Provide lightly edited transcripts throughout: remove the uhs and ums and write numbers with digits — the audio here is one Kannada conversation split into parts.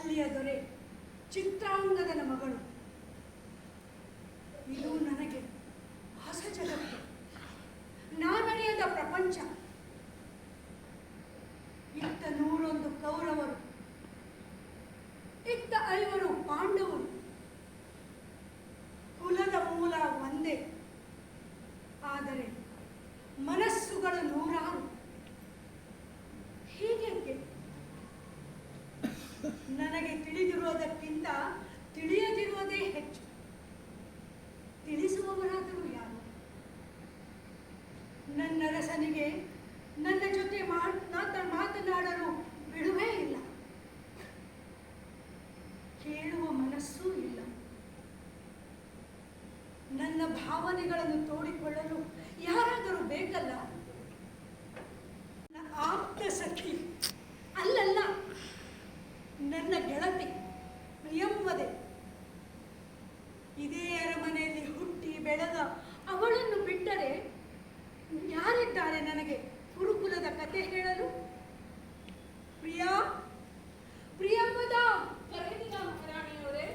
ಅಲ್ಲಿಯ ದೊರೆ ಚಿತ್ರಾಂಗದನ ಮಗಳು. ಇದು ನನಗೆ ಹೊಸ ಜಗತ್ತು, ನಾನರಿಯದ ಪ್ರಪಂಚ. ಇತ್ತ 101 ಕೌರವರು, ಇತ್ತ 5 ಪಾಂಡವರು. ಕುಲದ ಮೂಲ ಒಂದೇ, ಆದರೆ ಮನಸ್ಸುಗಳು 100. ಹೀಗೇಕೆ? ನನಗೆ ತಿಳಿದಿರುವುದಕ್ಕಿಂತ ತಿಳಿಯದಿರುವುದೇ ಹೆಚ್ಚು. ತಿಳಿಸುವವರಾದರೂ ಯಾರು? ನನ್ನರಸನಿಗೆ ನನ್ನ ಜೊತೆ ಮಾತನಾಡಲು ಬಿಡುವೇ ಇಲ್ಲ, ಕೇಳುವ ಮನಸ್ಸೂ ಇಲ್ಲ. ನನ್ನ ಭಾವನೆಗಳನ್ನು ತೋಡಿಕೊಳ್ಳಲು ಯಾರಾದರೂ ಬೇಕಲ್ಲ. ಆಪ್ತ ಸಖಿ ಅಲ್ಲಲ್ಲ, ನನ್ನ ಗೆಳತಿ ಪ್ರಿಯಂವದೆ. ಇದೇ ಅರಮನೆಯಲ್ಲಿ ಹುಟ್ಟಿ ಬೆಳೆದ ಅವಳನ್ನು ಬಿಟ್ಟರೆ ಯಾರಿದ್ದಾರೆ ನನಗೆ ಕುರುಕುಲದ ಕತೆ ಹೇಳಲು? ಪ್ರಿಯಾ, ಪ್ರಿಯಂವದ. ಕರೆದಿಲ್ಲ ಮಹಾರಾಣಿಯವರೇ?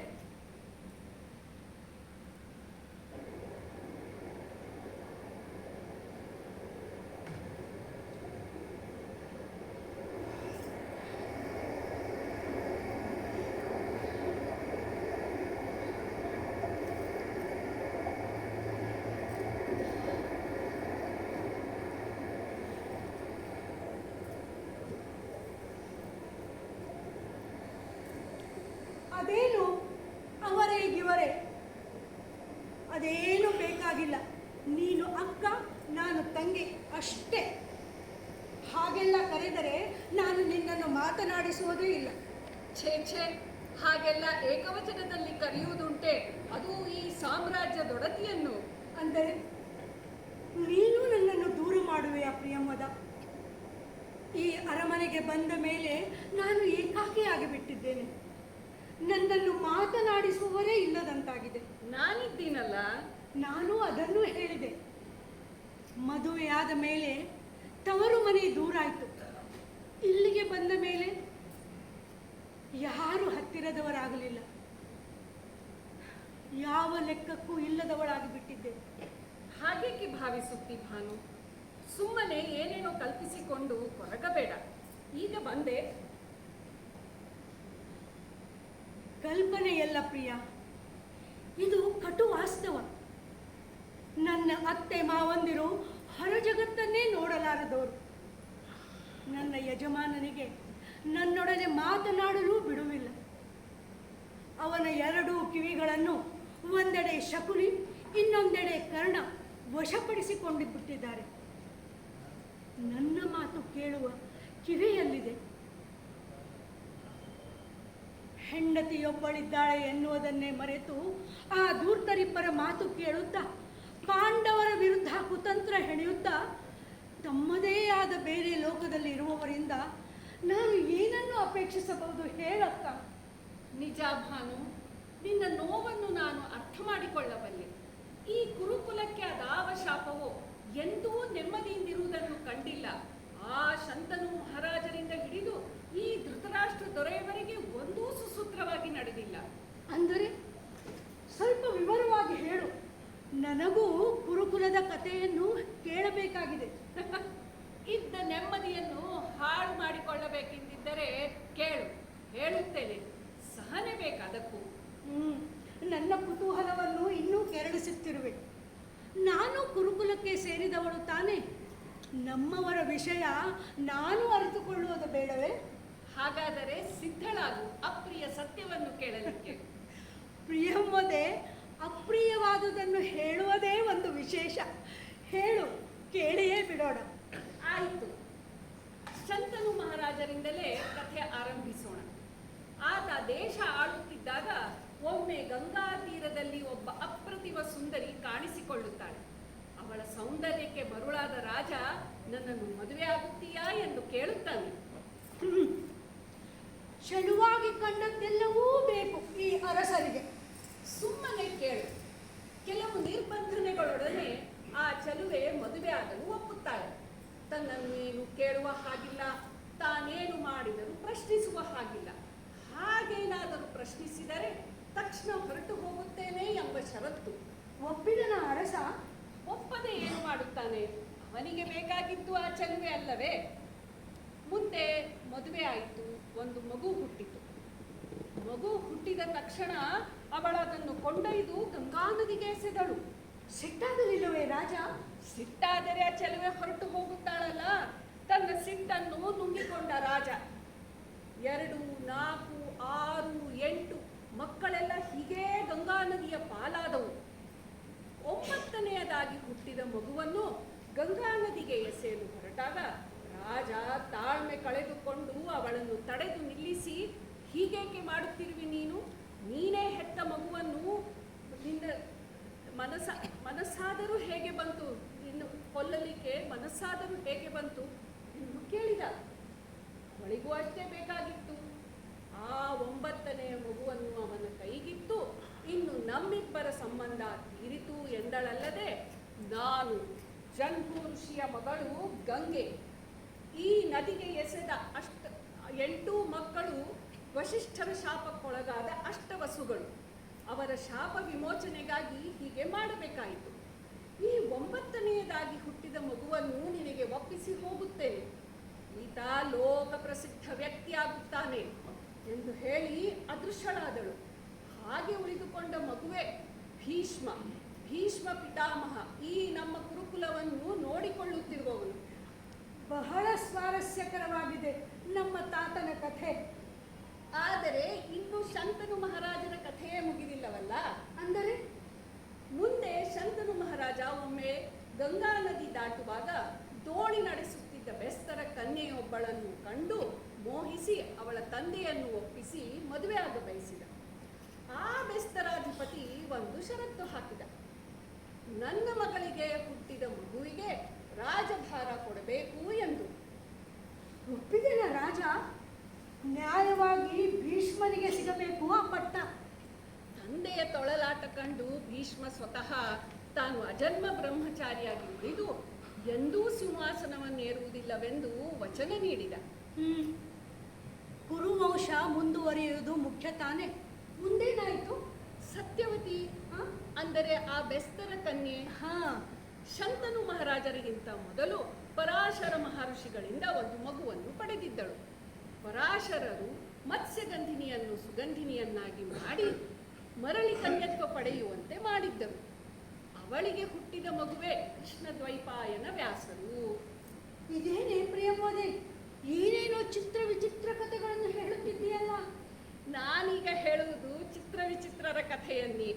ಅದೇನು ಅವರೇ ಇವರೇ, ಅದೇನು ಬೇಕಾಗಿಲ್ಲ. ನೀನು ಅಕ್ಕ, ನಾನು ತಂಗಿ ಅಷ್ಟೇ. ಹಾಗೆಲ್ಲ ಕರೆದರೆ ನಾನು ನಿನ್ನನ್ನು ಮಾತನಾಡಿಸುವುದೇ ಇಲ್ಲ. ಛೇ ಛೇ, ಹಾಗೆಲ್ಲ ಏಕವಚನದಲ್ಲಿ ಕರೆಯುವುದುಂಟೆ? ಅದು ಈ ಸಾಮ್ರಾಜ್ಯದೊಡತಿಯನ್ನು. ಅಂದರೆ ನೀನು ನನ್ನನ್ನು ದೂರ ಮಾಡುವೆಯಾ ಪ್ರಿಯಂವದ? ಈ ಅರಮನೆಗೆ ಬಂದ ಮೇಲೆ ನಾನು ಏಕಾಕಿಯಾಗಿ ಬಿಟ್ಟಿದ್ದೇನೆ. ನನ್ನನ್ನು ಮಾತನಾಡಿಸುವವರೇ ಇಲ್ಲದಂತಾಗಿದೆ. ನಾನಿದ್ದೀನಲ್ಲ. ನಾನು ಅದನ್ನು ಹೇಳಿದೆ. ಮದುವೆಯಾದ ಮೇಲೆ ತವರು ಮನೆ ದೂರಾಯಿತು. ಇಲ್ಲಿಗೆ ಬಂದ ಮೇಲೆ ಯಾರು ಹತ್ತಿರದವರಾಗಲಿಲ್ಲ. ಯಾವ ಲೆಕ್ಕಕ್ಕೂ ಇಲ್ಲದವಳಾಗಿ ಬಿಟ್ಟಿದ್ದೆ. ಹಾಗೇಕೆ ಭಾವಿಸುತ್ತಿ ಭಾನು? ಸುಮ್ಮನೆ ಏನೇನೋ ಕಲ್ಪಿಸಿಕೊಂಡು ಕೊರಗಬೇಡ. ಈಗ ಬಂದೆ. ಕಲ್ಪನೆಯಲ್ಲ ಪ್ರಿಯ, ಇದು ಕಟು ವಾಸ್ತವ. ನನ್ನ ಅತ್ತೆ ಮಾವಂದಿರು ಹೊರ ಜಗತ್ತನ್ನೇ ನೋಡಲಾರದವರು. ನನ್ನ ಯಜಮಾನನಿಗೆ ನನ್ನೊಡನೆ ಮಾತನಾಡಲು ಬಿಡುವಿಲ್ಲ. ಅವನ 2 ಕಿವಿಗಳನ್ನು ಒಂದೆಡೆ ಶಕುನಿ, ಇನ್ನೊಂದೆಡೆ ಕರ್ಣ ವಶಪಡಿಸಿಕೊಂಡು ಬಿಟ್ಟಿದ್ದಾರೆ. ನನ್ನ ಮಾತು ಕೇಳುವ ಕಿವಿಯಲ್ಲಿದೆ. ಹೆಂಡತಿಯೊಬ್ಬಳಿದ್ದಾಳೆ ಎನ್ನುವುದನ್ನೇ ಮರೆತು ಆ ಧೂರ್ತರಿಬ್ಬರ ಮಾತು ಕೇಳುತ್ತಾ, ಪಾಂಡವರ ವಿರುದ್ಧ ಕುತಂತ್ರ ಹೆಣೆಯುತ್ತಾ, ತಮ್ಮದೇ ಆದ ಬೇರೆ ಲೋಕದಲ್ಲಿ ಇರುವವರಿಂದ ನಾನು ಏನನ್ನು ಅಪೇಕ್ಷಿಸಬಹುದು ಹೇಳಕ್ಕ? ನಿಜ ಭಾನು, ನಿನ್ನ ನೋವನ್ನು ನಾನು ಅರ್ಥ ಮಾಡಿಕೊಳ್ಳಬಲ್ಲೆ. ಈ ಕುರುಕುಲಕ್ಕೆ ಅದಾವ ಶಾಪವೋ ಎಂದೂ ನೆಮ್ಮದಿಯಿಂದಿರುವುದನ್ನು ಕಂಡಿಲ್ಲ. ಆ ಶಂತನು ಮಹಾರಾಜರಿಂದ ಹಿಡಿದು ಈ ಧೃತರಾಷ್ಟ್ರ ದೊರೆಯವರೆಗೆ ಒಂದೂ ಸುಸೂತ್ರವಾಗಿ ನಡೆದಿಲ್ಲ. ಅಂದರೆ ಸ್ವಲ್ಪ ವಿವರವಾಗಿ ಹೇಳು. ನನಗೂ ಕುರುಕುಲದ ಕಥೆಯನ್ನು ಕೇಳಬೇಕಾಗಿದೆ. ಇದ್ದ ನೆಮ್ಮದಿಯನ್ನು ಹಾಳು ಮಾಡಿಕೊಳ್ಳಬೇಕೆಂದಿದ್ದರೆ ಕೇಳು, ಹೇಳುತ್ತೇನೆ. ಸಹನೆ ಬೇಕಾದಕ್ಕೂ. ನನ್ನ ಕುತೂಹಲವನ್ನು ಇನ್ನೂ ಕೆರಳಿಸುತ್ತಿರುವೆ. ನಾನು ಕುರುಕುಲಕ್ಕೆ ಸೇರಿದವಳು ತಾನೇ. ನಮ್ಮವರ ವಿಷಯ ನಾನು ಅರಿತುಕೊಳ್ಳುವುದು ಬೇಡವೇ? ಹಾಗಾದರೆ ಸಿದ್ಧಳಾಗು ಅಪ್ರಿಯ ಸತ್ಯವನ್ನು ಕೇಳಲಿಕ್ಕೆ. ಪ್ರಿಯಮ್ಮದೆ, ಅಪ್ರಿಯವಾದುದನ್ನು ಹೇಳುವುದೇ ಒಂದು ವಿಶೇಷ. ಹೇಳು, ಕೇಳಿಯೇ ಬಿಡೋಣ. ಆಯಿತು, ಶಂತನು ಮಹಾರಾಜರಿಂದಲೇ ಕಥೆ ಆರಂಭಿಸೋಣ. ಆತ ದೇಶ ಆಳುತ್ತಿದ್ದಾಗ ಒಮ್ಮೆ ಗಂಗಾ ತೀರದಲ್ಲಿ ಒಬ್ಬ ಅಪ್ರತಿಮ ಸುಂದರಿ ಕಾಣಿಸಿಕೊಳ್ಳುತ್ತಾಳೆ. ಅವಳ ಸೌಂದರ್ಯಕ್ಕೆ ಮರುಳಾದ ರಾಜ ನನ್ನನ್ನು ಮದುವೆ ಆಗುತ್ತೀಯಾ ಎಂದು ಕೇಳುತ್ತಾನೆ. ಚೆಲುವಾಗಿ ಕಂಡದ್ದೆಲ್ಲವೂ ಬೇಕು ಈ ಅರಸರಿಗೆ. ಸುಮ್ಮನೆ ಕೇಳು. ಕೆಲವು ನಿರ್ಬಂಧನೆಗಳೊಡನೆ ಆ ಚೆಲುವೆ ಮದುವೆ ಆಗಲು ಒಪ್ಪುತ್ತಾಳೆ. ತನ್ನನ್ನು ಏನು ಕೇಳುವ ಹಾಗಿಲ್ಲ, ತಾನೇನು ಮಾಡಿದರೂ ಪ್ರಶ್ನಿಸುವ ಹಾಗಿಲ್ಲ. ಹಾಗೇನ ಏನಾದರೂ ಪ್ರಶ್ನಿಸಿದರೆ ತಕ್ಷಣ ಹೊರಟು ಹೋಗುತ್ತೇನೆ ಎಂಬ ಷರತ್ತು. ಒಪ್ಪಿದನ ಅರಸ. ಒಪ್ಪದೆ ಏನು ಮಾಡುತ್ತಾನೆ? ಅವನಿಗೆ ಬೇಕಾಗಿದ್ದು ಆ ಚೆಲುವೆ ಅಲ್ಲವೇ? ಮುಂದೆ ಮದುವೆ ಆಯಿತು, ಒಂದು ಮಗು ಹುಟ್ಟಿತು. ಮಗು ಹುಟ್ಟಿದ ತಕ್ಷಣ ಅವಳದನ್ನು ಕೊಂಡೊಯ್ದು ಗಂಗಾ ನದಿಗೆ ಎಸೆದಳು. ಸಿಟ್ಟಾಗಲಿಲ್ಲವೇ ರಾಜ? ಸಿಟ್ಟಾದರೆ ಆ ಚೆಲುವೆ ಹೊರಟು ಹೋಗುತ್ತಾಳಲ್ಲ. ತನ್ನ ಸಿಟ್ಟನ್ನು ನುಂಗಿಕೊಂಡ ರಾಜ 2, 4, 6, 8 ಮಕ್ಕಳೆಲ್ಲ ಹೀಗೇ ಗಂಗಾ ನದಿಯ ಪಾಲಾದವು. 9ನೆಯದಾಗಿ ಹುಟ್ಟಿದ ಮಗುವನ್ನು ಗಂಗಾ ನದಿಗೆ ಎಸೆಯಲು ಹೊರಟಾಗ ರಾಜ ತಾಳ್ಮೆ ಕಳೆದುಕೊಂಡು ಅವಳನ್ನು ತಡೆದು ನಿಲ್ಲಿಸಿ, ಹೀಗೇಕೆ ಮಾಡುತ್ತಿರುವಿ ನೀನು? ನೀನೇ ಹೆತ್ತ ಮಗುವನ್ನು ನಿನ್ನ ಮನಸ್ಸಾದರೂ ಹೇಗೆ ಬಂತು? ಇನ್ನು ಕೊಲ್ಲಲಿಕ್ಕೆ ಮನಸ್ಸಾದರೂ ಹೇಗೆ ಬಂತು ಎಂದು ಕೇಳಿದ. ಅವಳಿಗೂ ಅಷ್ಟೇ ಬೇಕಾಗಿತ್ತು. ಆ 9ನೆಯ ಮಗುವನ್ನು ಅವನ ಕೈಗಿತ್ತು. ಇನ್ನು ನಮ್ಮಿಬ್ಬರ ಸಂಬಂಧ ತೀರಿತು ಎಂದಳಲ್ಲದೆ, ನಾನು ಜನ್ಮು ಋಷಿಯ ಮಗಳು ಗಂಗೆ. ಈ ನದಿಗೆ ಎಸೆದ 8 ಮಕ್ಕಳು ವಶಿಷ್ಠರ ಶಾಪಕ್ಕೊಳಗಾದ ಅಷ್ಟವಸುಗಳು. ಅವರ ಶಾಪ ವಿಮೋಚನೆಗಾಗಿ ಹೀಗೆ ಮಾಡಬೇಕಾಯಿತು. ಈ 9ನೆಯದಾಗಿ ಹುಟ್ಟಿದ ಮಗುವನ್ನು ನಿನಗೆ ಒಪ್ಪಿಸಿ ಹೋಗುತ್ತೇನೆ. ಈತ ಲೋಕ ಪ್ರಸಿದ್ಧ ವ್ಯಕ್ತಿಯಾಗುತ್ತಾನೆ ಎಂದು ಹೇಳಿ ಅದೃಶ್ಯಳಾದಳು. ಹಾಗೆ ಉಳಿದುಕೊಂಡ ಮಗುವೆ ಭೀಷ್ಮ ಪಿತಾಮಹ, ಈ ನಮ್ಮ ಕುರುಕುಲವನ್ನು ನೋಡಿಕೊಳ್ಳುತ್ತಿರುವವನು. ಬಹಳ ಸ್ವಾರಸ್ಯಕರವಾಗಿದೆ ನಮ್ಮ ತಾತನ ಕಥೆ. ಆದರೆ ಇನ್ನು ಶಂತನು ಮಹಾರಾಜನ ಕಥೆಯೇ ಮುಗಿದಿಲ್ಲವಲ್ಲ. ಅಂದರೆ ಮುಂದೆ ಶಂತನು ಮಹಾರಾಜ ಒಮ್ಮೆ ಗಂಗಾ ನದಿ ದಾಟುವಾಗ ದೋಣಿ ನಡೆಸುತ್ತಿದ್ದ ಬೆಸ್ತರ ಕನ್ಯೆಯೊಬ್ಬಳನ್ನು ಕಂಡು ಮೋಹಿಸಿ ಅವಳ ತಂದೆಯನ್ನು ಒಪ್ಪಿಸಿ ಮದುವೆಯಾಗ ಬಯಸಿದ. ಆ ಬೆಸ್ತರಾಧಿಪತಿ ಒಂದು ಷರತ್ತು ಹಾಕಿದ. ನನ್ನ ಮಗಳಿಗೆ ಹುಟ್ಟಿದ ಮಗುವಿಗೆ ರಾಜಭಾರ ಕೊಡಬೇಕು ಎಂದು. ಒಪ್ಪಿದನ ರಾಜ. ನ್ಯಾಯವಾಗಿ ಭೀಷ್ಮನಿಗೆ ಸಿಗಬೇಕು ಆ ಪಟ್ಟ. ತಂದೆಯ ತೊಳಲಾಟ ಕಂಡು ಭೀಷ್ಮ ಸ್ವತಃ ತಾನು ಅಜನ್ಮ ಬ್ರಹ್ಮಚಾರಿಯಾಗಿ ಉಳಿದು ಎಂದೂ ಸಿಂಹಾಸನವನ್ನೇರುವುದಿಲ್ಲವೆಂದು ವಚನ ನೀಡಿದ. ಕುರುವಂಶ ಮುಂದುವರಿಯುವುದು ಮುಖ್ಯ ತಾನೆ. ಮುಂದೇನಾಯಿತು? ಸತ್ಯವತಿ ಅಂದರೆ ಆ ಬೆಸ್ತರ ಕನ್ಯೆ ಶಂತನು ಮಹಾರಾಜರಿಗಿಂತ ಮೊದಲು ಪರಾಶರ ಮಹರ್ಷಿಗಳಿಂದ ಒಂದು ಮಗುವನ್ನು ಪಡೆದಿದ್ದಳು. ಪರಾಶರರು ಮತ್ಸ್ಯಗಂಧಿನಿಯನ್ನು ಸುಗಂಧಿನಿಯನ್ನಾಗಿ ಮಾಡಿ ಮರಳಿ ಕನ್ಯತ್ವ ಪಡೆಯುವಂತೆ ಮಾಡಿದ್ದರು. ಅವಳಿಗೆ ಹುಟ್ಟಿದ ಮಗುವೆ ಕೃಷ್ಣ ದ್ವೈಪಾಯನ ವ್ಯಾಸರು. ಇದೇನೇ ಪ್ರಿಯಮೋದೆ, ಏನೇನೋ ಚಿತ್ರ ವಿಚಿತ್ರ ಕಥೆಗಳನ್ನು ಹೇಳುತ್ತಿದ್ದೀಯಲ್ಲ. ನಾನೀಗ ಹೇಳುವುದು ಚಿತ್ರ ವಿಚಿತ್ರರ ಕಥೆಯನ್ನೇ.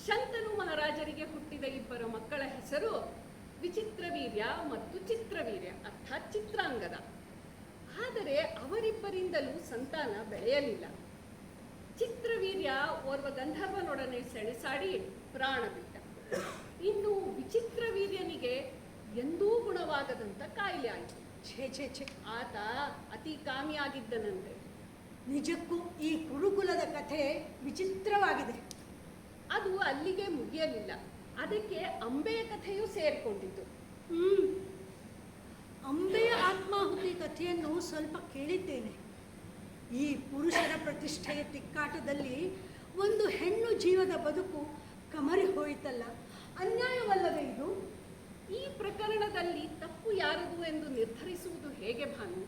ಶಂತನು ಮಹಾರಾಜರಿಗೆ ಹುಟ್ಟಿದ 2 ಮಕ್ಕಳ ಹೆಸರು ವಿಚಿತ್ರವೀರ್ಯ ಮತ್ತು ಚಿತ್ರವೀರ್ಯ, ಅರ್ಥಾತ್ ಚಿತ್ರಾಂಗದ. ಆದರೆ ಅವರಿಬ್ಬರಿಂದಲೂ ಸಂತಾನ ಬೆಳೆಯಲಿಲ್ಲ. ಚಿತ್ರವೀರ್ಯ ಓರ್ವ ಗಂಧರ್ವನೊಡನೆ ಸೆಣಸಾಡಿ ಪ್ರಾಣ ಬಿಟ್ಟ. ಇನ್ನು ವಿಚಿತ್ರವೀರ್ಯನಿಗೆ ಎಂದೂ ಗುಣವಾಗದಂತ ಕಾಯಿಲೆ ಆಯಿತು. ಛೇ, ಆತ ಅತಿ ಕಾಮಿಯಾಗಿದ್ದನಂತೆ. ನಿಜಕ್ಕೂ ಈ ಕುರುಕುಲದ ಕಥೆ ವಿಚಿತ್ರವಾಗಿದೆ. ಅದು ಅಲ್ಲಿಗೆ ಮುಗಿಯಲಿಲ್ಲ. ಅದಕ್ಕೆ ಅಂಬೆಯ ಕಥೆಯೂ ಸೇರಿಕೊಂಡಿತು. ಅಂಬೆಯ ಆತ್ಮಾಹುತಿ ಕಥೆಯನ್ನು ಸ್ವಲ್ಪ ಕೇಳಿದ್ದೇನೆ. ಈ ಪುರುಷರ ಪ್ರತಿಷ್ಠೆಯ ತಿಕ್ಕಾಟದಲ್ಲಿ ಒಂದು ಹೆಣ್ಣು ಜೀವದ ಬದುಕು ಕಮರಿ ಹೋಯಿತಲ್ಲ, ಅನ್ಯಾಯವಲ್ಲವೇ ಇದು? ಈ ಪ್ರಕರಣದಲ್ಲಿ ತಪ್ಪು ಯಾರದು ಎಂದು ನಿರ್ಧರಿಸುವುದು ಹೇಗೆ ಭಾನು?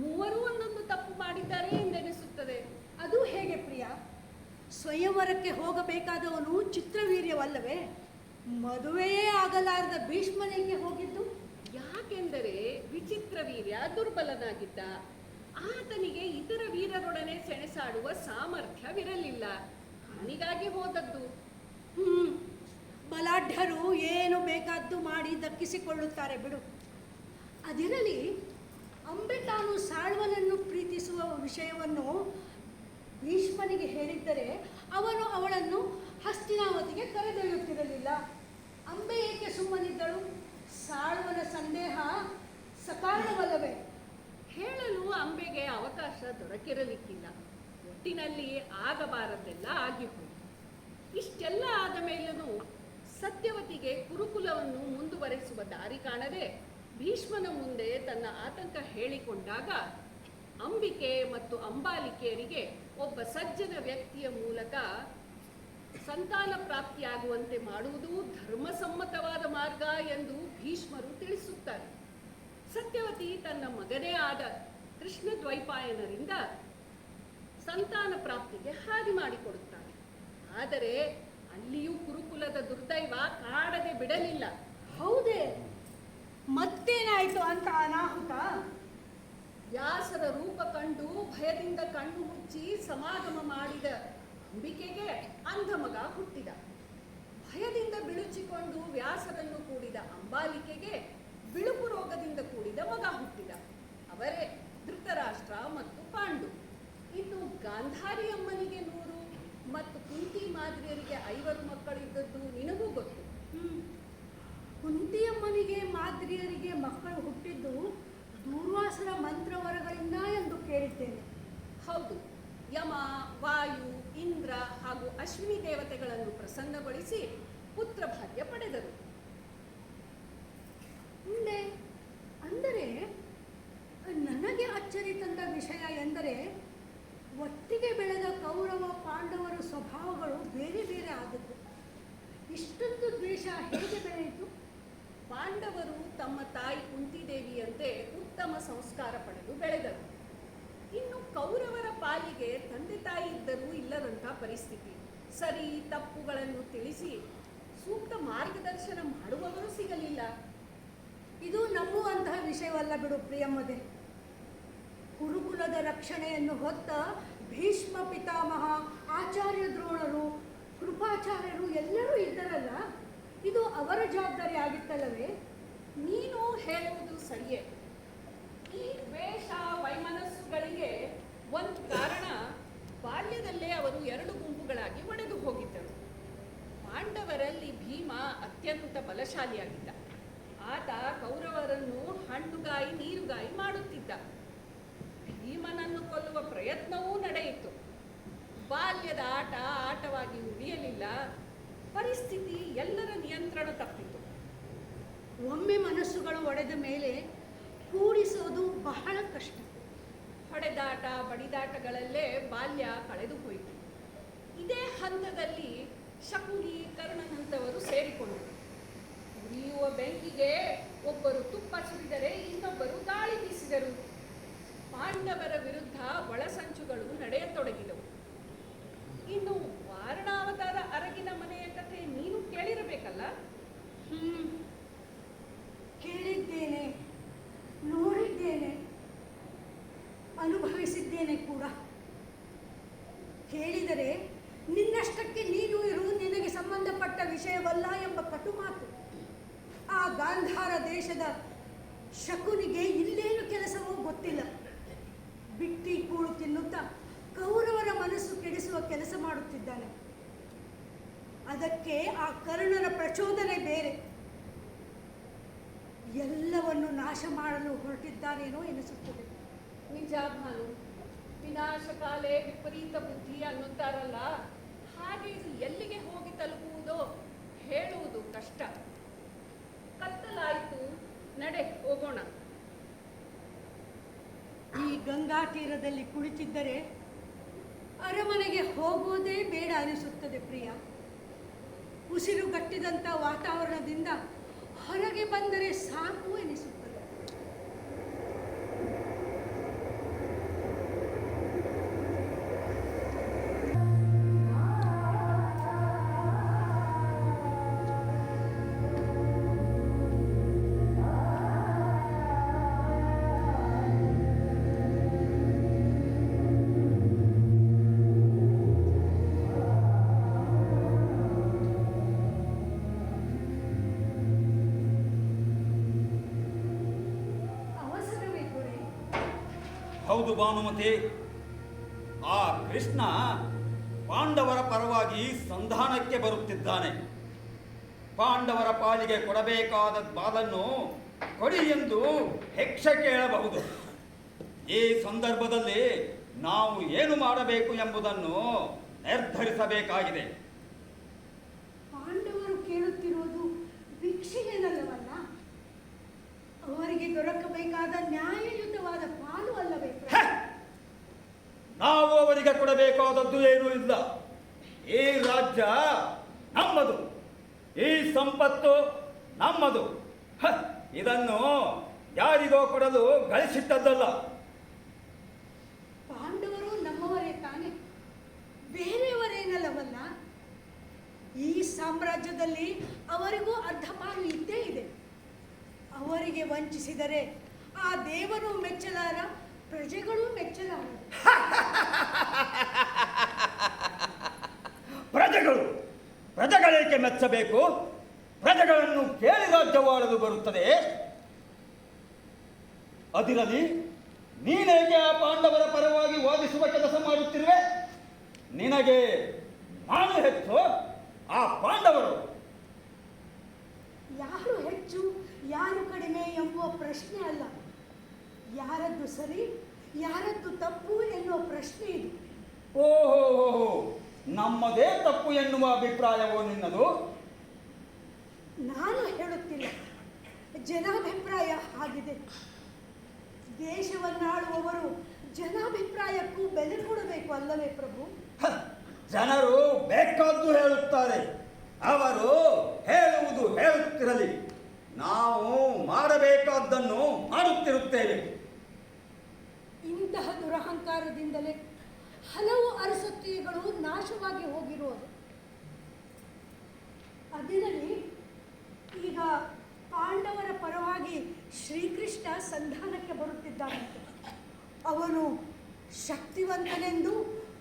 ಮೂವರೂ ಒಂದೊಂದು ತಪ್ಪು ಮಾಡಿದ್ದಾರೆ ಎಂದೆನಿಸುತ್ತದೆ. ಅದು ಹೇಗೆ ಪ್ರಿಯ? ಸ್ವಯಂವರಕ್ಕೆ ಹೋಗಬೇಕಾದವನು ಚಿತ್ರವೀರ್ಯವಲ್ಲವೇ? ಮದುವೆಯೇ ಆಗಲಾರದ ಭೀಷ್ಮನಿಗೆ ಹೋಗಿದ್ದು? ಯಾಕೆಂದರೆ ವಿಚಿತ್ರವೀರ್ಯ ದುರ್ಬಲನಾಗಿದ್ದ. ಆತನಿಗೆ ಇತರ ವೀರರೊಡನೆ ಸೆಣಸಾಡುವ ಸಾಮರ್ಥ್ಯವಿರಲಿಲ್ಲ. ಅವನಿಗಾಗಿ ಹೋದದ್ದು. ಬಲಾಢ್ಯರು ಏನು ಬೇಕಾದ್ದು ಮಾಡಿ ದಕ್ಕಿಸಿಕೊಳ್ಳುತ್ತಾರೆ ಬಿಡು. ಅದಿರಲಿ, ಅಂಬೆ ತಾನು ಸಾಳ್ವನನ್ನು ಪ್ರೀತಿಸುವ ವಿಷಯವನ್ನು ಭೀಷ್ಮನಿಗೆ ಹೇಳಿದ್ದರೆ ಅವನು ಅವಳನ್ನು ಹಸ್ತಿನಾವತಿಗೆ ಕರೆದೊಯ್ಯುತ್ತಿರಲಿಲ್ಲ. ಅಂಬೆ ಏಕೆ ಸುಮ್ಮನಿದ್ದಳು? ಸಾಳ್ವನ ಸಂದೇಹ ಸಕಾರಣವಲ್ಲವೇ? ಹೇಳಲು ಅಂಬೆಗೆ ಅವಕಾಶ ದೊರಕಿರಲಿಕ್ಕಿಲ್ಲ. ಒಟ್ಟಿನಲ್ಲಿ ಆಗಬಾರದೆಲ್ಲ ಆಗಿ ಹೋಯಿತು. ಇಷ್ಟೆಲ್ಲ ಆದ ಮೇಲೂ ಸತ್ಯವತಿಗೆ ಕುರುಕುಲವನ್ನು ಮುಂದುವರೆಸುವ ದಾರಿ ಕಾಣದೆ ಭೀಷ್ಮನ ಮುಂದೆ ತನ್ನ ಆತಂಕ ಹೇಳಿಕೊಂಡಾಗ ಅಂಬಿಕೆ ಮತ್ತು ಅಂಬಾಲಿಕೆಯರಿಗೆ ಒಬ್ಬ ಸಜ್ಜನ ವ್ಯಕ್ತಿಯ ಮೂಲಕ ಸಂತಾನ ಪ್ರಾಪ್ತಿಯಾಗುವಂತೆ ಮಾಡುವುದು ಧರ್ಮಸಮ್ಮತವಾದ ಮಾರ್ಗ ಎಂದು ಭೀಷ್ಮರು ತಿಳಿಸುತ್ತಾರೆ. ಸತ್ಯವತಿ ತನ್ನ ಮಗನೇ ಆದ ಕೃಷ್ಣದ್ವೈಪಾಯನರಿಂದ ಸಂತಾನ ಪ್ರಾಪ್ತಿಗೆ ಹಾದಿ ಮಾಡಿಕೊಡುತ್ತಾಳೆ. ಆದರೆ ಅಲ್ಲಿಯೂ ಕುರುಕುಲದ ದುರ್ದೈವ ಕಾಡದೆ ಬಿಡಲಿಲ್ಲ. ಹೌದೇ? ಮತ್ತೇನಾಯಿತು ಅಂತ ಅನಾಹುತ? ವ್ಯಾಸರ ರೂಪ ಕಂಡು ಭಯದಿಂದ ಕಣ್ಣು ಮುಚ್ಚಿ ಸಮಾಗಮ ಮಾಡಿದ ಅಂಬಿಕೆಗೆ ಅಂಧ ಮಗ ಹುಟ್ಟಿದ. ಭಯದಿಂದ ಬಿಳುಚಿಕೊಂಡು ವ್ಯಾಸರನ್ನು ಕೂಡಿದ ಅಂಬಾಲಿಕೆಗೆ ಬಿಳುಪು ರೋಗದಿಂದ ಕೂಡಿದ ಮಗ ಹುಟ್ಟಿದ. ಅವರೇ ಧೃತರಾಷ್ಟ್ರ ಮತ್ತು ಪಾಂಡು. ಇನ್ನು ಗಾಂಧಾರಿ ಅಮ್ಮನಿಗೆ 100 ಮತ್ತು ಕುಂತಿ ಮಾದ್ರಿಯರಿಗೆ 50 ಮಕ್ಕಳಿದ್ದದ್ದು ನಿನಗೂ ಗೊತ್ತು. ಕುಂತಿಯಮ್ಮನಿಗೆ ಮಾದ್ರಿಯರಿಗೆ ಮಕ್ಕಳು ಹುಟ್ಟಿದ್ದು ದೂರ್ವಾಸರ ಮಂತ್ರವರಗಳಿಂದ ಎಂದು ಕೇಳಿದ್ದೇನೆ. ಹೌದು, ಯಮ, ವಾಯು, ಇಂದ್ರ ಹಾಗೂ ಅಶ್ವಿನಿ ದೇವತೆಗಳನ್ನು ಪ್ರಸನ್ನಗೊಳಿಸಿ ಪುತ್ರ ಭಾಗ್ಯ ಪಡೆದರು. ಮುಂದೆ ಅಂದರೆ ನನಗೆ ಅಚ್ಚರಿ ತಂದ ವಿಷಯ ಎಂದರೆ ಒಟ್ಟಿಗೆ ಬೆಳೆದ ಕೌರವ ಪಾಂಡವರ ಸ್ವಭಾವಗಳು ಬೇರೆ ಬೇರೆ ಆದದ್ದು. ಇಷ್ಟೊಂದು ದ್ವೇಷ ಹೇಗೆ ಬೆಳೆಯಿತು? ಪಾಂಡವರು ತಮ್ಮ ತಾಯಿ ಕುಂತಿದೇವಿಯಂತೆ ಉತ್ತಮ ಸಂಸ್ಕಾರ ಪಡೆದು ಬೆಳೆದರು. ಇನ್ನು ಕೌರವರ ಪಾಲಿಗೆ ತಂದೆ ತಾಯಿ ಇದ್ದರೂ ಇಲ್ಲದಂಥ ಪರಿಸ್ಥಿತಿ. ಸರಿ ತಪ್ಪುಗಳನ್ನು ತಿಳಿಸಿ ಸೂಕ್ತ ಮಾರ್ಗದರ್ಶನ ಮಾಡುವವರು ಸಿಗಲಿಲ್ಲ. ಇದು ನಂಬುವಂತಹ ವಿಷಯವಲ್ಲ ಬಿಡು ಪ್ರಿಯಮ್ಮದೆ. ಕುರುಕುಲದ ರಕ್ಷಣೆಯನ್ನು ಹೊತ್ತ ಭೀಷ್ಮ ಪಿತಾಮಹ, ಆಚಾರ್ಯ ದ್ರೋಣರು, ಕೃಪಾಚಾರ್ಯರು ಎಲ್ಲರೂ ಇದ್ದರಲ್ಲ, ಇದು ಅವರ ಜವಾಬ್ದಾರಿ ಆಗಿತ್ತಲ್ಲವೇ? ನೀನು ಹೇಳುವುದು ಸರಿಯೇ. ಈ ದ್ವೇಷ ವೈಮನಸ್ಸುಗಳಿಗೆ ಒಂದು ಕಾರಣ, ಬಾಲ್ಯದಲ್ಲೇ ಅವರು 2 ಗುಂಪುಗಳಾಗಿ ಒಡೆದು ಹೋಗಿದ್ದರು. ಪಾಂಡವರಲ್ಲಿ ಭೀಮ ಅತ್ಯಂತ ಬಲಶಾಲಿಯಾಗಿದ್ದ. ಆತ ಕೌರವರನ್ನು ಹಣ್ಣುಗಾಯಿ ನೀರುಗಾಯಿ ಮಾಡುತ್ತಿದ್ದ. ಭೀಮನನ್ನು ಕೊಲ್ಲುವ ಪ್ರಯತ್ನವೂ ನಡೆಯಿತು. ಬಾಲ್ಯದ ಆಟ ಆಟವಾಗಿ ಉಳಿಯಲಿಲ್ಲ. ಪರಿಸ್ಥಿತಿ ಎಲ್ಲರ ನಿಯಂತ್ರಣ ತಪ್ಪಿತು. ಒಮ್ಮೆ ಮನಸ್ಸುಗಳು ಒಡೆದ ಮೇಲೆ ಕೂಡಿಸೋದು ಬಹಳ ಕಷ್ಟ. ಹೊಡೆದಾಟ ಬಡಿದಾಟಗಳಲ್ಲೇ ಬಾಲ್ಯ ಕಳೆದು ಹೋಯಿತು. ಇದೇ ಹಂತದಲ್ಲಿ ಶಕುನಿ, ಕರ್ಣನಂತವರು ಸೇರಿಕೊಂಡರು. ಉರಿಯುವ ಬೆಂಕಿಗೆ ಒಬ್ಬರು ತುಪ್ಪ ಸುರಿದರೆ ಇನ್ನೊಬ್ಬರು ಗಾಳಿ ಬೀಸಿದರು. ಪಾಂಡವರ ವಿರುದ್ಧ ಒಳಸಂಚುಗಳು ನಡೆಯತೊಡಗಿದವು. ಇನ್ನು ವಾರಣಾವತಾರ ಅರಗಿನ ಮನೆಯ ಕಥೆ ನೀನು ಕೇಳಿರಬೇಕಲ್ಲ? ಕೇಳಿದ್ದೇನೆ, ನೋಡಿದ್ದೇನೆ, ಅನುಭವಿಸಿದ್ದೇನೆ ಕೂಡ. ಕೇಳಿದರೆ ನಿನ್ನಷ್ಟಕ್ಕೆ ನೀನು ಇರುವುದು ನಿನಗೆ ಸಂಬಂಧಪಟ್ಟ ವಿಷಯವಲ್ಲ ಎಂಬ ಕಟು ಮಾತು. ಆ ಗಾಂಧಾರ ದೇಶದ ಶಕುನಿಗೆ ಇಲ್ಲೇನು ಕೆಲಸವೋ ಗೊತ್ತಿಲ್ಲ. ಬಿಟ್ಟಿ ಕೂಳು ತಿನ್ನುತ್ತಾ ಕೌರವರ ಮನಸ್ಸು ಕೆಡಿಸುವ ಕೆಲಸ ಮಾಡುತ್ತಿದ್ದಾನೆ. ಅದಕ್ಕೆ ಆ ಕರ್ಣನ ಪ್ರಚೋದನೆ ಬೇರೆ. ಎಲ್ಲವನ್ನು ನಾಶ ಮಾಡಲು ಹೊರಟಿದ್ದಾನೇನೋ ಎನಿಸುತ್ತದೆ. ನಿಜ ಭಾನು, ವಿನಾಶಕಾಲೇ ವಿಪರೀತ ಬುದ್ಧಿ ಅನ್ನುತ್ತಾರಲ್ಲ, ಹಾಗೆ ಇದು ಎಲ್ಲಿಗೆ ಹೋಗಿ ತಲುಪುವುದೋ ಹೇಳುವುದು ಕಷ್ಟ. ಕತ್ತಲಾಯಿತು, ನಡೆ ಹೋಗೋಣ. ಈ ಗಂಗಾ ತೀರದಲ್ಲಿ ಕುಳಿತಿದ್ದರೆ ಅರಮನೆಗೆ ಹೋಗೋದೇ ಬೇಡ ಅನಿಸುತ್ತದೆ ಪ್ರಿಯ. ಉಸಿರುಗಟ್ಟಿದಂಥ ವಾತಾವರಣದಿಂದ ಹೊರಗೆ ಬಂದರೆ ಸಾಕು ಎನಿಸುತ್ತದೆ. ಹೌದು ಭಾನುಮತಿ, ಆ ಕೃಷ್ಣ ಪಾಂಡವರ ಪರವಾಗಿ ಸಂಧಾನಕ್ಕೆ ಬರುತ್ತಿದ್ದಾನೆ. ಪಾಂಡವರ ಪಾಲಿಗೆ ಕೊಡಬೇಕಾದ ಬಾಲನ್ನು ಕೊಡಿ ಎಂದು ಹೆಕ್ಷೆ ಕೇಳಬಹುದು. ಈ ಸಂದರ್ಭದಲ್ಲಿ ನಾವು ಏನು ಮಾಡಬೇಕು ಎಂಬುದನ್ನು ನಿರ್ಧರಿಸಬೇಕಾಗಿದೆ. ಪಾಂಡವರು ಕೇಳುತ್ತಿರುವುದು ಭಿಕ್ಷೆಯೇನಲ್ಲವಲ್ಲ, ಅವರಿಗೆ ದೊರಕಬೇಕಾದ ನ್ಯಾಯಯುತವಾದ ಪಾಲು ಅಲ್ಲವೇ? ನಾವು ಅವರಿಗೆ ಅವರಿಗೆ ಕೊಡಬೇಕಾದದ್ದು ಏನೂ ಇಲ್ಲ. ಈ ರಾಜ್ಯ ನಮ್ಮದು, ಈ ಸಂಪತ್ತು ನಮ್ಮದು. ಇದನ್ನು ಯಾರಿಗೋ ಕೊಡಲು ಗಳಿಸಿಟ್ಟದ್ದಲ್ಲ. ಪಾಂಡವರು ನಮ್ಮವರೇ ತಾನೆ, ಬೇರೆಯವರೇನಲ್ಲವಲ್ಲ. ಈ ಸಾಮ್ರಾಜ್ಯದಲ್ಲಿ ಅವರಿಗೂ ಅರ್ಧಪಾಲು ಇದ್ದೇ ಇದೆ. ಅವರಿಗೆ ವಂಚಿಸಿದರೆ ಆ ದೇವರು ಮೆಚ್ಚಲಾರ, ಪ್ರಜೆಗಳು ಮೆಚ್ಚಲಾರ. ಪ್ರಜೆಗಳೇಕೆ ಮೆಚ್ಚಬೇಕು? ಪ್ರಜೆಗಳನ್ನು ಕೇಳಿ ರಾಜ್ಯವಾಡಲು ಬರುತ್ತದೆ. ಅದಿರಲಿ, ನೀನೇಕೆ ಆ ಪಾಂಡವರ ಪರವಾಗಿ ವಾದಿಸುವ ಕೆಲಸ ಮಾಡುತ್ತಿರುವೆ? ನಿನಗೆ ನಾನು ಹೆಚ್ಚು, ಆ ಪಾಂಡವರು? ಯಾರು ಹೆಚ್ಚು ಯಾರು ಕಡಿಮೆ ಎಂಬುವ ಪ್ರಶ್ನೆ ಅಲ್ಲ, ಯಾರದ್ದು ಸರಿ ಯಾರದ್ದು ತಪ್ಪು ಎನ್ನುವ ಪ್ರಶ್ನೆ ಇದು. ಓಹೋ, ನಮ್ಮದೇ ತಪ್ಪು ಎನ್ನುವ ಅಭಿಪ್ರಾಯವೋ ನಿನ್ನದು? ನಾನು ಹೇಳುತ್ತಿಲ್ಲ, ಜನಾಭಿಪ್ರಾಯ ಆಗಿದೆ. ದೇಶವನ್ನಾಳುವವರು ಜನಾಭಿಪ್ರಾಯಕ್ಕೂ ಬೆಲೆ ಕೊಡಬೇಕು ಅಲ್ಲವೇ ಪ್ರಭು? ಜನರು ಬೇಕಾದ್ದು ಹೇಳುತ್ತಾರೆ, ಅವರು ಹೇಳುವುದು ಹೇಳುತ್ತಿರಲಿ. ನಾವು ಮಾಡಬೇಕಾದ್ದನ್ನು ಮಾಡುತ್ತಿರುತ್ತೇವೆ. ಇಂತಹ ದುರಹಂಕಾರದಿಂದಲೇ ಹಲವು ಅರಸೊತ್ತಿಗೆಗಳು ನಾಶವಾಗಿ ಹೋಗಿರುವುದು. ಅದರಲ್ಲಿ ಈಗ ಪಾಂಡವರ ಪರವಾಗಿ ಶ್ರೀಕೃಷ್ಣ ಸಂಧಾನಕ್ಕೆ ಬರುತ್ತಿದ್ದಾನಂತೆ. ಅವನು ಶಕ್ತಿವಂತನೆಂದು,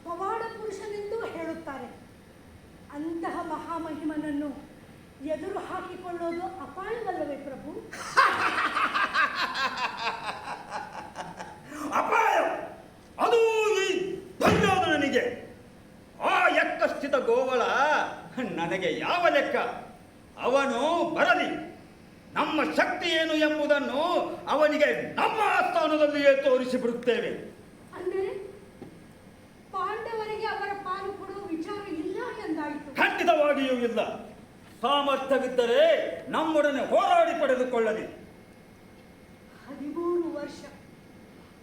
ಪವಾಡ ಪುರುಷನೆಂದು ಹೇಳುತ್ತಾರೆ. ಅಂತಹ ಮಹಾಮಹಿಮನನ್ನು ಎದುರು ಹಾಕಿಕೊಳ್ಳೋದು ಅಪಾಯವಲ್ಲವೇ ಪ್ರಭು? ಅಪಾಯ ಅದು ಈ ದುರ್ಯೋಧನನಿಗೆ. ಆ ಯಕ್ಕಸ್ಥಿತ ಗೋವಳ ನನಗೆ ಯಾವ ಲೆಕ್ಕ? ಅವನು ಬರಲಿ, ನಮ್ಮ ಶಕ್ತಿ ಏನು ಎಂಬುದನ್ನು ಅವನಿಗೆ ನಮ್ಮ ಸ್ಥಾನದಲ್ಲಿಯೇ ತೋರಿಸಿಬಿಡುತ್ತೇವೆ. ಅಂದರೆ ಪಾಂಡವರಿಗೆ ಅವರ ಪಾಲು ಕೊಡುವ ವಿಚಾರ ಇಲ್ಲ ಎಂದಾಯಿತು. ಖಂಡಿತವಾಗಿಯೂ ಇಲ್ಲ. ಸಾಮರ್ಥ್ಯವಿದ್ದರೆ ನಮ್ಮೊಡನೆ ಹೋರಾಡಿ ಪಡೆದುಕೊಳ್ಳಲಿ. 13 ವರ್ಷ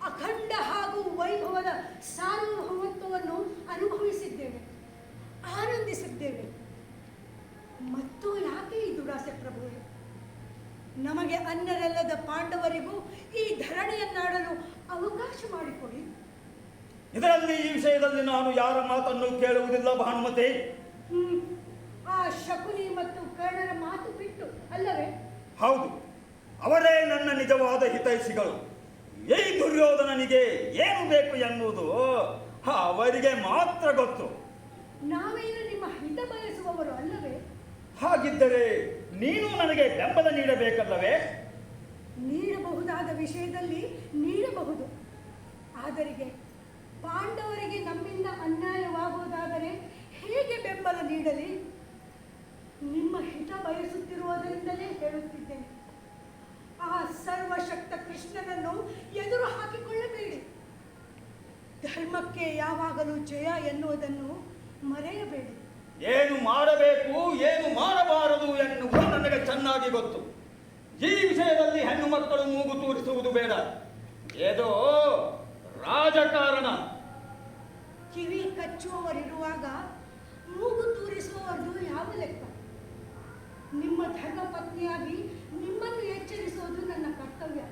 ಅಖಂಡ ಹಾಗೂ ವೈಭವದ ಸಾರ್ವಭೌಮತ್ವವನ್ನು ಅನುಭವಿಸಿದ್ದೇವೆ, ಆನಂದಿಸಿದ್ದೇವೆ. ಮತ್ತು ಯಾಕೆ ಈ ದುರಾಸೆ ಪ್ರಭುವೇ? ನಮಗೆ ಅನ್ಯರಲ್ಲದ ಪಾಂಡವರಿಗೂ ಈ ಧರಣಿಯನ್ನಾಡಲು ಅವಕಾಶ ಮಾಡಿಕೊಡಿ. ಇದರಲ್ಲಿ ಈ ವಿಷಯದಲ್ಲಿ ನಾನು ಯಾರ ಮಾತನ್ನು ಕೇಳುವುದಿಲ್ಲ ಭಾನುಮತಿ. ಆ ಶಕುನಿ ಮತ್ತು ಕರ್ಣರ ಮಾತು ಬಿಟ್ಟು ಅಲ್ಲವೇ? ಹೌದು, ಅವರೇ ನನ್ನ ನಿಜವಾದ ಹಿತೈಷಿಗಳು. ಈ ದುರ್ಯೋಧನನಿಗೆ ಏನು ಬೇಕು ಎನ್ನುವುದು ಅವರಿಗೆ ಮಾತ್ರ ಗೊತ್ತು. ನಾವೇನು ನಿಮ್ಮ ಹಿತ ಬಯಸುವವರು ಅಲ್ಲವೇ? ಹಾಗಿದ್ದರೆ ನೀನು ನನಗೆ ಬೆಂಬಲ ನೀಡಬೇಕಲ್ಲವೇ? ನೀಡಬಹುದಾದ ವಿಷಯದಲ್ಲಿ ನೀಡಬಹುದು. ಆದರೆ ಪಾಂಡವರಿಗೆ ನಮ್ಮಿಂದ ಅನ್ಯಾಯವಾಗುವುದಾದರೆ ಹೇಗೆ ಬೆಂಬಲ ನೀಡಲಿ? ನಿಮ್ಮ ಹಿತ ಬಯಸುತ್ತಿರುವುದರಿಂದಲೇ ಹೇಳುತ್ತಿದ್ದೇನೆ. ಆ ಸರ್ವಶಕ್ತ ಕೃಷ್ಣನನ್ನು ಎದುರು ಹಾಕಿಕೊಳ್ಳಬೇಡಿ. ಧರ್ಮಕ್ಕೆ ಯಾವಾಗಲೂ ಜಯ ಎನ್ನುವುದನ್ನು ಮರೆಯಬೇಡಿ. ಏನು ಮಾಡಬೇಕು, ಏನು ಮಾಡಬಾರದು ಎನ್ನುವುದು ನನಗೆ ಚೆನ್ನಾಗಿ ಗೊತ್ತು. ಈ ವಿಷಯದಲ್ಲಿ ಹೆಣ್ಣು ಮಕ್ಕಳು ಮೂಗು ತೂರಿಸುವುದು ಬೇಡ. ಏದೋ ರಾಜಕಾರಣ. ಕಿವಿ ಕಚ್ಚುವವರಿರುವಾಗ ಮೂಗು ತೂರಿಸುವವರದು ಯಾವ ಲೆಕ್ಕ? ನಿಮ್ಮ ಧರ್ಮ ಪತ್ನಿಯಾಗಿ ನಿಮ್ಮನ್ನು ಎಚ್ಚರಿಸುವುದು ನನ್ನ ಕರ್ತವ್ಯ.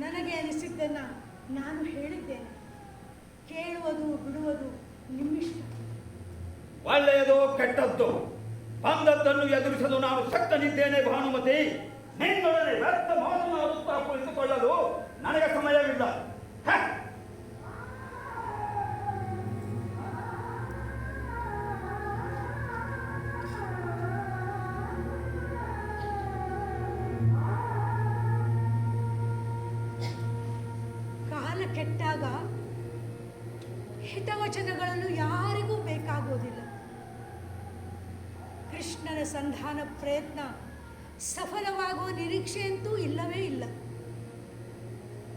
ನನಗೆ ಅನಿಸಿದ್ದನ್ನ ನಾನು ಹೇಳಿದ್ದೇನೆ. ಕೇಳುವುದು ಬಿಡುವುದು ನಿಮ್ಮಿಷ್ಟ. ಒಳ್ಳೆಯದೋ ಕೆಟ್ಟದ್ದು ಬಂದದ್ದನ್ನು ಎದುರಿಸಲು ನಾನು ಶಕ್ತನಿದ್ದೇನೆ ಭಾನುಮತಿ. ನಿನ್ನೊಡನೆ ವ್ಯರ್ಥ ಮಾತನಾಡುತ್ತಾ ಕುಳಿತುಕೊಳ್ಳಲು ನನಗೆ ಸಮಯವಿಲ್ಲ. ಕಾಲ ಕೆಟ್ಟಾಗ ಹಿತವಚನಗಳನ್ನು ಯಾರಿಗೂ ಬೇಕಾಗುವುದಿಲ್ಲ. ಕೃಷ್ಣನ ಸಂಧಾನ ಪ್ರಯತ್ನ ಸಫಲವಾಗುವ ನಿರೀಕ್ಷೆಯಂತೂ ಇಲ್ಲವೇ ಇಲ್ಲ.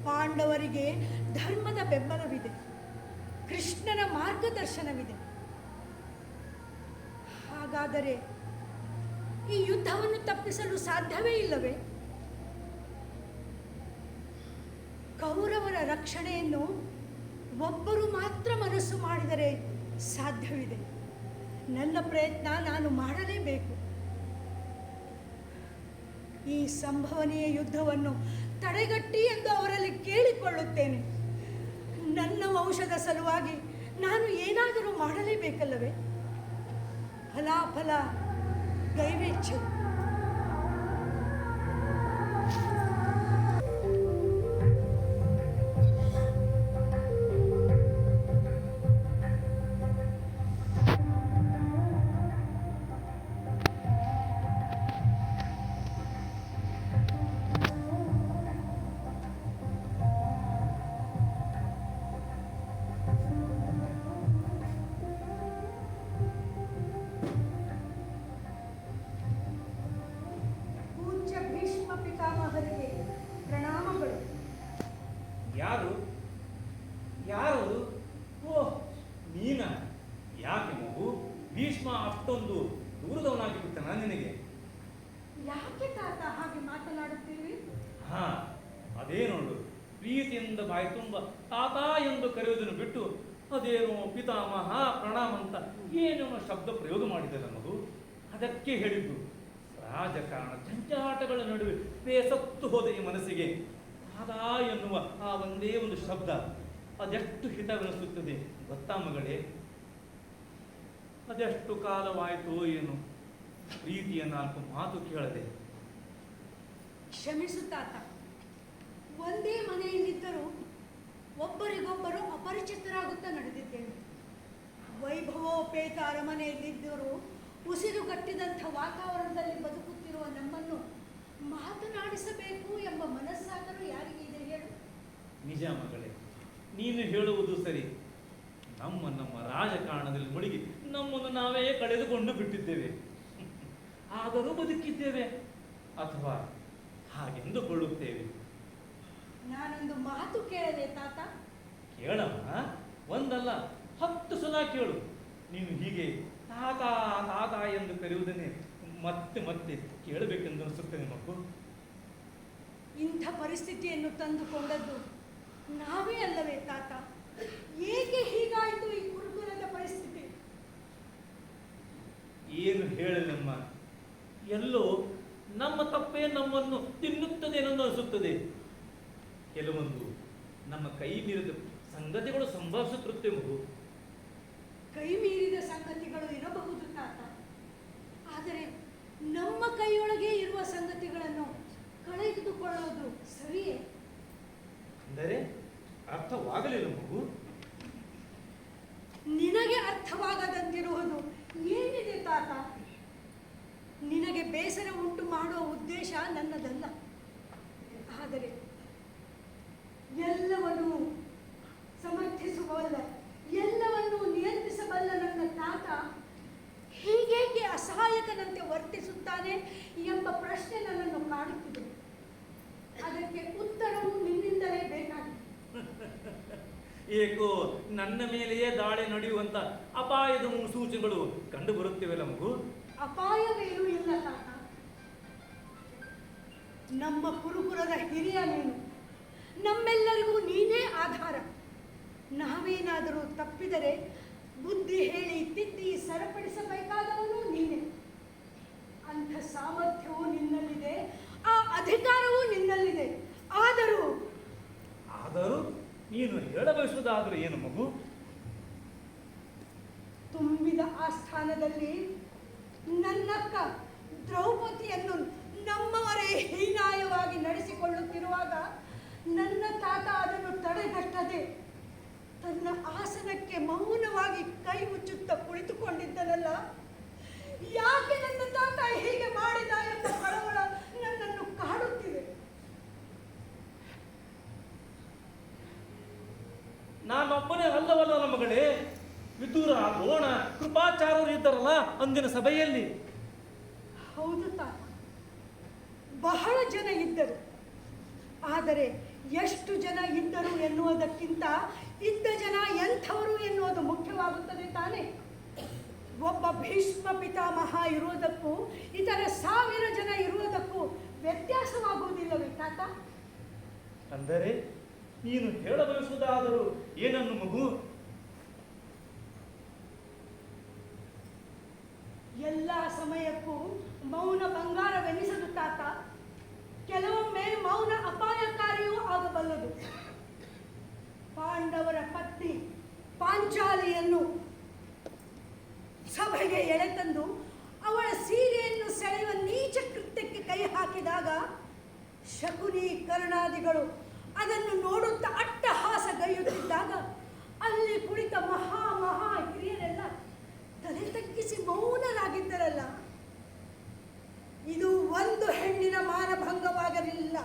ಪಾಂಡವರಿಗೆ ಧರ್ಮದ ಬೆಂಬಲವಿದೆ, ಕೃಷ್ಣನ ಮಾರ್ಗದರ್ಶನವಿದೆ. ಹಾಗಾದರೆ ಈ ಯುದ್ಧವನ್ನು ತಪ್ಪಿಸಲು ಸಾಧ್ಯವೇ ಇಲ್ಲವೇ? ಕೌರವರ ರಕ್ಷಣೆಯನ್ನು ಒಬ್ಬರು ಮಾತ್ರ ಮನಸ್ಸು ಮಾಡಿದರೆ ಸಾಧ್ಯವಿದೆ. ನನ್ನ ಪ್ರಯತ್ನ ನಾನು ಮಾಡಲೇಬೇಕು. ಈ ಸಂಭವನೀಯ ಯುದ್ಧವನ್ನು ತಡೆಗಟ್ಟಿ ಎಂದು ಅವರಲ್ಲಿ ಕೇಳಿಕೊಳ್ಳುತ್ತೇನೆ. ನನ್ನ ವಂಶದ ಸಲುವಾಗಿ ನಾನು ಏನಾದರೂ ಮಾಡಲೇಬೇಕಲ್ಲವೇ? ಫಲಾಫಲ ದೈವೇಚ್ಛೆ. ಪೂಜ್ಯ ಭೀಷ್ಮ ಪಿತಾಮಹರಿಗೆ ಪ್ರಣಾಮಗಳು. ಯಾರು ಯಾರು? ಓಹ್, ನೀನ? ಯಾಕೆ ಮಗು? ಭೀಷ್ಮ ಅಷ್ಟೊಂದು ದೂರದವನಾಗಿ ಬಿಟ್ಟನ ನಿನಗೆ? ಯಾಕೆ ತಾತ ಹಾಗೆ ಮಾತನಾಡುತ್ತೀರಿ? ಹಾ, ಅದೇ ನೋಡು, ಪ್ರೀತಿಯಿಂದ ಬಾಯಿ ತುಂಬ ತಾತ ಎಂದು ಕರೆಯುವುದನ್ನು ಬಿಟ್ಟು ಅದೇನೋ ಪಿತಾಮಹ ಪ್ರಣಾಮ ಅಂತ ಏನೇನೋ ಶಬ್ದ ಪ್ರಯೋಗ ಮಾಡಿದಲ್ಲ ಮಗು. ಅದಕ್ಕೆ ಹೇಳಿದ್ದು, ರಾಜಕಾರಣ ಜಂಜಾಟಗಳ ನಡುವೆ ಬೇಸತ್ತು ಹೋದ ಈ ಮನಸ್ಸಿಗೆ ತಾತ ಎನ್ನುವ ಆ ಒಂದೇ ಒಂದು ಶಬ್ದ ಅದೆಷ್ಟು ಹಿತವೆನಿಸುತ್ತದೆ ಗೊತ್ತಾ ಮಗಳೇ? ಅದೆಷ್ಟು ಕಾಲವಾಯಿತು ಏನು ಪ್ರೀತಿಯ ನಾಲ್ಕು ಮಾತು ಕೇಳದೆ. ಕ್ಷಮಿಸು ತಾತ. ಒಂದೇ ಮನೆಯಲ್ಲಿದ್ದರೂ ಒಬ್ಬರಿಗೊಬ್ಬರು ಅಪರಿಚಿತರಾಗುತ್ತಾ ನಡೆದಿದ್ದೇವೆ. ವೈಭವೋಪೇತ ಅರಮನೆಯಲ್ಲಿದ್ದರೂ ಉಸಿರುಗಟ್ಟಿದಂಥ ವಾತಾವರಣದಲ್ಲಿ ಬದುಕುತ್ತಿರುವ ನಮ್ಮನ್ನು ಮಾತನಾಡಿಸಬೇಕು ಎಂಬ ಮನಸ್ಸಾದರೂ ಯಾರಿಗಿದೆ ಹೇಳು? ನಿಜ ಮಗಳೇ, ನೀನು ಹೇಳುವುದು ಸರಿ. ನಮ್ಮ ರಾಜಕಾರಣದಲ್ಲಿ ಮುಳುಗಿ ನಮ್ಮನ್ನು ನಾವೇ ಕಳೆದುಕೊಂಡು ಬಿಟ್ಟಿದ್ದೇವೆ. ಆದರೂ ಬದುಕಿದ್ದೇವೆ ಅಥವಾ ಹಾಗೆಂದುಕೊಳ್ಳುತ್ತೇವೆ. ನಾನೊಂದು ಮಾತು ಕೇಳದೆ ತಾತ? ಕೇಳಮ್ಮ, ಒಂದಲ್ಲ 10 ಸಲ ಕೇಳು. ನೀನು ಹೀಗೆ ತಾತ ತಾತ ಎಂದು ಕರೆಯುವುದನ್ನೇ ಮತ್ತೆ ಮತ್ತೆ ಕೇಳಬೇಕೆಂದು ಅನಿಸುತ್ತದೆ ಮಗು. ಇಂಥ ಪರಿಸ್ಥಿತಿಯನ್ನು ತಂದುಕೊಂಡದ್ದು ನಾವೇ ಅಲ್ಲವೇ ತಾತ? ಏಕೆ ಹೀಗಾಯಿತು ಈ ಕುರುಕುಲದ ಪರಿಸ್ಥಿತಿ? ಏನು ಹೇಳಲಮ್ಮ, ಎಲ್ಲೋ ನಮ್ಮ ತಪ್ಪೇ ನಮ್ಮನ್ನು ತಿನ್ನುತ್ತದೆ ಎಂದು ಅನಿಸುತ್ತದೆ. ಕೆಲವೊಂದು ನಮ್ಮ ಕೈ ಮೀರಿದ ಸಂಗತಿಗಳು ಸಂಭವಿಸುತ್ತಿರುತ್ತೆ ಮಗು. ಕೈ ಮೀರಿದ ಸಂಗತಿಗಳು ಇರಬಹುದು ತಾತ, ಆದರೆ ನಮ್ಮ ಕೈಯೊಳಗೆ ಇರುವ ಸಂಗತಿಗಳನ್ನು ಕಳೆದುಕೊಳ್ಳೋದು ಸರಿಯೇ? ಅಂದರೆ ಅರ್ಥವಾಗಲಿಲ್ಲ ಮಗು. ನಿನಗೆ ಅರ್ಥವಾಗದಂತಿರುವುದು ಏನಿದೆ ತಾತ? ನಿನಗೆ ಬೇಸರ ಉಂಟು ಮಾಡುವ ಉದ್ದೇಶ ನನ್ನದಲ್ಲ. ಆದರೆ ಎಲ್ಲವನ್ನೂ ಸಮರ್ಥಿಸಬಲ್ಲ, ಎಲ್ಲವನ್ನೂ ನಿಯಂತ್ರಿಸಬಲ್ಲ ನನ್ನ ತಾತ ಹೀಗೇಕೆ ಅಸಹಾಯಕನಂತೆ ವರ್ತಿಸುತ್ತಾನೆ ಎಂಬ ಪ್ರಶ್ನೆ ನನ್ನನ್ನು ಕಾಡುತ್ತಿದೆ. ಅದಕ್ಕೆ ಉತ್ತರವು ನಿನ್ನಿಂದಲೇ ಬೇಕಾಗಿದೆ. ಏಕೋ ನನ್ನ ಮೇಲೆಯೇ ದಾಳಿ ನಡೆಯುವಂತ ಅಪಾಯದ ಮುನ್ಸೂಚನೆಗಳು ಕಂಡು ಬರುತ್ತಿವೆಲ್ಲ ಮಗು. ಅಪಾಯವೇನೂ ಇಲ್ಲ ತಾತ. ನಮ್ಮ ಕುರುಕುಲದ ಹಿರಿಯ ನೀನು, ನಮ್ಮೆಲ್ಲರಿಗೂ ನೀನೇ ಆಧಾರ. ನಾವೇನಾದರೂ ತಪ್ಪಿದರೆ ಬುದ್ಧಿ ಹೇಳಿ ತಿದ್ದಿ ಸರಿಪಡಿಸಬೇಕಾದವನು ನೀನೇ. ಅಂಥ ಸಾಮರ್ಥ್ಯವೂ ನಿನ್ನಲ್ಲಿದೆ, ಆ ಅಧಿಕಾರವೂ ನಿನ್ನಲ್ಲಿದೆ. ಆದರೂ ನೀನು ಹೇಳಬಯಸುವುದಾದರೂ ಏನು ಮಗು? ತುಂಬಿದ ಆ ಸ್ಥಾನದಲ್ಲಿ ನನ್ನಕ್ಕ ದ್ರೌಪದಿಯನ್ನು ನಮ್ಮವರೇ ಹೀನಾಯವಾಗಿ ನಡೆಸಿಕೊಳ್ಳುತ್ತಿರುವಾಗ ನನ್ನ ತಾತ ಅದನ್ನು ತಡೆಗಟ್ಟದೆ ತನ್ನ ಆಸನಕ್ಕೆ ಮೌನವಾಗಿ ಕೈ ಮುಚ್ಚುತ್ತಾ ಕುಳಿತುಕೊಂಡಿದ್ದನಲ್ಲ. ಯಾಕೆ ನನ್ನ ತಾತ ಹೀಗೆ ಮಾಡಿದ ಎಂಬ ಕಳವಳ ನನ್ನನ್ನು ಕಾಡುತ್ತಿದೆ. ನಾನೊಬ್ಬನೇ ಅಲ್ಲವಲ್ಲ ಮಗಳೇ. ವಿದುರ, ದ್ರೋಣ, ಕೃಪಾಚಾರ್ಯರು ಇದ್ದಾರಲ್ಲ ಅಂದಿನ ಸಭೆಯಲ್ಲಿ. ಹೌದು ತಾತ, ಬಹಳ ಜನ ಇದ್ದರು. ಆದರೆ ಎಷ್ಟು ಜನ ಇದ್ದರು ಎನ್ನುವುದಕ್ಕಿಂತ ಇದ್ದ ಜನ ಎಂಥವರು ಎನ್ನುವುದು ಮುಖ್ಯವಾಗುತ್ತದೆ ತಾನೇ. ಒಬ್ಬ ಭೀಷ್ಮ ಪಿತಾಮಹ ಇರುವುದಕ್ಕೂ ಇತರ 1000 ಜನ ಇರುವುದಕ್ಕೂ ವ್ಯತ್ಯಾಸವಾಗುವುದಿಲ್ಲವೇ ತಾತ? ಅಂದರೆ ನೀನು ಹೇಳಬಯಸುವುದಾದರೂ ಏನನ್ನು ಮಗು? ಎಲ್ಲ ಸಮಯಕ್ಕೂ ಮೌನ ಬಂಗಾರವೆನಿಸದು ತಾತ. ಕೆಲವೊಮ್ಮೆ ಮೌನ ಅಪಾಯಕಾರಿಯೂ ಆಗಬಲ್ಲದು. ಪಾಂಡವರ ಪತ್ನಿ ಪಾಂಚಾಲಿಯನ್ನು ಸಭೆಗೆ ಎಳೆತಂದು ಅವಳ ಸೀರೆಯನ್ನು ಸೆಳೆಯುವ ನೀಚ ಕೃತ್ಯಕ್ಕೆ ಕೈ ಹಾಕಿದಾಗ ಶಕುನಿ ಕರ್ಣಾದಿಗಳು ಅದನ್ನು ನೋಡುತ್ತಾ ಅಟ್ಟಹಾಸಗೈಯುತ್ತಿದ್ದಾಗ ಅಲ್ಲಿ ಕುಳಿತ ಮಹಾ ಹಿರಿಯರೆಲ್ಲ ತಲೆ ತಗ್ಗಿಸಿ ಮೌನರಾಗಿದ್ದರಲ್ಲ. ಇದು ಒಂದು ಹೆಣ್ಣಿನ ಮಾನಭಂಗವಾಗಿರಲಿಲ್ಲ,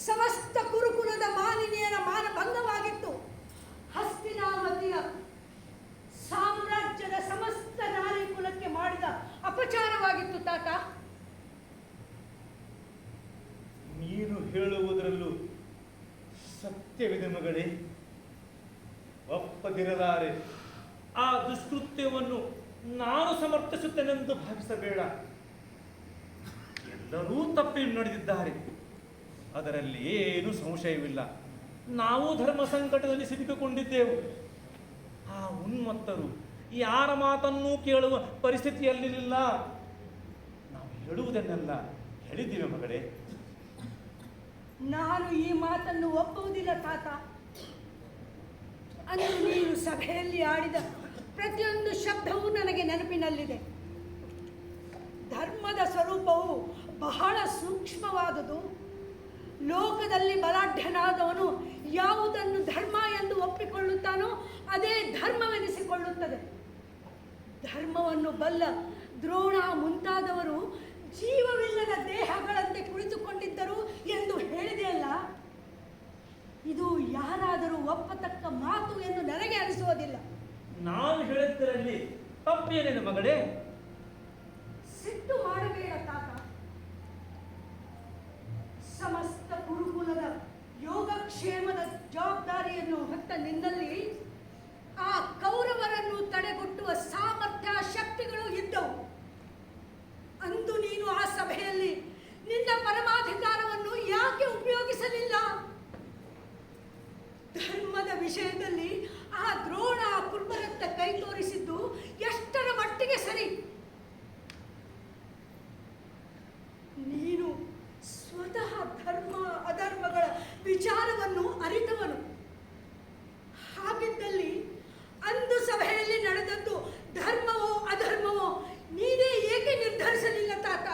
ಸಮಸ್ತ ಕುರುಕುಲದ ಮಾಲಿನಿಯರ ಮಾನಭಂಗವಾಗಿತ್ತು. ಹಸ್ತಿನಾವತಿಯ ಸಾಮ್ರಾಜ್ಯದ ಸಮಸ್ತ ನಾರಿ ಕುಲಕ್ಕೆ ಮಾಡಿದ ಅಪಚಾರವಾಗಿತ್ತು ತಾತ. ನೀನು ಹೇಳುವುದರಲ್ಲೂ ಸತ್ಯವಿದೆ ಮಗಳೇ. ಒಪ್ಪದಿರಲಾರೆ. ಆ ದುಷ್ಕೃತ್ಯವನ್ನು ನಾನು ಸಮರ್ಥಿಸುತ್ತೇನೆಂದು ಭಾವಿಸಬೇಡ. ಎಲ್ಲರೂ ತಪ್ಪಿ ನಡೆದಿದ್ದಾರೆ, ಅದರಲ್ಲಿ ಏನೂ ಸಂಶಯವಿಲ್ಲ. ನಾವು ಧರ್ಮ ಸಂಕಟದಲ್ಲಿ ಸಿಲುಕಿಕೊಂಡಿದ್ದೆವು. ಆ ಉನ್ಮತ್ತರು ಯಾರ ಮಾತನ್ನೂ ಕೇಳುವ ಪರಿಸ್ಥಿತಿಯಲ್ಲಿರಲಿಲ್ಲ. ನಾವು ಹೇಳುವುದನ್ನೆಲ್ಲ ಹೇಳಿದ್ದೇವೆ ಮಗಳೇ. ನಾನು ಈ ಮಾತನ್ನು ಒಪ್ಪುವುದಿಲ್ಲ ತಾತ. ಅಂದು ನೀನು ಸಭೆಯಲ್ಲಿ ಆಡಿದ ಪ್ರತಿಯೊಂದು ಶಬ್ದವೂ ನನಗೆ ನೆನಪಿನಲ್ಲಿದೆ. ಧರ್ಮದ ಸ್ವರೂಪವು ಬಹಳ ಸೂಕ್ಷ್ಮವಾದುದು. ಲೋಕದಲ್ಲಿ ಬಲಾಢ್ಯನಾದವನು ಯಾವುದನ್ನು ಧರ್ಮ ಎಂದು ಒಪ್ಪಿಕೊಳ್ಳುತ್ತಾನೋ ಅದೇ ಧರ್ಮವೆನಿಸಿಕೊಳ್ಳುತ್ತದೆ. ಧರ್ಮವನ್ನು ಬಲ್ಲ ದ್ರೋಣ ಮುಂತಾದವರು ಜೀವವಿಲ್ಲದ ದೇಹಗಳಂತೆ ಕುಳಿತುಕೊಂಡಿದ್ದರು ಎಂದು ಹೇಳಿದೆಯಲ್ಲ, ಇದು ಯಾರಾದರೂ ಒಪ್ಪತಕ್ಕ ಮಾತು ಎಂದು ನನಗೆ ಅನಿಸುವುದಿಲ್ಲ. ನಾನು ಹೇಳಿದ್ದರಲ್ಲಿ ತಪ್ಪೇನೇನು ಮಗಳೇ? ಸಿಟ್ಟು ಮಾಡಬೇಡ ತಾತ. ಸಮಸ್ತ ಗುರುಕುಲದ ಯೋಗಕ್ಷೇಮದ ಜವಾಬ್ದಾರಿಯನ್ನು ಹೊತ್ತ ನಿನ್ನಲ್ಲಿ ಆ ಕೌರವರನ್ನು ತಡೆಗಟ್ಟುವ ಸಾಮರ್ಥ್ಯ ಶಕ್ತಿಗಳು ಇದ್ದವು. ಅಂದು ನೀನು ಆ ಸಭೆಯಲ್ಲಿ ನಿನ್ನ ಪರಮಾಧಿಕಾರವನ್ನು ಯಾಕೆ ಉಪಯೋಗಿಸಲಿಲ್ಲ? ಧರ್ಮದ ವಿಷಯದಲ್ಲಿ ಆ ದ್ರೋಣ ಕುರ್ಬರತ್ತ ಕೈ ತೋರಿಸಿದ್ದು ಎಷ್ಟರ ಮಟ್ಟಿಗೆ ಸರಿ? ನೀನು ಸ್ವತಃ ಧರ್ಮ ಅಧರ್ಮಗಳ ವಿಚಾರವನ್ನು ಅರಿತವನು. ಹಾಗಿದ್ದಲ್ಲಿ ಅಂದು ಸಭೆಯಲ್ಲಿ ನಡೆದದ್ದು ಧರ್ಮವೋ ಅಧರ್ಮವೋ ನೀನೇ ಏಕೆ ನಿರ್ಧರಿಸಲಿಲ್ಲ ತಾತ?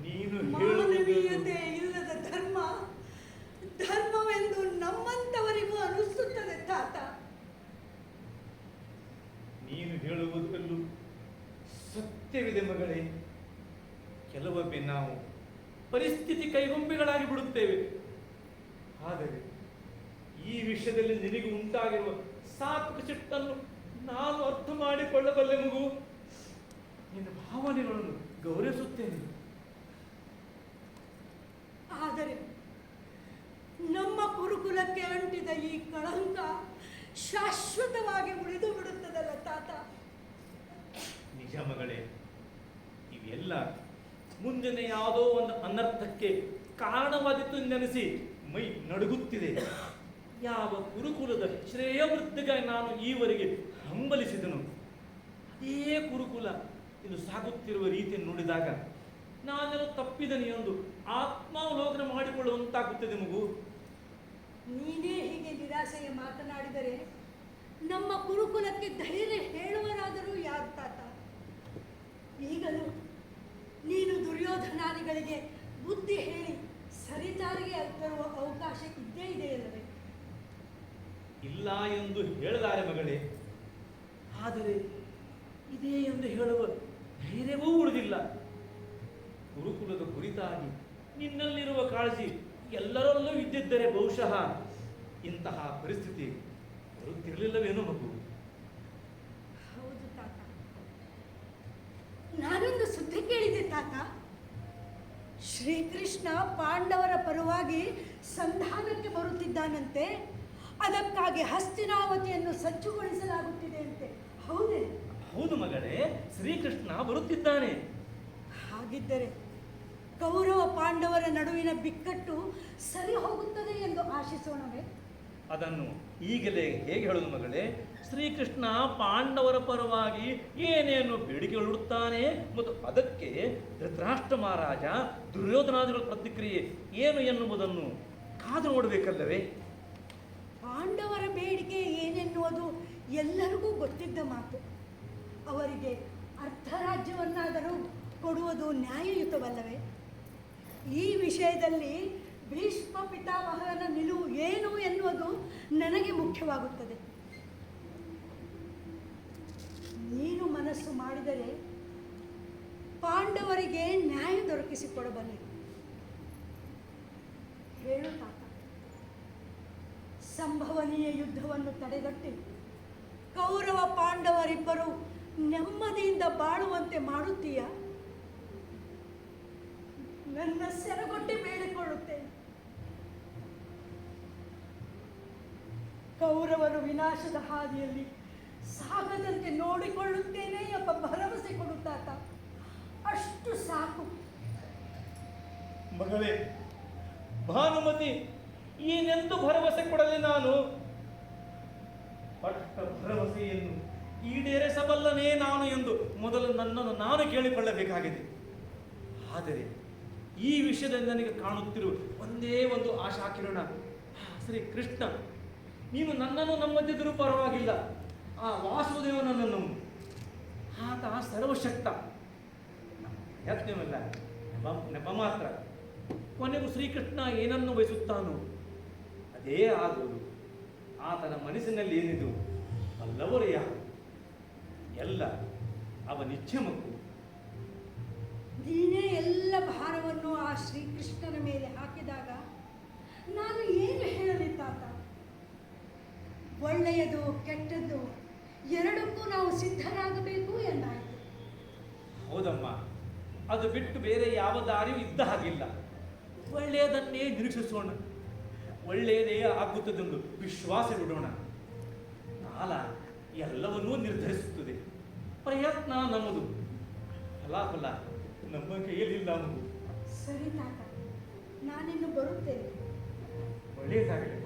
ನೀನು ಮಾನವೀಯತೆ ಇಲ್ಲದ ಧರ್ಮ ಧರ್ಮವೆಂದು ನಮ್ಮಂತವರಿಗೂ ಅನಿಸುತ್ತದೆ ತಾತ. ನೀನು ಹೇಳುವುದರಲ್ಲೂ ಸತ್ಯವಿದೆ ಮಗಳೇ. ಕೆಲವೊಮ್ಮೆ ನಾವು ಪರಿಸ್ಥಿತಿ ಕೈಗೊಂಬೆಗಳಾಗಿ ಬಿಡುತ್ತೇವೆ. ಆದರೆ ಈ ವಿಷಯದಲ್ಲಿ ನಿನಗೆ ಉಂಟಾಗಿರುವ ಸಾತ್ವಿಕ ಸಿಟ್ಟನ್ನು ನಾನು ಅರ್ಥ ಮಾಡಿಕೊಳ್ಳಬಲ್ಲೆ ಮಗು. ನಿನ್ನ ಭಾವನೆಗಳನ್ನು ಗೌರವಿಸುತ್ತೇನೆ. ಆದರೆ ನಮ್ಮ ಕುರುಕುಲಕ್ಕೆ ಅಂಟಿದ ಈ ಕಳಂಕ ಶಾಶ್ವತವಾಗಿ ಉಳಿದು ಬಿಡುತ್ತದಲ್ಲ ತಾತ. ನಿಜ ಮಗಳೇ, ಇವೆಲ್ಲ ಮುಂದಿನ ಯಾವುದೋ ಒಂದು ಅನರ್ಥಕ್ಕೆ ಕಾರಣವಾದಿತ್ತು ನೆನೆಸಿ ಮೈ ನಡುಗುತ್ತಿದೆ. ಯಾವ ಕುರುಕುಲದ ಶ್ರೇಯವೃದ್ಧಿಗಾಗಿ ನಾನು ಈವರೆಗೆ ಹಂಬಲಿಸಿದನು, ಅದೇ ಕುರುಕುಲ ಇದು ಸಾಗುತ್ತಿರುವ ರೀತಿಯನ್ನು ನೋಡಿದಾಗ ನಾನೇನು ತಪ್ಪಿದನು ಎಂದು ಆತ್ಮಾವಲೋಕನ ಮಾಡಿಕೊಳ್ಳುವಂತಾಗುತ್ತದೆ ಮಗು. ನೀನೇ ಹೀಗೆ ನಿರಾಸೆಯ ಮಾತನಾಡಿದರೆ ನಮ್ಮ ಕುರುಕುಲಕ್ಕೆ ಧೈರ್ಯ ಹೇಳುವರಾದರೂ ಯಾರು ತಾತ? ಈಗಲೂ ನೀನು ದುರ್ಯೋಧನಾದಿಗಳಿಗೆ ಬುದ್ಧಿ ಹೇಳಿ ಸರಿದಾರಿಗೆ ತರುವ ಅವಕಾಶ ಇದ್ದೇ ಇದೆಯಲ್ಲವೇ? ಇಲ್ಲ ಎಂದು ಹೇಳಲಾರೆ ಮಗಳೇ. ಆದರೆ ಇದೇ ಎಂದು ಹೇಳುವ ಧೈರ್ಯವೂ ಉಳಿದಿಲ್ಲ. ಗುರುಕುಲದ ಕುರಿತಾಗಿ ನಿನ್ನಲ್ಲಿರುವ ಕಾಳಜಿ ಎಲ್ಲರಲ್ಲೂ ಇದ್ದಿದ್ದರೆ ಬಹುಶಃ ಇಂತಹ ಪರಿಸ್ಥಿತಿ ಬರುತ್ತಿರಲಿಲ್ಲವೇನೋ ಮಗು. ಹೌದು ತಾತ. ನಾನೊಂದು ಸುದ್ದಿ ಕೇಳಿದೆ ತಾತ. ಶ್ರೀಕೃಷ್ಣ ಪಾಂಡವರ ಪರವಾಗಿ ಸಂಧಾನಕ್ಕೆ ಬರುತ್ತಿದ್ದಾನಂತೆ. ಅದಕ್ಕಾಗಿ ಹಸ್ತಿನಾವತಿಯನ್ನು ಸಜ್ಜುಗೊಳಿಸಲಾಗುತ್ತಿದೆ ಅಂತೆ. ಹೌದೇ? ಹೌದು ಮಗಳೇ, ಶ್ರೀಕೃಷ್ಣ ಬರುತ್ತಿದ್ದಾನೆ. ಹಾಗಿದ್ದರೆ ಕೌರವ ಪಾಂಡವರ ನಡುವಿನ ಬಿಕ್ಕಟ್ಟು ಸರಿ ಹೋಗುತ್ತದೆ ಎಂದು ಆಶಿಸೋಣವೇ? ಅದನ್ನು ಈಗಲೇ ಹೇಗೆ ಹೇಳುವುದು ಮಗಳೇ? ಶ್ರೀಕೃಷ್ಣ ಪಾಂಡವರ ಪರವಾಗಿ ಏನೇನು ಬೇಡಿಕೆಗಳಿಡುತ್ತಾನೆ ಮತ್ತು ಅದಕ್ಕೆ ಧೃತರಾಷ್ಟ್ರ ಮಹಾರಾಜ ದುರ್ಯೋಧನಾದಿಗಳ ಪ್ರತಿಕ್ರಿಯೆ ಏನು ಎನ್ನುವುದನ್ನು ಕಾದು ನೋಡಬೇಕಲ್ಲವೇ? ಪಾಂಡವರ ಬೇಡಿಕೆ ಏನೆನ್ನುವುದು ಎಲ್ಲರಿಗೂ ಗೊತ್ತಿದ್ದ ಮಾತು. ಅವರಿಗೆ ಅರ್ಧ ರಾಜ್ಯವನ್ನಾದರೂ ಕೊಡುವುದು ನ್ಯಾಯಯುತವಲ್ಲವೇ? ಈ ವಿಷಯದಲ್ಲಿ ಭೀಷ್ಮ ಪಿತಾಮಹನ ನಿಲುವು ಏನು ಎನ್ನುವುದು ನನಗೆ ಮುಖ್ಯವಾಗುತ್ತದೆ. ನೀನು ಮನಸ್ಸು ಮಾಡಿದರೆ ಪಾಂಡವರಿಗೆ ನ್ಯಾಯ ದೊರಕಿಸಿಕೊಡಬಲ್ಲೆ. ಹೇಳು ತಾತ, ಸಂಭವನೀಯ ಯುದ್ಧವನ್ನು ತಡೆಗಟ್ಟಿ ಕೌರವ ಪಾಂಡವರಿಬ್ಬರು ನೆಮ್ಮದಿಯಿಂದ ಬಾಳುವಂತೆ ಮಾಡುತ್ತೀಯ? ನನ್ನ ಸೆರಗೊಟ್ಟಿ ಬೇಡಿಕೊಳ್ಳುತ್ತೇನೆ. ಕೌರವರು ವಿನಾಶದ ಹಾದಿಯಲ್ಲಿ ಸಾಗದಂತೆ ನೋಡಿಕೊಳ್ಳುತ್ತೇನೆ ಎಂಬ ಭರವಸೆ ಕೊಡುತ್ತಾತ. ಅಷ್ಟು ಸಾಕು. ಮಗಳೇ ಭಾನುಮತಿ, ಏನೆಂದು ಭರವಸೆ ಕೊಡಲಿ ನಾನು? ಪಟ್ಟ ಭರವಸೆಯನ್ನು ಈಡೇರಿಸಬಲ್ಲನೇ ನಾನು ಎಂದು ಮೊದಲು ನನ್ನನ್ನು ನಾನು ಕೇಳಿಕೊಳ್ಳಬೇಕಾಗಿದೆ. ಆದರೆ ಈ ವಿಷಯದಲ್ಲಿ ನನಗೆ ಕಾಣುತ್ತಿರುವ ಒಂದೇ ಒಂದು ಆಶಾಕಿರಣ, ಶ್ರೀ ಕೃಷ್ಣ, ನೀನು ನನ್ನನ್ನು ನಂಬದಿದ್ದರೂ ಪರವಾಗಿಲ್ಲ, ಆ ವಾಸುದೇವನನ್ನು ನಂಬು. ಆತ ಸರ್ವಶಕ್ತ. ಯತ್ನವಿಲ್ಲ, ನೆಪ ಮಾತ್ರ. ಕೊನೆಗೂ ಶ್ರೀಕೃಷ್ಣ ಏನನ್ನು ಬಯಸುತ್ತಾನೋ ಅದೇ ಆಗುವುದು. ಆತನ ಮನಸ್ಸಿನಲ್ಲಿ ಏನಿದು ಅಲ್ಲವರು ಯಾರು? ಎಲ್ಲ ಅವನಿಚ್ಛೆ ಮಕ್ಕಳು. ನೀನೇ ಎಲ್ಲ ಭಾರವನ್ನು ಆ ಶ್ರೀಕೃಷ್ಣನ ಮೇಲೆ ಹಾಕಿದಾಗ ನಾನು ಏನು ಹೇಳಲಿ ತಾತ? ಒಳ್ಳೆಯದು ಕೆಟ್ಟದ್ದು ಎರಡಕ್ಕೂ ನಾವು ಸಿದ್ಧರಾಗಬೇಕು ಎಂದಾಯಿತು. ಹೌದಮ್ಮ, ಅದು ಬಿಟ್ಟು ಬೇರೆ ಯಾವ ದಾರಿಯೂ ಇದ್ದ ಹಾಗಿಲ್ಲ. ಒಳ್ಳೆಯದನ್ನೇ ನಿರೀಕ್ಷಿಸೋಣ, ಒಳ್ಳೆಯದೇ ಆಗುತ್ತದೆಂದು ವಿಶ್ವಾಸವಿಡೋಣ. ಕಾಲ ಎಲ್ಲವನ್ನೂ ನಿರ್ಧರಿಸುತ್ತದೆ. ಪ್ರಯತ್ನ ನಮ್ಮದು, ಫಲಾಫಲ ನಮ್ಮ ಕೈಯಲ್ಲಿಲ್ಲ. ನಮ್ಮದು ಸರಿ ತಾತ, ನಾನಿನ್ನು ಬರುತ್ತೇನೆ. ಒಳ್ಳೆಯದಾಗಲಿ.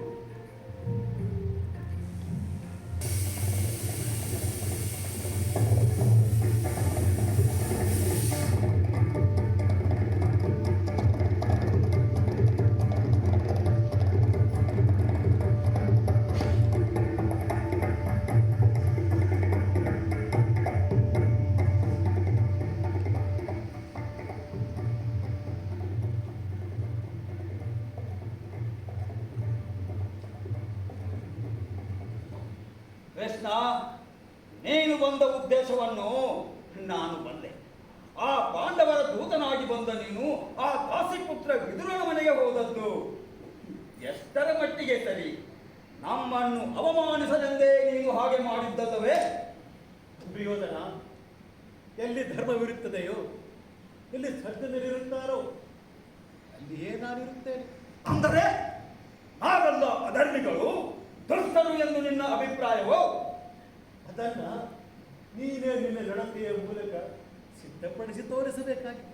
ಕೃಷ್ಣ, ನೀನು ಬಂದ ಉದ್ದೇಶವನ್ನು ನಾನು ಬಲ್ಲೆ. ಆ ಪಾಂಡವರ ದೂತನಾಗಿ ಬಂದ ನೀನು ಆ ದಾಸಿಪುತ್ರ ವಿದುರನ ಮನೆಗೆ ಹೋದದ್ದು ಎಷ್ಟರ ಮಟ್ಟಿಗೆ ಸರಿ? ನಮ್ಮನ್ನು ಅವಮಾನಿಸಲೆಂದೇ ನೀನು ಹಾಗೆ ಮಾಡಿದ್ದಲ್ಲವೇ? ದುರ್ಯೋಧನ, ಎಲ್ಲಿ ಧರ್ಮವಿರುತ್ತದೆಯೋ, ಎಲ್ಲಿ ಸಜ್ಜನರಿರುತ್ತಾರೋ ಅಲ್ಲಿಯೇ ನಾನಿರುತ್ತೇನೆ. ಅಂದರೆ ನಾವೆಲ್ಲ ಅಧರ್ಮಿಗಳು, ದುಷ್ಟರು ಎಂದು ನಿನ್ನ ಅಭಿಪ್ರಾಯವೋ? ಅದನ್ನ ನೀನೇ ನಿನ್ನ ನಡತೆಯ ಮೂಲಕ ಸಿದ್ಧಪಡಿಸಿ ತೋರಿಸಬೇಕಾಗಿದೆ.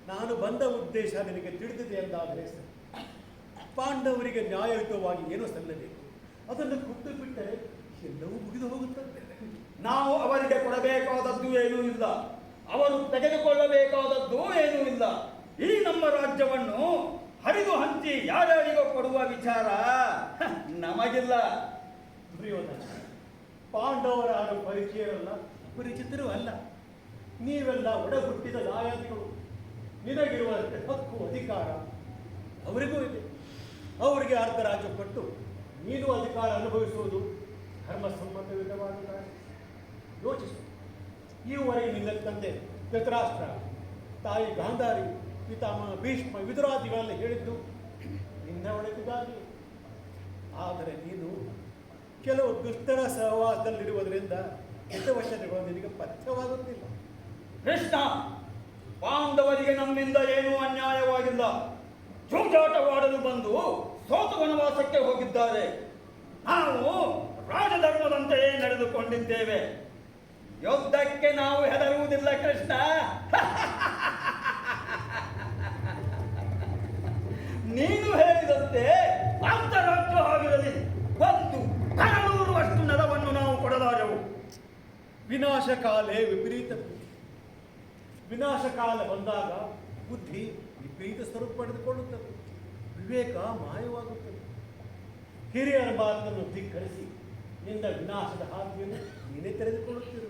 ನಾನು ಬಂದ ಉದ್ದೇಶ ನಿನಗೆ ತಿಳಿದಿದೆ ಎಂದಾದರೆ ಸರಿ. ಪಾಂಡವರಿಗೆ ನ್ಯಾಯಯುತವಾಗಿ ಏನು ಸಲ್ಲಬೇಕು ಅದನ್ನು ಕೊಟ್ಟು ಬಿಟ್ಟರೆ ಎಲ್ಲವೂ ಮುಗಿದು ಹೋಗುತ್ತದೆ. ನಾವು ಅವರಿಗೆ ಕೊಡಬೇಕಾದದ್ದು ಏನೂ ಇಲ್ಲ, ಅವರು ತೆಗೆದುಕೊಳ್ಳಬೇಕಾದದ್ದು ಏನೂ ಇಲ್ಲ. ಈ ನಮ್ಮ ರಾಜ್ಯವನ್ನು ಹರಿದು ಹಂಚಿ ಯಾರ್ಯಾರಿಗೋ ಕೊಡುವ ವಿಚಾರ ನಮಗಿಲ್ಲ. ದುರ್ಯೋಧನ, ಪಾಂಡವರ ಪರಿಚಯರಲ್ಲ, ಪರಿಚಿತರೂ ಅಲ್ಲ. ನೀವೆಲ್ಲ ಒಡಹುಟ್ಟಿದ ದಾಯಾದಿಗಳು. ನಿನಗಿರುವಂತೆ ಹಕ್ಕು ಅಧಿಕಾರ ಅವರಿಗೂ ಇದೆ. ಅವರಿಗೆ ಅರ್ಧ ರಾಜ್ಯ ಕೊಟ್ಟು ನೀನು ಅಧಿಕಾರ ಅನುಭವಿಸುವುದು ಧರ್ಮಸಮ್ಮತವಿಧವಾದ ಕಾರ್ಯ. ಯೋಚಿಸು. ಈವರೆಗೆ ನಿನ್ನ ತಂದೆ ಧೃತರಾಷ್ಟ್ರ, ತಾಯಿ ಗಾಂಧಾರಿ, ಪಿತಾಮಹ ಭೀಷ್ಮ, ವಿದುರಾದಿಗಳೆಲ್ಲ ಹೇಳಿದ್ದು ನಿನ್ನ ಒಳಗಿಗಾಗಿ. ಆದರೆ ನೀನು ಕೆಲವು ದುಷ್ಟರ ಸಹವಾಸದಲ್ಲಿರುವುದರಿಂದ ಹಿತವಚನಗಳು ನಿನಗೆ ಪಥ್ಯವಾಗುತ್ತಿಲ್ಲ. ಕೃಷ್ಣ, ಪಾಂಡವರಿಗೆ ನಮ್ಮಿಂದ ಏನೂ ಅನ್ಯಾಯವಾಗಿಲ್ಲ. ಜೂಜಾಟವಾಡಲು ಬಂದು ಸೋತು ವನವಾಸಕ್ಕೆ ಹೋಗಿದ್ದಾರೆ. ನಾವು ರಾಜಧರ್ಮದಂತೆಯೇ ನಡೆದುಕೊಂಡಿದ್ದೇವೆ. ಯುದ್ಧಕ್ಕೆ ನಾವು ಹೆದರುವುದಿಲ್ಲ ಕೃಷ್ಣ. ನೀನು ಹೇಳಿದಂತೆ ಅರ್ಧರಾಜ್ಯ ಆಗಿರಲಿ, ಒಂದು ಕರಳೂರುವಷ್ಟು ನೆಲವನ್ನು ನಾವು ಕೊಡಲಾರೆವು. ವಿನಾಶಕಾಲೇ ವಿಪರೀತ ಬುದ್ಧಿ. ವಿನಾಶಕಾಲ ಬಂದಾಗ ಬುದ್ಧಿ ವಿಪರೀತ ಸ್ವರೂಪ ಪಡೆದುಕೊಳ್ಳುತ್ತದೆ, ವಿವೇಕ ಮಾಯವಾಗುತ್ತದೆ. ಹಿರಿಯರ ಮಾತನ್ನು ಧಿಕ್ಕರಿಸಿ ನಿಂದ ವಿನಾಶದ ಹಾದಿಯನ್ನು ನೀನೇ ತೆರೆದುಕೊಳ್ಳುತ್ತಿರು.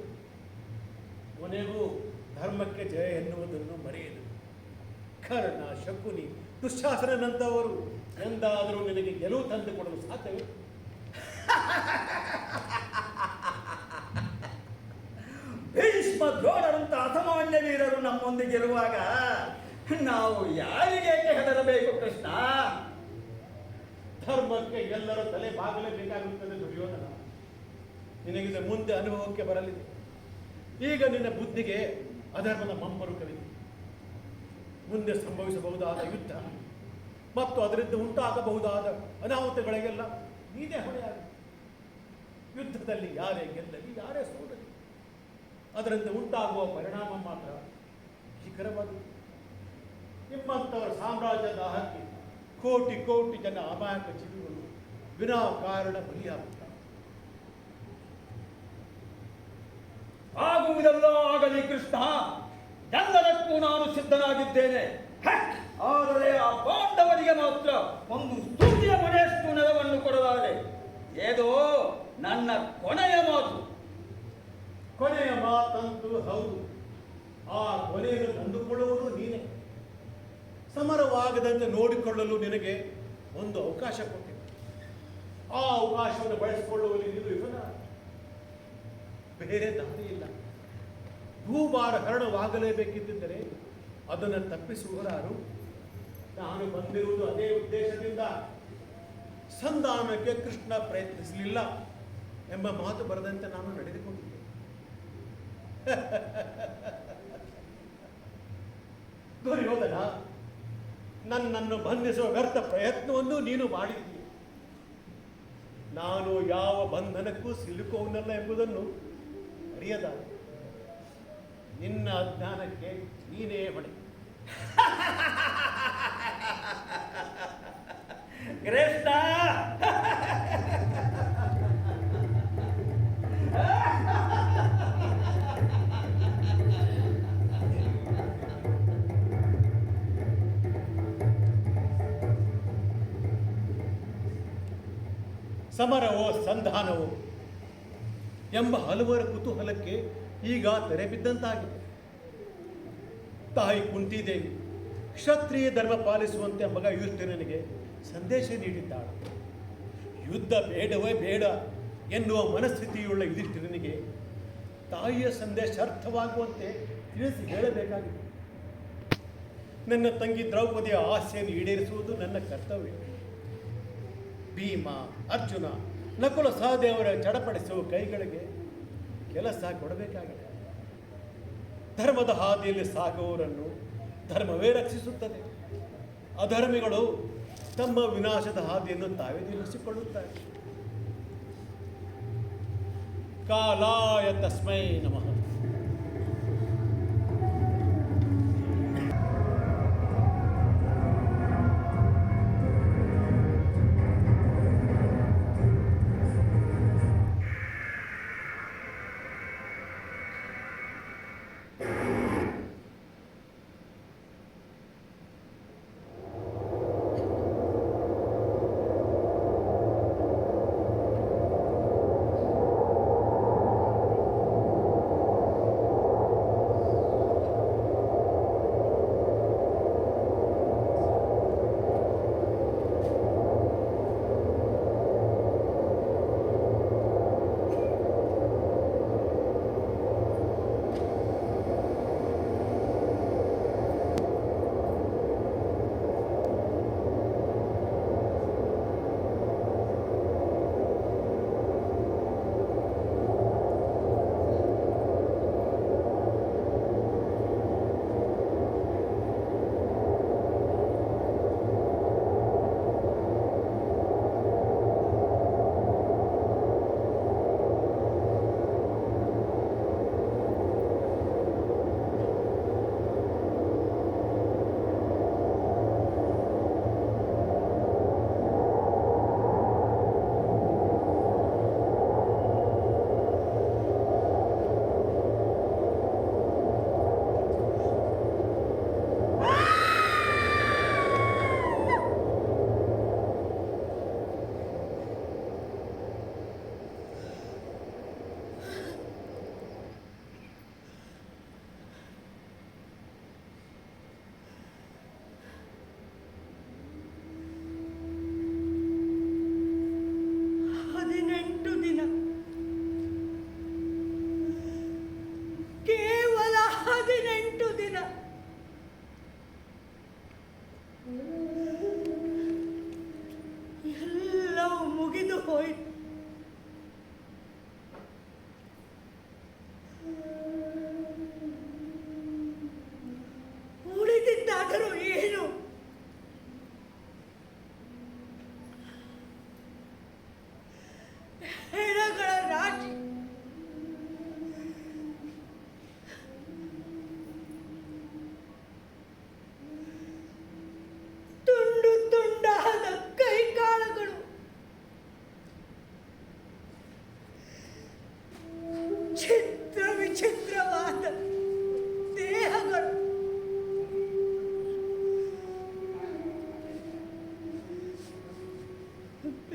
ಕೊನೆಗೂ ಧರ್ಮಕ್ಕೆ ಜಯ ಎನ್ನುವುದನ್ನು ಮರೆಯದು. ಕರ್ಣ, ಶಕುನಿ, ದುಶ್ಯಾಸನಂತವರು ಎಂದಾದರೂ ನಿನಗೆ ಗೆಲುವು ತಂದುಕೊಡಲು ಸಾಧ್ಯವೇ? ಭೀಷ್ಮ ದ್ರೋಣರಂತ ಅಸಾಮಾನ್ಯ ವೀರರು ನಮ್ಮೊಂದಿಗಿರುವಾಗ ನಾವು ಯಾರಿಗೆ ಹೆದರಬೇಕು ಕೃಷ್ಣ? ಧರ್ಮಕ್ಕೆ ಎಲ್ಲರೂ ತಲೆ ಬಾಗಲೇಬೇಕಾಗುತ್ತದೆ ದುರ್ಯೋಧನ. ನಿನಗಿದ ಮುಂದೆ ಅನುಭವಕ್ಕೆ ಬರಲಿದೆ. ಈಗ ನಿನ್ನ ಬುದ್ಧಿಗೆ ಅಧರ್ಮದ ಮಂಪರು ಕವಿದೆ. ಮುಂದೆ ಸಂಭವಿಸಬಹುದಾದ ಯುದ್ಧ ಮತ್ತು ಅದರಿಂದ ಉಂಟಾಗಬಹುದಾದ ಅನಾಹುತಗಳಿಗೆಲ್ಲ ನೀನೇ ಹೊಣೆಯಾಗ. ಯುದ್ಧದಲ್ಲಿ ಯಾರೇ ಗೆಲ್ಲಲಿ, ಯಾರೇ ಸೋಲಲಿ, ಅದರಿಂದ ಉಂಟಾಗುವ ಪರಿಣಾಮ ಮಾತ್ರ ಭೀಕರವಾಗಿದೆ. ನಿಮ್ಮಂಥವರ ಸಾಮ್ರಾಜ್ಯದ ದಾಹಕ್ಕೆ ಕೋಟಿ ಕೋಟಿ ಜನ ಅಮಾಯಕ ಜೀವಿಗಳು ವಿನಾಕಾರಣ ಬಲಿಯಾಗುತ್ತಾರೆ. ಆಗುವುದೆಲ್ಲ ಆಗಲಿ ಕೃಷ್ಣ, ಎಲ್ಲದಕ್ಕೂ ನಾನು ಸಿದ್ಧನಾಗಿದ್ದೇನೆ. ಆದರೆ ಆ ಪಾಂಡವರಿಗೆ ಮಾತ್ರ ಒಂದು ಸ್ತುತಿಯ ಮನೆಯಷ್ಟು ನೆಲವನ್ನು ಕೊಡಲಾರೆ. ಏದೋ ನನ್ನ ಕೊನೆಯ ಮಾತು. ಕೊನೆಯ ಮಾತಂತೂ ಹೌದು. ಆ ಕೊನೆಯನ್ನು ತಂದುಕೊಳ್ಳುವುದು ನೀನೇ. ಸಮರವಾಗದಂತೆ ನೋಡಿಕೊಳ್ಳಲು ನಿನಗೆ ಒಂದು ಅವಕಾಶ ಕೊಟ್ಟಿದೆ. ಆ ಅವಕಾಶವನ್ನು ಬಳಸಿಕೊಳ್ಳುವಲ್ಲಿ ನೀನು ವಿಫಲ. ಬೇರೆ ದಾರಿ ಇಲ್ಲ. ಭೂಭಾರ ಹರಣವಾಗಲೇಬೇಕಿದ್ದರೆ ಅದನ್ನು ತಪ್ಪಿಸುವರಾರು? ನಾನು ಬಂದಿರುವುದು ಅದೇ ಉದ್ದೇಶದಿಂದ. ಸಂಧಾನಕ್ಕೆ ಕೃಷ್ಣ ಪ್ರಯತ್ನಿಸಲಿಲ್ಲ ಎಂಬ ಮಾತು ಬರದಂತೆ ನಾನು ನಡೆದುಕೊಂಡಿದ್ದೆ. ದುರ್ಯೋಧನ, ನನ್ನನ್ನು ಬಂಧಿಸುವ ವ್ಯರ್ಥ ಪ್ರಯತ್ನವನ್ನು ನೀನು ಮಾಡಿದ್ದೀಯ. ನಾನು ಯಾವ ಬಂಧನಕ್ಕೂ ಸಿಲುಕುವನಲ್ಲ ಎಂಬುದನ್ನು ಅರಿಯದ ನಿನ್ನ ಅಜ್ಞಾನಕ್ಕೆ ನೀನೇ ಹೊಣೆ. ಕೃಷ್ಣ, ಸಮರವೋ ಸಂಧಾನವೋ ಎಂಬ ಹಲವರ ಕುತೂಹಲಕ್ಕೆ ಈಗ ತೆರೆ ಬಿದ್ದಂತಾಗಿದೆ. ತಾಯಿ ಕುಂತಿದೇವಿ ಕ್ಷತ್ರಿಯ ಧರ್ಮ ಪಾಲಿಸುವಂತೆ ಮಗ ಯುಧಿಷ್ಠಿರನಿಗೆ ಸಂದೇಶ ನೀಡಿದ್ದಾಳೆ. ಯುದ್ಧ ಬೇಡವೇ ಬೇಡ ಎನ್ನುವ ಮನಸ್ಥಿತಿಯುಳ್ಳ ಯುಧಿಷ್ಠಿರನಿಗೆ ತಾಯಿಯ ಸಂದೇಶ ಅರ್ಥವಾಗುವಂತೆ ತಿಳಿಸಿ ಹೇಳಬೇಕಾಗಿದೆ. ನನ್ನ ತಂಗಿ ದ್ರೌಪದಿಯ ಆಸೆಯನ್ನು ಈಡೇರಿಸುವುದು ನನ್ನ ಕರ್ತವ್ಯ. ಭೀಮ, ಅರ್ಜುನ, ನಕುಲ ಸಹದೇವರ ಚಡಪಡಿಸುವ ಕೈಗಳಿಗೆ ಕೆಲಸ ಕೊಡಬೇಕಾಗಿದೆ. ಧರ್ಮದ ಹಾದಿಯಲ್ಲಿ ಸಾಗುವವರನ್ನು ಧರ್ಮವೇ ರಕ್ಷಿಸುತ್ತದೆ. ಅಧರ್ಮಿಗಳು ತಮ್ಮ ವಿನಾಶದ ಹಾದಿಯನ್ನು ತಾವೇ ನಿಲ್ಲಿಸಿಕೊಳ್ಳುತ್ತಾರೆ. ಕಾಲಾಯ ತಸ್ಮೈ ನಮಃ.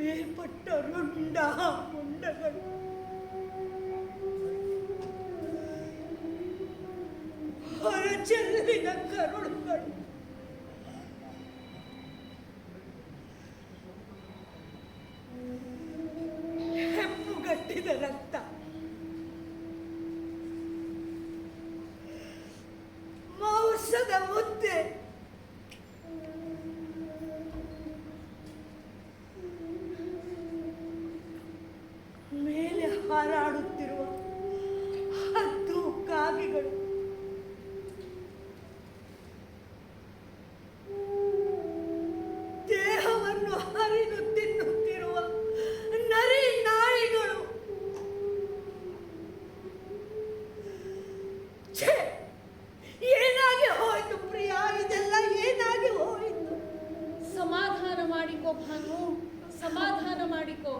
ಮೇಲ್ಪಟ್ಟ ರುಂಡ ಮುಂಡಗಳು ಹೊರಚೆಲ್ಲಿದ ಕರುಳುಗಳು ಹೆಪ್ಪುಗಟ್ಟಿದ ರಕ್ತ ಮಾಂಸದ ಮುದ್ದೆ ಮೇಲೆ ಹಾರಾಡುತ್ತಿರುವ ಹತ್ತು ಕಾಗೆಗಳು ದೇಹವನ್ನು ಹರಿದು ತಿನ್ನುತ್ತಿರುವ ನರಿ ನಾಯಿಗಳು ಛೇ, ಏನಾಗಿ ಹೋಯಿತು ಪ್ರಿಯ, ಇದೆಲ್ಲ ಏನಾಗಿ ಹೋಯಿತು? ಸಮಾಧಾನ ಮಾಡಿಕೋ ಭಾನು, ಸಮಾಧಾನ ಮಾಡಿಕೋ.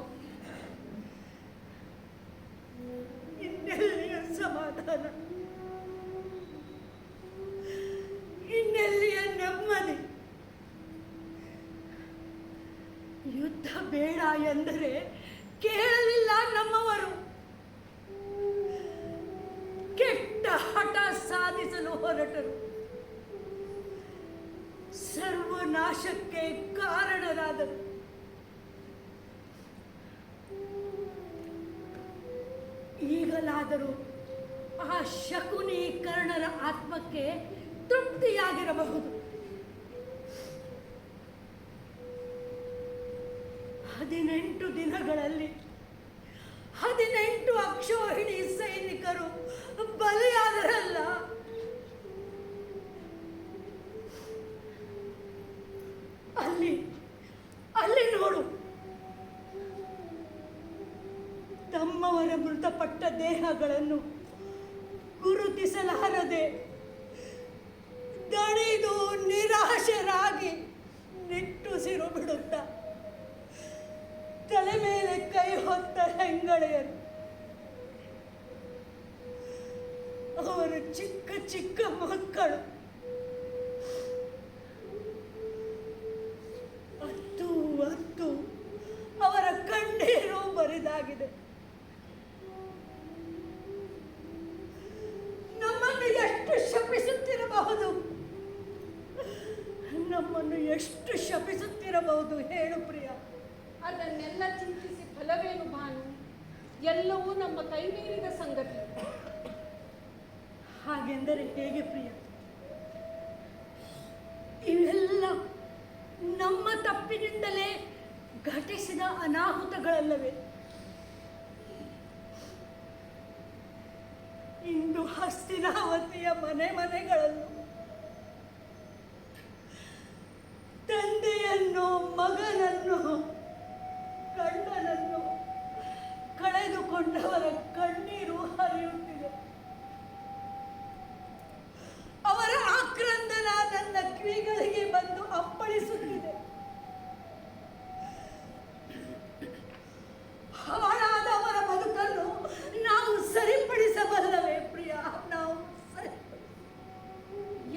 ಇನ್ನೆಲ್ಲಿಯ ಸಮಾಧಾನ, ಇನ್ನೆಲ್ಲಿಯ ನೆಮ್ಮದಿ? ಯುದ್ಧ ಬೇಡ ಎಂದರೆ ಕೇಳಲಿಲ್ಲ ನಮ್ಮವರು. ಕೆಟ್ಟ ಹಠ ಸಾಧಿಸಲು ಹೊರಟರು. ಸರ್ವನಾಶಕ್ಕೆ ಕಾರಣರಾದರು. ಈಗಲಾದರೂ ಆ ಶಕುನಿ ಕರ್ಣರ ಆತ್ಮಕ್ಕೆ ತೃಪ್ತಿಯಾಗಿರಬಹುದು. 18 ದಿನಗಳಲ್ಲಿ 18 ಅಕ್ಷೋಹಿಣಿ ಸೈನಿಕರು ಬಲಿಯಾದರಲ್ಲ. ಅಲ್ಲಿ ಅಲ್ಲಿ ನೋಡು, ತಮ್ಮವರ ಮೃತಪಟ್ಟ ದೇಹಗಳನ್ನು ಗುರುತಿಸಲಾರದೆ ದಣಿದು ನಿರಾಶರಾಗಿ ನಿಟ್ಟುಸಿರು ಬಿಡುತ್ತ ತಲೆ ಮೇಲೆ ಕೈ ಹೊತ್ತ ಹೆಂಗಳೆಯರು, ಅವರು ಚಿಕ್ಕ ಚಿಕ್ಕ ಮಕ್ಕಳು, ಅತ್ತು ಅತ್ತು ಅವರ ಕಣ್ಣೀರು ಬರಿದಾಗಿದೆ. ನಮ್ಮನ್ನು ಎಷ್ಟು ಶಪಿಸುತ್ತಿರಬಹುದು, ನಮ್ಮನ್ನು ಎಷ್ಟು ಶಪಿಸುತ್ತಿರಬಹುದು ಹೇಳು ಪ್ರಿಯ. ಅದನ್ನೆಲ್ಲ ಚಿಂತಿಸಿ ಫಲವೇನು ಭಾನು? ಎಲ್ಲವೂ ನಮ್ಮ ಕೈ ಮೀರಿದ ಸಂಗತಿ. ಹಾಗೆಂದರೆ ಹೇಗೆ ಪ್ರಿಯ? ಇವೆಲ್ಲ ನಮ್ಮ ತಪ್ಪಿನಿಂದಲೇ ಘಟಿಸಿದ ಅನಾಹುತಗಳಲ್ಲವೇ? ಇಂದು ಹಸ್ತಿನಾವತಿಯ ಮನೆ ಮನೆಗಳಲ್ಲೂ ತಂದೆಯನ್ನು, ಮಗನನ್ನು, ಗಂಡನನ್ನು ಕಳೆದುಕೊಂಡವರ ಕಣ್ಣೀರು ಹರಿಯುತ್ತಿದೆ. ಅವರ ಆಕ್ರಂದನ ನನ್ನ ಕಿವಿಗಳಿಗೆ ಬಂದು ಅಪ್ಪಳಿಸುತ್ತಿದೆ. ಹಾಳಾದವರ ಬದುಕನ್ನು ನಾವು ಸರಿಪಡಿಸಬಲ್ಲವೇ ಪ್ರಿಯ? ನಾವು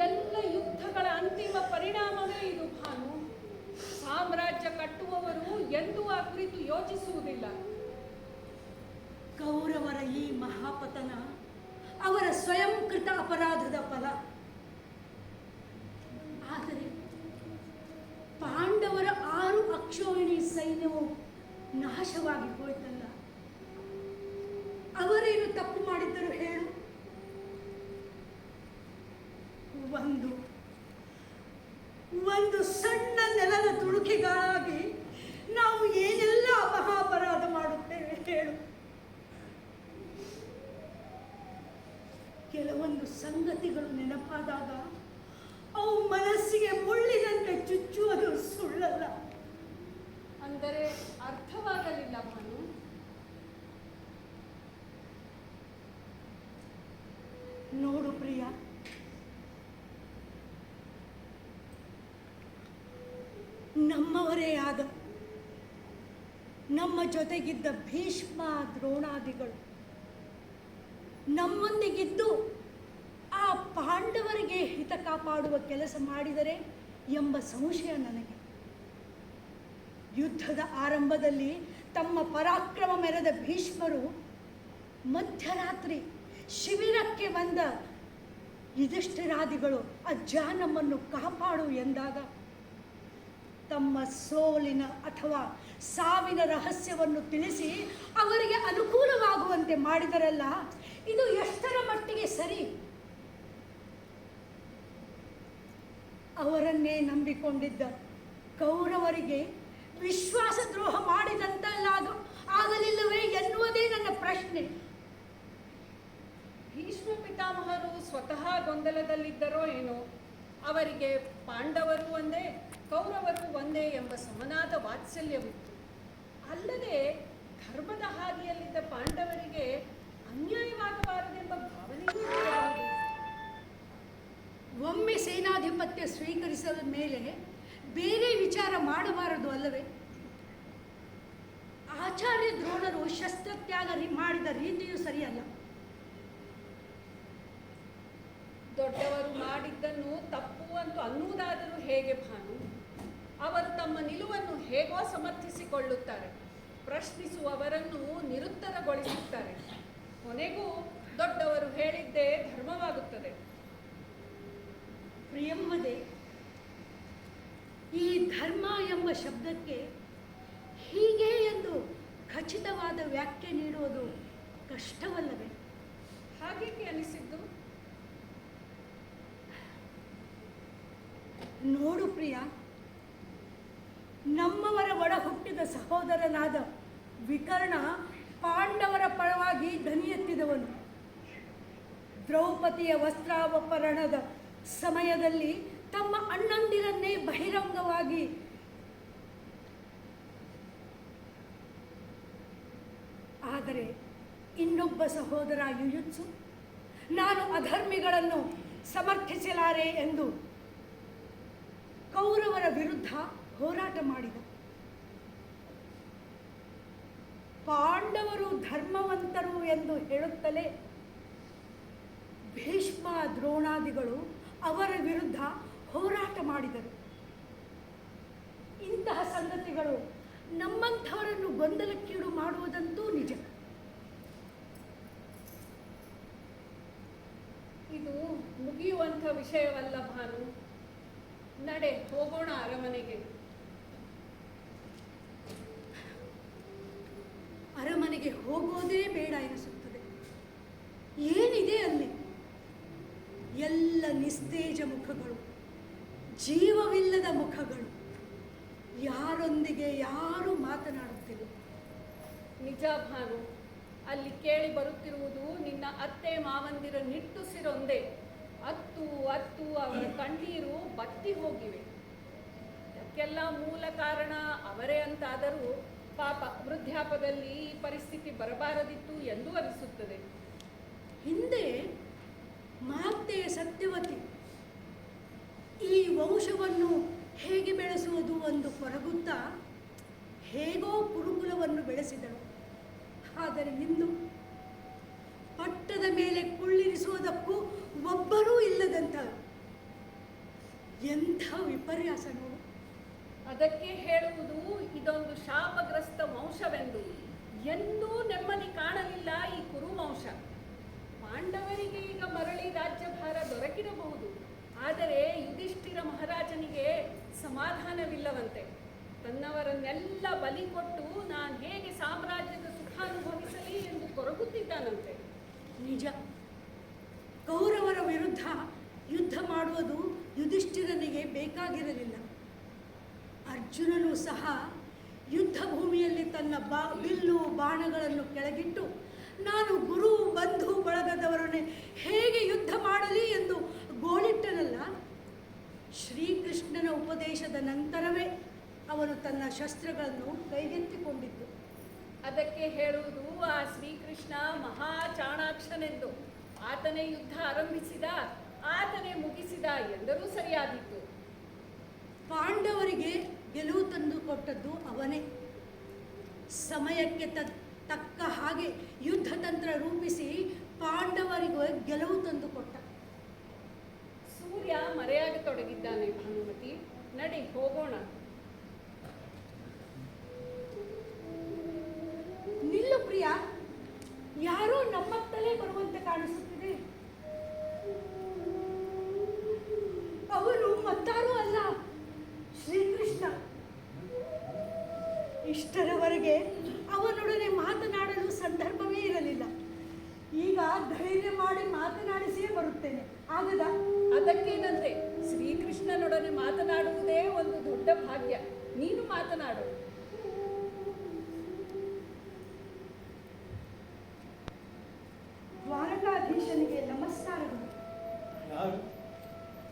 ಎಲ್ಲ ಯುದ್ಧಗಳ ಅಂತಿಮ ಪರಿಣಾಮವೇ ಇದು ಭಾನು. ಸಾಮ್ರಾಜ್ಯ ಕಟ್ಟುವವರು ಎಂದೂ ಆ ಕುರಿತು ಯೋಚಿಸುವುದಿಲ್ಲ. ಕೌರವರ ಈ ಮಹಾಪತನ ಅವರ ಸ್ವಯಂಕೃತ ಅಪರಾಧದ ಫಲ. ಆದರೆ ಪಾಂಡವರ 6 ಅಕ್ಷೋಹಿಣಿ ಸೈನ್ಯವು ನಾಶವಾಗಿ ಹೋಯ್ತಲ್ಲ, ಅವರೇನು ತಪ್ಪು ಮಾಡಿದ್ದರು ಹೇಳು? ಒಂದು ಸಣ್ಣ ನೆಲದ ತುಣುಕಿಗಾಗಿ ನಾವು ಏನೆಲ್ಲ ಮಹಾಪರಾಧ ಮಾಡುತ್ತೇವೆ ಹೇಳು? ಕೆಲವೊಂದು ಸಂಗತಿಗಳು ನೆನಪಾದಾಗ ಅವು ಮನಸ್ಸಿಗೆ ಮುಳ್ಳಿನಂತೆ ಚುಚ್ಚುವುದು ಸುಳ್ಳಲ್ಲ. ಅಂದರೆ ಅರ್ಥವಾಗಲಿಲ್ಲ ಭಾನು. ನೋಡು ಪ್ರಿಯ, ನಮ್ಮವರೇ ಆದ ನಮ್ಮ ಜೊತೆಗಿದ್ದ ಭೀಷ್ಮ ದ್ರೋಣಾದಿಗಳು ನಮ್ಮೊಂದಿಗಿದ್ದು ಆ ಪಾಂಡವರಿಗೆ ಹಿತ ಕಾಪಾಡುವ ಕೆಲಸ ಮಾಡಿದರೆ ಎಂಬ ಸಂಶಯ ನನಗೆ. ಯುದ್ಧದ ಆರಂಭದಲ್ಲಿ ತಮ್ಮ ಪರಾಕ್ರಮ ಮೆರೆದ ಭೀಷ್ಮರು ಮಧ್ಯರಾತ್ರಿ ಶಿಬಿರಕ್ಕೆ ಬಂದ ಯುಧಿಷ್ಠಿರಾದಿಗಳು ಅಜ್ಜ ನಮ್ಮನ್ನು ಕಾಪಾಡು ಎಂದಾಗ ತಮ್ಮ ಸೋಲಿನ ಅಥವಾ ಸಾವಿನ ರಹಸ್ಯವನ್ನು ತಿಳಿಸಿ ಅವರಿಗೆ ಅನುಕೂಲವಾಗುವಂತೆ ಮಾಡಿದರಲ್ಲ, ಇದು ಎಷ್ಟರ ಮಟ್ಟಿಗೆ ಸರಿ? ಅವರನ್ನೇ ನಂಬಿಕೊಂಡಿದ್ದ ಕೌರವರಿಗೆ ವಿಶ್ವಾಸದ್ರೋಹ ಆಗಲಿಲ್ಲವೇ ಎನ್ನುವುದೇ ನನ್ನ ಪ್ರಶ್ನೆ. ಭೀಷ್ಮ ಪಿತಾಮಹರು ಸ್ವತಃ ಗೊಂದಲದಲ್ಲಿದ್ದರೋ ಏನೋ. ಅವರಿಗೆ ಪಾಂಡವರು ಒಂದೇ, ಕೌರವರು ಒಂದೇ ಎಂಬ ಸಮನಾದ ವಾತ್ಸಲ್ಯವಿತ್ತು. ಅಲ್ಲದೆ ಧರ್ಮದ ಹಾದಿಯಲ್ಲಿದ್ದ ಪಾಂಡವರಿಗೆ ಅನ್ಯಾಯವಾಗಬಾರದೆಂಬ ಭಾವನೆಯೂ ಇರಬಹುದು. ಒಮ್ಮೆ ಸೇನಾಧಿಪತ್ಯ ಸ್ವೀಕರಿಸಿದ ಮೇಲೆ ಬೇರೆ ವಿಚಾರ ಮಾಡಬಾರದು ಅಲ್ಲವೇ? ಆಚಾರ್ಯ ದ್ರೋಣರು ಶಸ್ತ್ರತ್ಯಾಗ ಮಾಡಿದ ರೀತಿಯೂ ಸರಿಯಲ್ಲ. ದೊಡ್ಡವರು ಮಾಡಿದ್ದನ್ನು ತಪ್ಪು ಅಂತ ಅನ್ನುವುದಾದರೂ ಹೇಗೆ ಭಾನು? ಅವರು ತಮ್ಮ ನಿಲುವನ್ನು ಹೇಗೋ ಸಮರ್ಥಿಸಿಕೊಳ್ಳುತ್ತಾರೆ, ಪ್ರಶ್ನಿಸುವವರನ್ನು ನಿರುತ್ತರಗೊಳಿಸುತ್ತಾರೆ. ಕೊನೆಗೂ ದೊಡ್ಡವರು ಹೇಳಿದ್ದೇ ಧರ್ಮವಾಗುತ್ತದೆ. ಪ್ರಿಯಂವದೆ, ಈ ಧರ್ಮ ಎಂಬ ಶಬ್ದಕ್ಕೆ ಹೀಗೆ ಎಂದು ಖಚಿತವಾದ ವ್ಯಾಖ್ಯೆ ನೀಡುವುದು ಕಷ್ಟವಲ್ಲವೇ? ಹಾಗೇಕೆ ಅನಿಸಿದ್ದು? ನೋಡು ಪ್ರಿಯ, ನಮ್ಮವರ ಒಡ ಹುಟ್ಟಿದ ಸಹೋದರನಾದ ವಿಕರ್ಣ ಪಾಂಡವರ ಪರವಾಗಿ ಧ್ವನಿ ಎತ್ತಿದವನು. ದ್ರೌಪದಿಯ ವಸ್ತ್ರಾಪರಣದ ಸಮಯದಲ್ಲಿ ತಮ್ಮ ಅಣ್ಣಂದಿರನ್ನೇ ಬಹಿರಂಗವಾಗಿ ಆದರೆ ಇನ್ನೊಬ್ಬ ಸಹೋದರ ಯುಯುತ್ಸು ನಾನು ಅಧರ್ಮಿಗಳನ್ನು ಸಮರ್ಥಿಸಲಾರೆ ಎಂದು ಕೌರವರ ವಿರುದ್ಧ ಹೋರಾಟ ಮಾಡಿದ. ಪಾಂಡವರು ಧರ್ಮವಂತರು ಎಂದು ಹೇಳುತ್ತಲೇ ಭೀಷ್ಮ ದ್ರೋಣಾದಿಗಳು ಅವರ ವಿರುದ್ಧ ಹೋರಾಟ ಮಾಡಿದರು. ಇಂತಹ ಸಂಗತಿಗಳು ನಮ್ಮಂಥವರನ್ನು ಗೊಂದಲಕ್ಕೀಡು ಮಾಡುವುದಂತೂ ನಿಜ. ಇದು ಮುಗಿಯುವಂಥ ವಿಷಯವಲ್ಲ ಭಾನು. ನಡೆ, ಹೋಗೋಣ ಅರಮನೆಗೆ. ಅರಮನೆಗೆ ಹೋಗೋದೇ ಬೇಡ ಎನಿಸುತ್ತದೆ. ಏನಿದೆ ಅಲ್ಲಿ? ಎಲ್ಲ ನಿಸ್ತೇಜ ಮುಖಗಳು, ಜೀವವಿಲ್ಲದ ಮುಖಗಳು, ಯಾರೊಂದಿಗೆ ಯಾರೂ ಮಾತನಾಡುತ್ತಿಲ್ಲ. ನಿಜ ಭಾನು, ಅಲ್ಲಿ ಕೇಳಿ ಬರುತ್ತಿರುವುದು ನಿನ್ನ ಅತ್ತೆ ಮಾವಂದಿರ ನಿಟ್ಟುಸಿರೊಂದೇ. ಅತ್ತು ಅತ್ತು ಅವರ ಕಣ್ಣೀರು ಬತ್ತಿ ಹೋಗಿವೆ. ಇದಕ್ಕೆಲ್ಲ ಮೂಲ ಕಾರಣ ಅವರೇ ಅಂತಾದರೂ ಪಾಪ ವೃದ್ಧಾಪದಲ್ಲಿ ಈ ಪರಿಸ್ಥಿತಿ ಬರಬಾರದಿತ್ತು ಎಂದು ಅನಿಸುತ್ತದೆ. ಹಿಂದೆ ಮಾತೆಯ ಸತ್ಯವತಿ ಈ ವಂಶವನ್ನು ಹೇಗೆ ಬೆಳೆಸುವುದು ಎಂದು ಕೊರಗುತ್ತಾ ಹೇಗೋ ಕುರುಕುಲವನ್ನು ಬೆಳೆಸಿದಳು. ಆದರೆ ಇಂದು ಪಟ್ಟದ ಮೇಲೆ ಕುಳ್ಳಿರಿಸುವುದಕ್ಕೂ ಒಬ್ಬರೂ ಇಲ್ಲದಂತ ಎಂಥ ವಿಪರ್ಯಾಸ ನೋಡು. ಅದಕ್ಕೆ ಹೇಳುವುದು ಇದೊಂದು ಶಾಪಗ್ರಸ್ತ ವಂಶವೆಂದು. ಎಂದೂ ನೆಮ್ಮದಿ ಕಾಣಲಿಲ್ಲ ಈ ಕುರುವಂಶ. ಪಾಂಡವರಿಗೆ ಈಗ ಮರಳಿ ರಾಜ್ಯಭಾರ ದೊರಕಿರಬಹುದು, ಆದರೆ ಯುಧಿಷ್ಠಿರ ಮಹಾರಾಜನಿಗೆ ಸಮಾಧಾನವಿಲ್ಲವಂತೆ. ತನ್ನವರನ್ನೆಲ್ಲ ಬಲಿ ಕೊಟ್ಟು ನಾನು ಹೇಗೆ ಸಾಮ್ರಾಜ್ಯದ ಸುಖ ಅನುಭವಿಸಲಿ ಎಂದು ಕೊರಗುತ್ತಿದ್ದಾನಂತೆ. ನಿಜ, ಕೌರವರ ವಿರುದ್ಧ ಯುದ್ಧ ಮಾಡುವುದು ಯುಧಿಷ್ಠಿರನಿಗೆ ಬೇಕಾಗಿರಲಿಲ್ಲ. ಅರ್ಜುನನು ಸಹ ಯುದ್ಧ ಭೂಮಿಯಲ್ಲಿ ತನ್ನ ಬಿಲ್ಲು ಬಾಣಗಳನ್ನು ಕೆಳಗಿಟ್ಟು ನಾನು ಗುರು ಬಂಧು ಬಳಗದವರನ್ನೇ ಹೇಗೆ ಯುದ್ಧ ಮಾಡಲಿ ಎಂದು ಗೋಳಿಟ್ಟನಲ್ಲ. ಶ್ರೀಕೃಷ್ಣನ ಉಪದೇಶದ ನಂತರವೇ ಅವನು ತನ್ನ ಶಸ್ತ್ರಗಳನ್ನು ಕೈಗೆತ್ತಿಕೊಂಡಿದ್ದು. ಅದಕ್ಕೆ ಹೇಳುವುದು ಆ ಶ್ರೀಕೃಷ್ಣ ಮಹಾ ಚಾಣಾಕ್ಷನೆಂದು. ಆತನೇ ಯುದ್ಧ ಆರಂಭಿಸಿದ, ಆತನೇ ಮುಗಿಸಿದ ಎಂದರೂ ಸರಿಯಾದಿತ್ತು. ಪಾಂಡವರಿಗೆ ಗೆಲುವು ತಂದು ಕೊಟ್ಟದ್ದು ಅವನೇ. ಸಮಯಕ್ಕೆ ತಕ್ಕ ಹಾಗೆ ಯುದ್ಧ ತಂತ್ರ ರೂಪಿಸಿ ಪಾಂಡವರಿಗೆ ಗೆಲುವು ತಂದುಕೊಟ್ಟ. ಸೂರ್ಯ ಮರೆಯಾಗತೊಡಗಿದ್ದಾನೆ ಭಾನುಮತಿ. ನಡಿ, ಹೋಗೋಣ. ಇಷ್ಟರವರೆಗೆ ಅವನೊಡನೆ ಮಾತನಾಡಲು ಸಂದರ್ಭವೇ ಇರಲಿಲ್ಲ. ಈಗ ಧೈರ್ಯ ಮಾಡಿ ಮಾತನಾಡಿಸಿಯೇ ಬರುತ್ತೇನೆ. ಆಗದ? ಅದಕ್ಕೇನಂತೆ, ಶ್ರೀಕೃಷ್ಣನೊಡನೆ ಮಾತನಾಡುವುದೇ ಒಂದು ದೊಡ್ಡ ಭಾಗ್ಯ. ನೀನು ಮಾತನಾಡು. ದ್ವಾರಕಾಧೀಶನಿಗೆ ನಮಸ್ಕಾರಗಳು. ಯಾರು?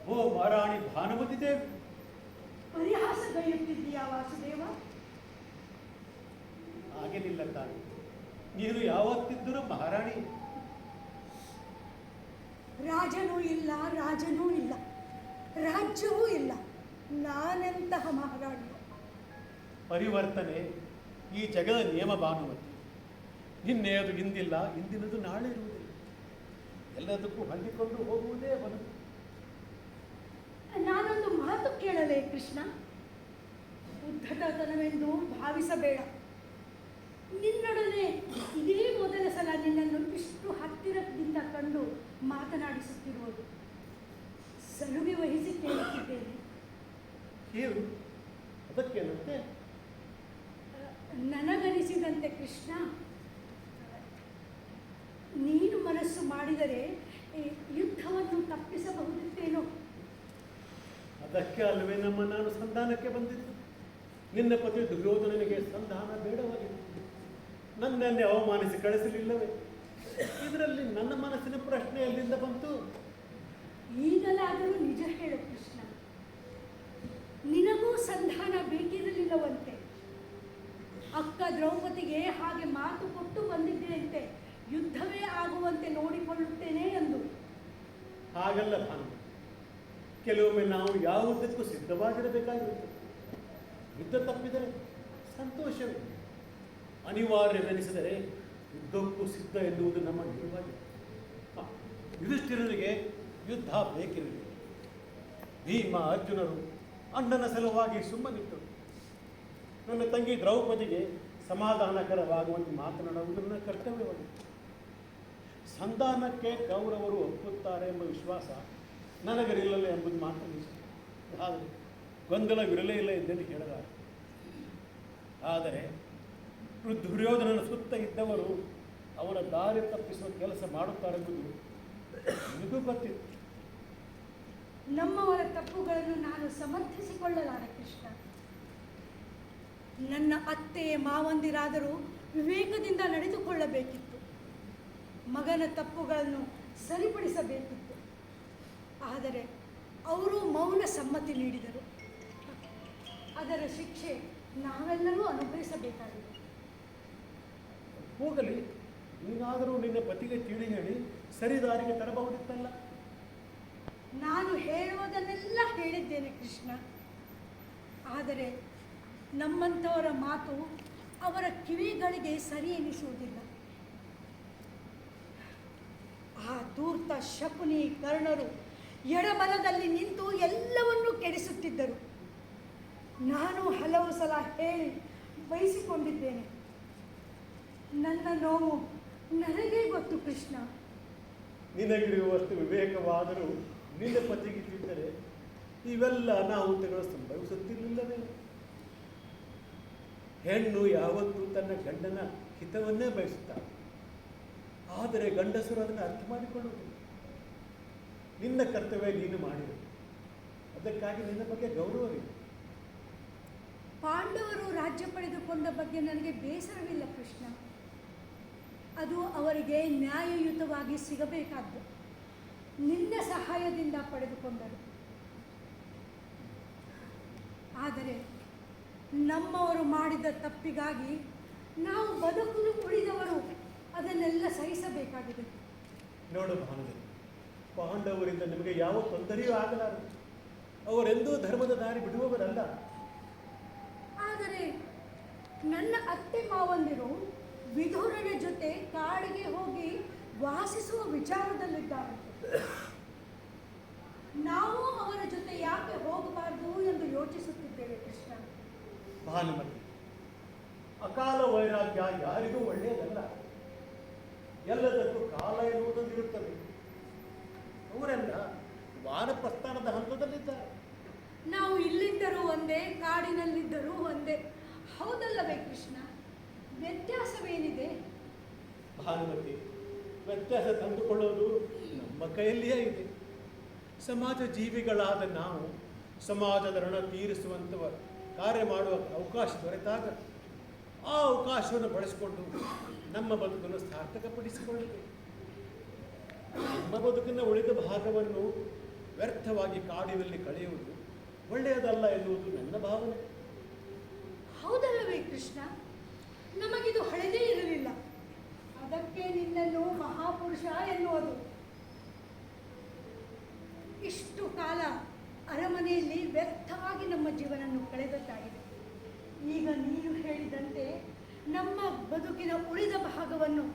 ಓ ಮಹಾರಾಣಿ ಭಾನುಮತಿ ದೇವಿ. ಪರಿಹಾಸಗೈಯುತ್ತಿದ್ದೀಯಾ ವಾಸುದೇವ? ಹಾಗೇನಿಲ್ಲ ತಾನು. ನೀನು ಯಾವತ್ತಿದ್ದರೂ ಮಹಾರಾಣಿ. ರಾಜನೂ ಇಲ್ಲ, ರಾಜನೂ ಇಲ್ಲ, ರಾಜ್ಯವೂ ಇಲ್ಲ. ನಾನೆಂತಹ ಮಹಾರಾಣಿ? ಪರಿವರ್ತನೆ ಈ ಜಗದ ನಿಯಮ ಭಾನುಮತಿ. ನಿನ್ನೆಯದು ಇಂದಿಲ್ಲ, ಇಂದಿನದು ನಾಳೆ ಇರುವುದಿಲ್ಲ. ಎಲ್ಲದಕ್ಕೂ ಹೊಂದಿಕೊಂಡು ಹೋಗುವುದೇ ಬದುಕು. ನಾನೊಂದು ಮಾತು ಕೇಳಲೇ ಕೃಷ್ಣ? ಉದ್ಧತನವೆಂದು ಭಾವಿಸಬೇಡ. ನಿನ್ನೊಡನೆ ಇದೇ ಮೊದಲ ಸಲ ನಿನ್ನನ್ನು ಇಷ್ಟು ಹತ್ತಿರದಿಂದ ಕಂಡು ಮಾತನಾಡಿಸುತ್ತಿರುವುದು. ಸಲುಗೆ ವಹಿಸಿ ಕೇಳುತ್ತಿದ್ದೇನೆ. ಏನು ಅದಕ್ಕೇನಂತೆ? ನನಗನಿಸಿದಂತೆ ಕೃಷ್ಣ, ನೀನು ಮನಸ್ಸು ಮಾಡಿದರೆ ಯುದ್ಧವನ್ನು ತಪ್ಪಿಸಬಹುದಿತ್ತೇನೋ. ಅದಕ್ಕೆ ಅಲ್ವೇ ನಾನು ಸಂಧಾನಕ್ಕೆ ಬಂದಿದ್ದು. ನಿನ್ನ ಪತಿ ದುರ್ಯೋಧನನಿಗೆ ಸಂಧಾನ ಬೇಡವಾಗಿತ್ತು. ನನ್ನನ್ನೇ ಅವಮಾನಿಸಿ ಕಳಿಸಲಿಲ್ಲವೇ? ಇದರಲ್ಲಿ ನನ್ನ ಮನಸ್ಸಿನ ಪ್ರಶ್ನೆ ಎಲ್ಲಿಂದ ಬಂತು? ಈಗಲಾದರೂ ನಿಜ ಹೇಳು ಕೃಷ್ಣ. ನಿನಗೂ ಸಂಧಾನ ಬೇಕಿರಲಿಲ್ಲವಂತೆ. ಅಕ್ಕ ದ್ರೌಪದಿಗೆ ಹಾಗೆ ಮಾತು ಕೊಟ್ಟು ಬಂದಿದ್ದೆಯಂತೆ, ಯುದ್ಧವೇ ಆಗುವಂತೆ ನೋಡಿಕೊಳ್ಳುತ್ತೇನೆ ಎಂದು. ಹಾಗಲ್ಲ ಭಾನು. ಕೆಲವೊಮ್ಮೆ ನಾವು ಯಾವುದಕ್ಕೂ ಸಿದ್ಧವಾಗಿರಬೇಕಾಗಿರುತ್ತದೆ. ಯುದ್ಧ ತಪ್ಪಿದರೆ ಸಂತೋಷವೇ. ಅನಿವಾರ್ಯವೆನಿಸಿದರೆ ಯುದ್ಧಕ್ಕೂ ಸಿದ್ಧ ಎನ್ನುವುದು ನಮ್ಮ ನಿಜವಾಗಿದೆ. ಯುಧಿಷ್ಠಿರನಿಗೆ ಯುದ್ಧ ಬೇಕಿರಲಿಲ್ಲ. ಭೀಮ ಅರ್ಜುನರು ಅಣ್ಣನ ಸಲುವಾಗಿ ಸುಮ್ಮನಿದ್ದರು. ನನ್ನ ತಂಗಿ ದ್ರೌಪದಿಗೆ ಸಮಾಧಾನಕರವಾಗುವಂತೆ ಮಾತನಾಡುವುದು ನನ್ನ ಕರ್ತವ್ಯವಾಗಿತ್ತು. ಸಂಧಾನಕ್ಕೆ ಕೌರವರು ಒಪ್ಪುತ್ತಾರೆ ಎಂಬ ವಿಶ್ವಾಸ ನನಗರಿರಲಿಲ್ಲ ಎಂಬುದು ಮಾತ್ರ ನಿಜ. ಆದರೆ ಗೊಂದಲವಿರಲೇ ಇಲ್ಲ ಎಂದೇನು ಹೇಳಲಾರೆ. ಆದರೆ ದುರ್ಯೋಧನನ ಸುತ್ತ ಇದ್ದವರು ಅವರ ದಾರಿ ತಪ್ಪಿಸುವ ಕೆಲಸ ಮಾಡುತ್ತಾರೆಂಬುದು ನಿನಗೂ ಗೊತ್ತಿತ್ತು. ನಮ್ಮವರ ತಪ್ಪುಗಳನ್ನು ನಾನು ಸಮರ್ಥಿಸಿಕೊಳ್ಳಲಾರೆ ಕೃಷ್ಣ. ನನ್ನ ಅತ್ತೆ ಮಾವಂದಿರಾದರೂ ವಿವೇಕದಿಂದ ನಡೆದುಕೊಳ್ಳಬೇಕಿತ್ತು. ಮಗನ ತಪ್ಪುಗಳನ್ನು ಸರಿಪಡಿಸಬೇಕಿತ್ತು. ಆದರೆ ಅವರು ಮೌನ ಸಮ್ಮತಿ ನೀಡಿದರು. ಅದರ ಶಿಕ್ಷೆ ನಾವೆಲ್ಲರೂ ಅನುಭವಿಸಬೇಕಾಗಿದೆ. ಹೋಗಲಿ, ನೀನಾದರೂ ನಿನ್ನ ಪತಿಗೆ ತಿಳಿ ಹೇಳಿ ಸರಿದಾರಿಗೆ ತರಬಹುದಿತ್ತಲ್ಲ. ನಾನು ಹೇಳುವುದನ್ನೆಲ್ಲ ಹೇಳಿದ್ದೇನೆ ಕೃಷ್ಣ. ಆದರೆ ನಮ್ಮಂಥವರ ಮಾತು ಅವರ ಕಿವಿಗಳಿಗೆ ಸರಿ ಎನಿಸುವುದಿಲ್ಲ. ಆ ಧೂರ್ತ ಶಕುನಿ ಕರ್ಣರು ಎಡಬಲದಲ್ಲಿ ನಿಂತು ಎಲ್ಲವನ್ನೂ ಕೆಡಿಸುತ್ತಿದ್ದರು. ನಾನು ಹಲವು ಸಲ ಹೇಳಿ ಬಯಸಿಕೊಂಡಿದ್ದೇನೆ. ನನ್ನ ನೋವು ನನಗೇ ಗೊತ್ತು ಕೃಷ್ಣ. ನಿನಗಿರುವಷ್ಟು ವಿವೇಕವಾದರೂ ನಿನ್ನ ಪತಿಗಿದ್ದರೆ ಇವೆಲ್ಲ ಅನಾಹುತಗಳು ಸಂಭವಿಸುತ್ತಿರಲಿಲ್ಲವೇ? ಹೆಣ್ಣು ಯಾವತ್ತೂ ತನ್ನ ಗಂಡನ ಹಿತವನ್ನೇ ಬಯಸುತ್ತಾಳೆ. ಆದರೆ ಗಂಡಸರು ಅದನ್ನು ಅರ್ಥ ಮಾಡಿಕೊಳ್ಳುವುದಿಲ್ಲ. ನಿನ್ನ ಕರ್ತವ್ಯ ನೀನು ಮಾಡಿರು. ಅದಕ್ಕಾಗಿ ನಿನ್ನ ಬಗ್ಗೆ ಗೌರವವಿದೆ. ಪಾಂಡವರು ರಾಜ್ಯ ಪಡೆದುಕೊಂಡ ಬಗ್ಗೆ ನನಗೆ ಬೇಸರವಿಲ್ಲ ಕೃಷ್ಣ. ಅದು ಅವರಿಗೆ ನ್ಯಾಯಯುತವಾಗಿ ಸಿಗಬೇಕಾದ್ದು. ನಿನ್ನ ಸಹಾಯದಿಂದ ಪಡೆದುಕೊಂಡರು. ಆದರೆ ನಮ್ಮವರು ಮಾಡಿದ ತಪ್ಪಿಗಾಗಿ ನಾವು ಬದುಕಲು ಉಳಿದವರು ಅದನ್ನೆಲ್ಲ ಸಹಿಸಬೇಕಾಗಿದೆ. ನೋಡು ಭಾನುದೇವಿ, ಪಾಂಡವರಿಂದ ನಿಮಗೆ ಯಾವ ತೊಂದರೆಯೂ ಆಗಲಾರದು. ಅವರೆಂದೂ ಧರ್ಮದ ದಾರಿ ಬಿಡುವವರಲ್ಲ. ಆದರೆ ನನ್ನ ಅತ್ತೆ ಮಾವಂದಿರು ವಿದುರನ ಜೊತೆ ಕಾಡಿಗೆ ಹೋಗಿ ವಾಸಿಸುವ ವಿಚಾರದಲ್ಲಿದ್ದಾರೆ. ನಾವು ಅವರ ಜೊತೆ ಯಾಕೆ ಹೋಗಬಾರದು ಎಂದು ಯೋಚಿಸುತ್ತಿದ್ದೇವೆ ಕೃಷ್ಣ. ಭಾನುಮತಿ, ಅಕಾಲ ವೈರಾಗ್ಯ ಯಾರಿಗೂ ಒಳ್ಳೆಯದಲ್ಲ. ಎಲ್ಲದಕ್ಕೂ ಕಾಲ ಎನ್ನುವುದೊಂದಿರುತ್ತದೆ. ಅವರೆಲ್ಲ ವಾನಪ್ರಸ್ಥಾನದ ಹಂತದಲ್ಲಿದ್ದಾರೆ. ನಾವು ಇಲ್ಲಿದ್ದರೂ ಒಂದೇ, ಕಾಡಿನಲ್ಲಿದ್ದರೂ ಒಂದೇ. ಹೌದಲ್ಲವೇ ಕೃಷ್ಣ? ವ್ಯತ್ಯಾಸವೇನಿದೆ? ಭಾನುಮತಿ, ವ್ಯತ್ಯಾಸ ತಂದುಕೊಳ್ಳೋದು ನಮ್ಮ ಕೈಯಲ್ಲಿಯೇ ಇದೆ. ಸಮಾಜ ಜೀವಿಗಳಾದ ನಾವು ಸಮಾಜದ ಋಣ ತೀರಿಸುವಂಥವ ಕಾರ್ಯ ಮಾಡುವ ಅವಕಾಶ ದೊರೆತಾಗ ಆ ಅವಕಾಶವನ್ನು ಬಳಸಿಕೊಂಡು ನಮ್ಮ ಬದುಕನ್ನು ಸಾರ್ಥಕಪಡಿಸಿಕೊಳ್ಳಬೇಕು. ನಮ್ಮ ಬದುಕಿನ ಉಳಿದ ಭಾಗವನ್ನು ವ್ಯರ್ಥವಾಗಿ ಕಾಡಿನಲ್ಲಿ ಕಳೆಯುವುದು ಒಳ್ಳೆಯದಲ್ಲ ಎನ್ನುವುದು ನನ್ನ ಭಾವನೆ. ಹೌದಲ್ಲವೇ ಕೃಷ್ಣ? ನಮಗಿದು ಹಳೆದೇ ಇರಲಿಲ್ಲ. ಅದಕ್ಕೆ ನಿನ್ನನ್ನು ಮಹಾಪುರುಷ ಎನ್ನುವುದು. ಇಷ್ಟು ಕಾಲ ಅರಮನೆಯಲ್ಲಿ ವ್ಯರ್ಥವಾಗಿ ನಮ್ಮ ಜೀವನವನ್ನು ಕಳೆದದ್ದಾಗಿದೆ. ಈಗ ನೀನು ಹೇಳಿದಂತೆ ನಮ್ಮ ಬದುಕಿನ ಉಳಿದ ಭಾಗವನ್ನು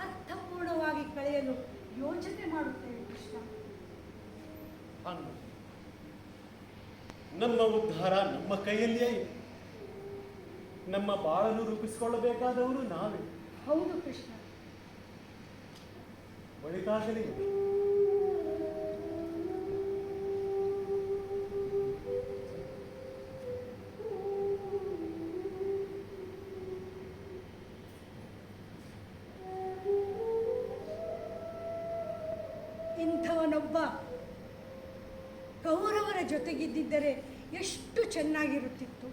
ಅರ್ಥಪೂರ್ಣವಾಗಿ ಕಳೆಯಲು ಯೋಚನೆ ಮಾಡುತ್ತೇವೆ ಕೃಷ್ಣ. ನಮ್ಮ ಉದ್ಧಾರ ನಮ್ಮ ಕೈಯಲ್ಲಿಯೇ ಇದೆ. ನಮ್ಮ ಬಾಳನ್ನು ರೂಪಿಸಿಕೊಳ್ಳಬೇಕಾದವರು ನಾವೇ. ಹೌದು ಕೃಷ್ಣ. ಒಳಿತಾಗಲಿ. ಇಂಥವನೊಬ್ಬ ಕೌರವರ ಜೊತೆಗಿದ್ದಿದ್ದರೆ ಎಷ್ಟು ಚೆನ್ನಾಗಿರುತ್ತಿತ್ತು.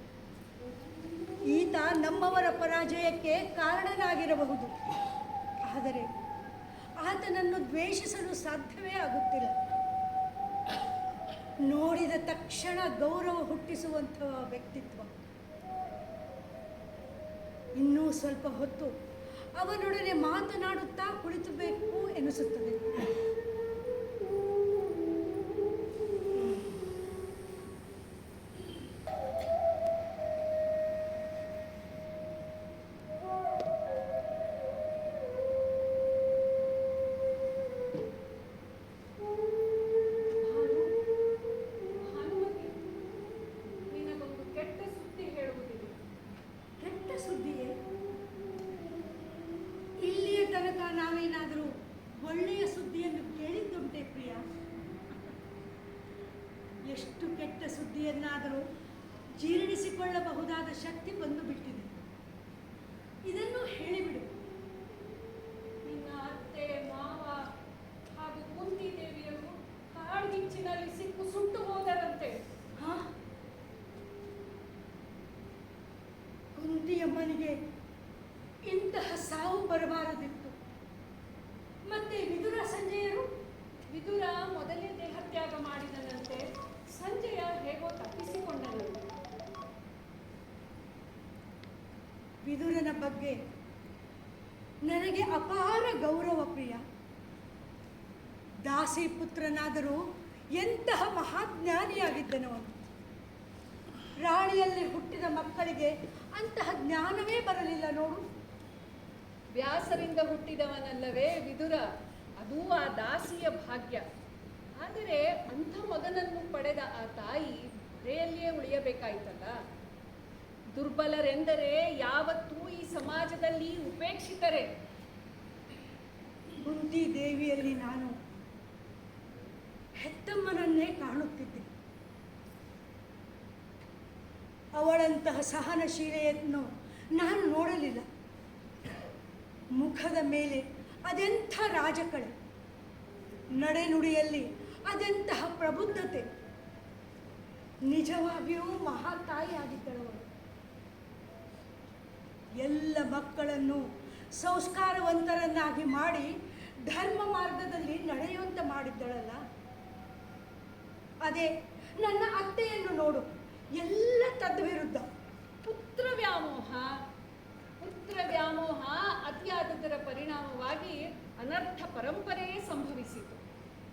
ಈತ ನಮ್ಮವರ ಪರಾಜಯಕ್ಕೆ ಕಾರಣನಾಗಿರಬಹುದು, ಆದರೆ ಆತನನ್ನು ದ್ವೇಷಿಸಲು ಸಾಧ್ಯವೇ ಆಗುತ್ತಿಲ್ಲ. ನೋಡಿದ ತಕ್ಷಣ ಗೌರವ ಹುಟ್ಟಿಸುವಂತಹ ವ್ಯಕ್ತಿತ್ವ. ಇನ್ನೂ ಸ್ವಲ್ಪ ಹೊತ್ತು ಅವನೊಡನೆ ಮಾತನಾಡುತ್ತಾ ಕುಳಿತಬೇಕು ಎನಿಸುತ್ತದೆ. ಭಾನುಮತಿ, ನಿನಗೊಂದು ಕೆಟ್ಟ ಸುದ್ದಿ ಹೇಳುವುದಿದೆ. ಕೆಟ್ಟ ಸುದ್ದಿಯೇ? ಇಲ್ಲಿಯ ತನಕ ನಾವೇನಾದರೂ ಒಳ್ಳೆಯ ಸುದ್ದಿಯನ್ನು ಕೇಳಿದ್ದುಂಟೆ ಪ್ರಿಯ? ಎಷ್ಟು ಕೆಟ್ಟ ಸುದ್ದಿಯನ್ನಾದರೂ ಜೀರ್ಣಿಸಿಕೊಳ್ಳಬಹುದಾದ ಶಕ್ತಿ ಬಂದು ಬಿಟ್ಟಿದೆ. ಇದನ್ನು ಹೇಳಿಬಿಡು. ನಿನ್ನ ಅತ್ತೆ, ಮಾವ ಹಾಗೂ ಕುಂತಿ ದೇವಿಯರು ಕಾಡ್ಗಿಚ್ಚಿನಲ್ಲಿ ಸಿಕ್ಕು ಸುಟ್ಟು ಹೋದರಂತೆ. ಹಾ? ಕುಂತಿಯಮ್ಮನಿಗೆ ಇಂತಹ ಸಾವು ಬರಬಾರದಿತ್ತು. ಮತ್ತೆ ವಿದುರ ಸಂಜಯರು? ವಿದುರ ಮೊದಲೇ ದೇಹತ್ಯಾಗ ಮಾಡಿದನಂತೆ. ಸಂಜಯ ಹೇಗೋ ತಪ್ಪಿಸಿಕೊಂಡನಂತೆ. ವಿದುರನ ಬಗ್ಗೆ ನನಗೆ ಅಪಾರ ಗೌರವ ಪ್ರಿಯ. ದಾಸಿ ಪುತ್ರನಾದರೂ ಎಂತಹ ಮಹಾಜ್ಞಾನಿಯಾಗಿದ್ದನವನು. ರಾಣಿಯಲ್ಲಿ ಹುಟ್ಟಿದ ಮಕ್ಕಳಿಗೆ ಅಂತಹ ಜ್ಞಾನವೇ ಬರಲಿಲ್ಲ ನೋಡು. ವ್ಯಾಸರಿಂದ ಹುಟ್ಟಿದವನಲ್ಲವೇ ವಿದುರ? ಅದೂ ಆ ದಾಸಿಯ ಭಾಗ್ಯ. ಆದರೆ ಅಂಥ ಮಗನನ್ನು ಪಡೆದ ಆ ತಾಯಿ ಮನೆಯಲ್ಲಿಯೇ ಉಳಿಯಬೇಕಾಯ್ತಲ್ಲ. ದುರ್ಬಲರೆಂದರೆ ಯಾವತ್ತೂ ಈ ಸಮಾಜದಲ್ಲಿ ಉಪೇಕ್ಷಿತರೆ. ಕುಂತಿ ದೇವಿಯಲ್ಲಿ ನಾನು ಹೆತ್ತಮ್ಮನನ್ನೇ ಕಾಣುತ್ತಿದ್ದೆ. ಅವಳಂತಹ ಸಹನಶೀಲೆಯನ್ನು ನಾನು ನೋಡಲಿಲ್ಲ. ಮುಖದ ಮೇಲೆ ಅದೆಂಥ ರಾಜಕಳೆ, ನಡೆನುಡಿಯಲ್ಲಿ ಅದೆಂತಹ ಪ್ರಬುದ್ಧತೆ. ನಿಜವಾಗಿಯೂ ಮಹಾತಾಯಿಯಾಗಿದ್ದಳವಳು. ಎಲ್ಲ ಮಕ್ಕಳನ್ನು ಸಂಸ್ಕಾರವಂತರನ್ನಾಗಿ ಮಾಡಿ ಧರ್ಮ ಮಾರ್ಗದಲ್ಲಿ ನಡೆಯುವಂತೆ ಮಾಡಿದ್ದಳಲ್ಲ. ಅದೇ ನನ್ನ ಅತ್ತೆಯನ್ನು ನೋಡು, ಎಲ್ಲ ತದ್ವಿರುದ್ಧ. ಪುತ್ರ ವ್ಯಾಮೋಹ ಅತಿಯಾದದರ ಪರಿಣಾಮವಾಗಿ ಅನರ್ಥ ಪರಂಪರೆಯೇ ಸಂಭವಿಸಿತು.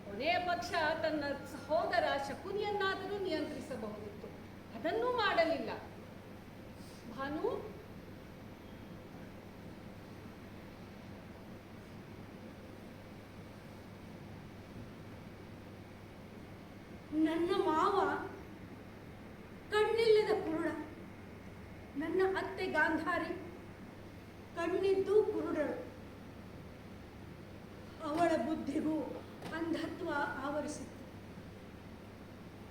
ಕೊನೆಯ ಪಕ್ಷ ತನ್ನ ಸಹೋದರ ಶಕುನಿಯನ್ನಾದರೂ ನಿಯಂತ್ರಿಸಬಹುದಿತ್ತು. ಅದನ್ನೂ ಮಾಡಲಿಲ್ಲ. ಭಾನು, ನನ್ನ ಮಾವ ಕಣ್ಣಿಲ್ಲದ ಕುರುಡ, ನನ್ನ ಅತ್ತೆ ಗಾಂಧಾರಿ ಕಣ್ಣಿದ್ದು ಕುರುಡಳು. ಅವಳ ಬುದ್ಧಿಗೂ ಅಂಧತ್ವ ಆವರಿಸಿತ್ತು.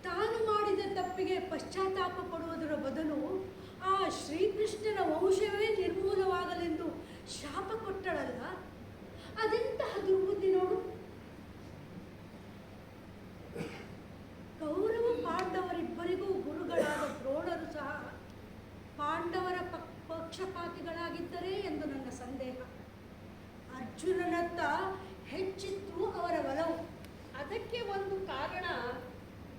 ತಾನು ಮಾಡಿದ ತಪ್ಪಿಗೆ ಪಶ್ಚಾತ್ತಾಪ ಪಡುವುದರ ಬದಲು ಆ ಶ್ರೀಕೃಷ್ಣನ ವಂಶವೇ ನಿರ್ಮೂಲವಾಗಲೆಂದು ಶಾಪ ಕೊಟ್ಟಳಲ್ಲ, ಅದೆಂತಹ ದುರ್ಬುದ್ಧಿ ನೋಡು. ಕೌರವ ಪಾಂಡವರಿಬ್ಬರಿಗೂ ಗುರುಗಳಾದ ದ್ರೋಣರು ಸಹ ಪಾಂಡವರ ಪಕ್ಷಪಾತಿಗಳಾಗಿದ್ದರೆ ಎಂದು ನನ್ನ ಸಂದೇಹ. ಅರ್ಜುನನತ್ತ ಹೆಚ್ಚಿತ್ತು ಅವರ ಒಲವು. ಅದಕ್ಕೆ ಒಂದು ಕಾರಣ,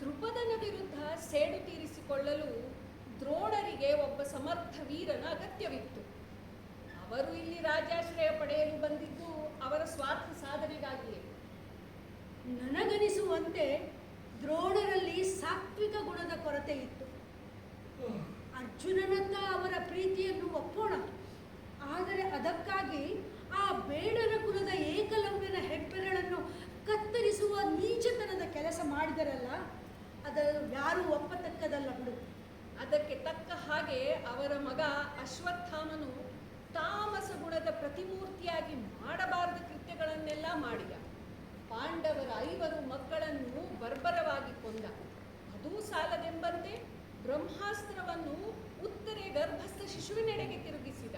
ದ್ರುಪದನ ವಿರುದ್ಧ ಸೇಡು ತೀರಿಸಿಕೊಳ್ಳಲು ದ್ರೋಣರಿಗೆ ಒಬ್ಬ ಸಮರ್ಥ ವೀರನ ಅಗತ್ಯವಿತ್ತು. ಅವರು ಇಲ್ಲಿ ರಾಜಾಶ್ರಯ ಪಡೆಯಲು ಬಂದಿದ್ದು ಅವರ ಸ್ವಾರ್ಥ ಸಾಧನೆಗಾಗಿಯೇ. ನನಗನಿಸುವಂತೆ ದ್ರೋಣರಲ್ಲಿ ಸಾತ್ವಿಕ ಗುಣದ ಕೊರತೆ ಇತ್ತು. ಅರ್ಜುನನತ್ತ ಅವರ ಪ್ರೀತಿಯನ್ನು ಒಪ್ಪೋಣ, ಆದರೆ ಅದಕ್ಕಾಗಿ ಆ ಬೇಡರ ಕುಲದ ಏಕಲವ್ಯನ ಹೆಬ್ಬೆರಳನ್ನು ಕತ್ತರಿಸುವ ನೀಚತನದ ಕೆಲಸ ಮಾಡಿದರಲ್ಲ, ಅದನ್ನು ಯಾರೂ ಒಪ್ಪತಕ್ಕದಲ್ಲ ಬಿಡು. ಅದಕ್ಕೆ ತಕ್ಕ ಹಾಗೆ ಅವರ ಮಗ ಅಶ್ವತ್ಥಾಮನು ತಾಮಸ ಗುಣದ ಪ್ರತಿಮೂರ್ತಿಯಾಗಿ ಮಾಡಬಾರದ ಕೃತ್ಯಗಳನ್ನೆಲ್ಲ ಮಾಡಿದ. ಪಾಂಡವರ 5 ಮಕ್ಕಳನ್ನು ಬರ್ಬರವಾಗಿ ಕೊಂದ. ಅದೂ ಸಾಲದೆಂಬಂತೆ ಬ್ರಹ್ಮಾಸ್ತ್ರವನ್ನು ಉತ್ತರೆ ಗರ್ಭಸ್ಥ ಶಿಶುವಿನೆಡೆಗೆ ತಿರುಗಿಸಿದ.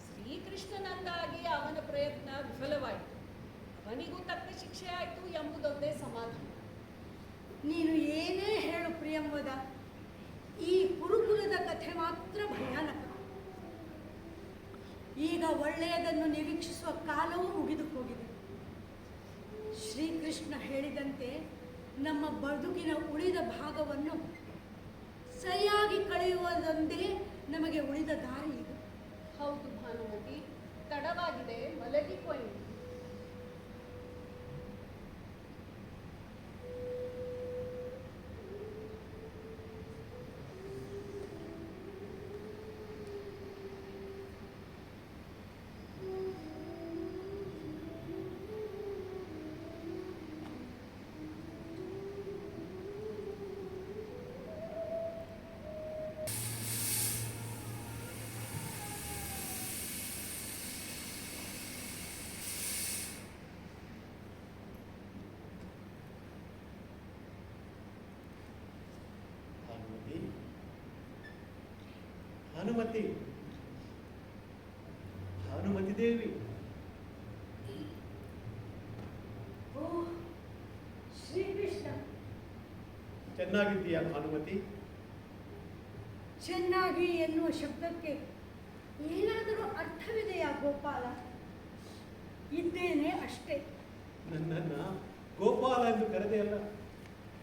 ಶ್ರೀಕೃಷ್ಣನಂದಾಗಿ ಅವನ ಪ್ರಯತ್ನ ವಿಫಲವಾಯಿತು. ಅವನಿಗೂ ತಕ್ಕ ಶಿಕ್ಷೆ ಆಯಿತು ಎಂಬುದೊಂದೇ ಸಮಾಧಾನ. ನೀನು ಏನೇ ಹೇಳು ಪ್ರಿಯಂವದ, ಈ ಕುರುಕುಲದ ಕಥೆ ಮಾತ್ರ ಭಯಾನಕ. ಈಗ ಒಳ್ಳೆಯದನ್ನು ನಿರೀಕ್ಷಿಸುವ ಕಾಲವೂ ಮುಗಿದು ಹೋಗಿದೆ. ಶ್ರೀಕೃಷ್ಣ ಹೇಳಿದಂತೆ ನಮ್ಮ ಬದುಕಿನ ಉಳಿದ ಭಾಗವನ್ನು ಸರಿಯಾಗಿ ಕಳೆಯುವುದೊಂದೇ ನಮಗೆ ಉಳಿದ ದಾರಿ ಇದು. ಹೌದು ಭಾನುಮತಿ, ತಡವಾಗಿದೆ, ಮಲಗಿಕೊಳ್ಳಿ. ಭಾನುಮತಿ, ಭಾನುಮತಿ ದೇವಿ. ಓ ಶ್ರೀಕೃಷ್ಣ, ಚೆನ್ನಾಗಿದ್ದೀಯಾ ಭಾನುಮತಿ? ಚೆನ್ನಾಗಿ ಎನ್ನುವ ಶಬ್ದಕ್ಕೆ ಏನಾದರೂ ಅರ್ಥವಿದೆಯಾ ಗೋಪಾಲ? ಇದ್ದೇನೆ ಅಷ್ಟೇ. ನನ್ನನ್ನ ಗೋಪಾಲ ಎಂದು ಕರೆದೆಯಲ್ಲ,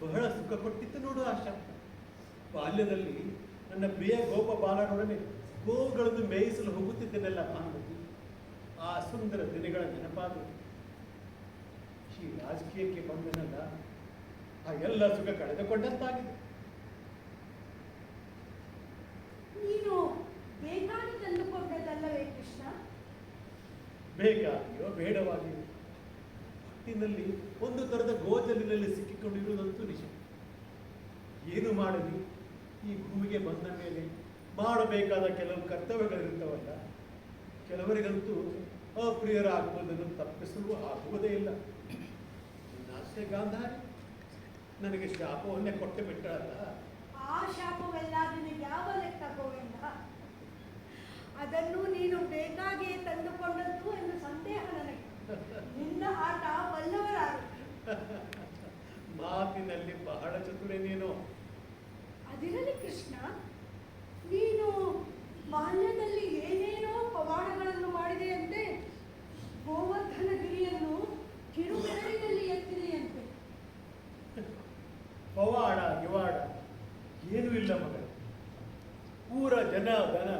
ಬಹಳ ಸುಖ ಕೊಟ್ಟಿತ್ತು ನೋಡು ಆ ಶಬ್ದ. ಬಾಲ್ಯದಲ್ಲಿ ನನ್ನ ಪ್ರಿಯ ಗೋಪಬಾಲರೊಡನೆ ಗೋವುಗಳನ್ನು ಮೇಯಿಸಲು ಹೋಗುತ್ತಿದ್ದೇನೆಲ್ಲ ಭಾನುಮತಿ. ಆ ಸುಂದರ ದಿನಗಳ ನೆನಪಾದ ಈ ರಾಜಕೀಯಕ್ಕೆ ಬಂದನಲ್ಲ, ಆ ಎಲ್ಲ ಸುಖ ಕಳೆದುಕೊಂಡಂತಾಗಿದೆ. ನೀನು ಬೇಕಾಗಿ ತಂದುಕೊಂಡದ್ದಲ್ಲವೇ ಕೃಷ್ಣ? ಬೇಕಾಗಿಯೋ ಬೇಡವಾಗಿಯೋ ಹೊಟ್ಟಿನಲ್ಲಿ ಒಂದು ತರದ ಗೋಜಲಿನಲ್ಲಿ ಸಿಕ್ಕಿಕೊಂಡಿರುವುದಂತೂ ನಿಜ. ಏನು ಮಾಡಲಿ, ಈ ಭೂಮಿಗೆ ಬಂದ ಮೇಲೆ ಮಾಡಬೇಕಾದ ಕೆಲವು ಕರ್ತವ್ಯಗಳಿರುತ್ತವಲ್ಲ, ಕೆಲವರಿಗಂತೂ ಅಪ್ರಿಯರಾಗುವುದನ್ನು ತಪ್ಪಿಸಲು ಆಗುವುದೇ ಇಲ್ಲ. ನಾಸ್ತೆ ಗಾಂಧಾರಿ ನನಗೆ ಶಾಪವನ್ನೇ ಕೊಟ್ಟು ಬಿಟ್ಟಳಲ್ಲ. ಆ ಶಾಪವೆಲ್ಲ ನಿನಗೆ ಯಾವ ಲೆಕ್ಕ ಗೋವಿಂದ? ಅದನ್ನು ನೀನು ಬೇಕಾಗಿಯೇ ತಂದುಕೊಂಡದ್ದು ಎಂದು ಸಂದೇಹ ನನಗೆ. ನಿನ್ನ ಆಟ ಬಲ್ಲವರಾರು. ಮಾತಿನಲ್ಲಿ ಬಹಳ ಚತುರೆ ನೀನು. ಅದಿರಲಿ ಕೃಷ್ಣ, ನೀನು ಬಾಲ್ಯದಲ್ಲಿ ಏನೇನೋ ಪವಾಡಗಳನ್ನು ಮಾಡಿದೆಯಂತೆ. ಗೋವರ್ಧನಗಿರಿಯನ್ನು ಕಿರುಬೆರಳಿನಲ್ಲಿ ಎತ್ತಿದೆಯಂತೆ. ಪವಾಡ ಗಿವಾಡ ಏನೂ ಇಲ್ಲ ಮಗ. ಊರ ಜನ ದನ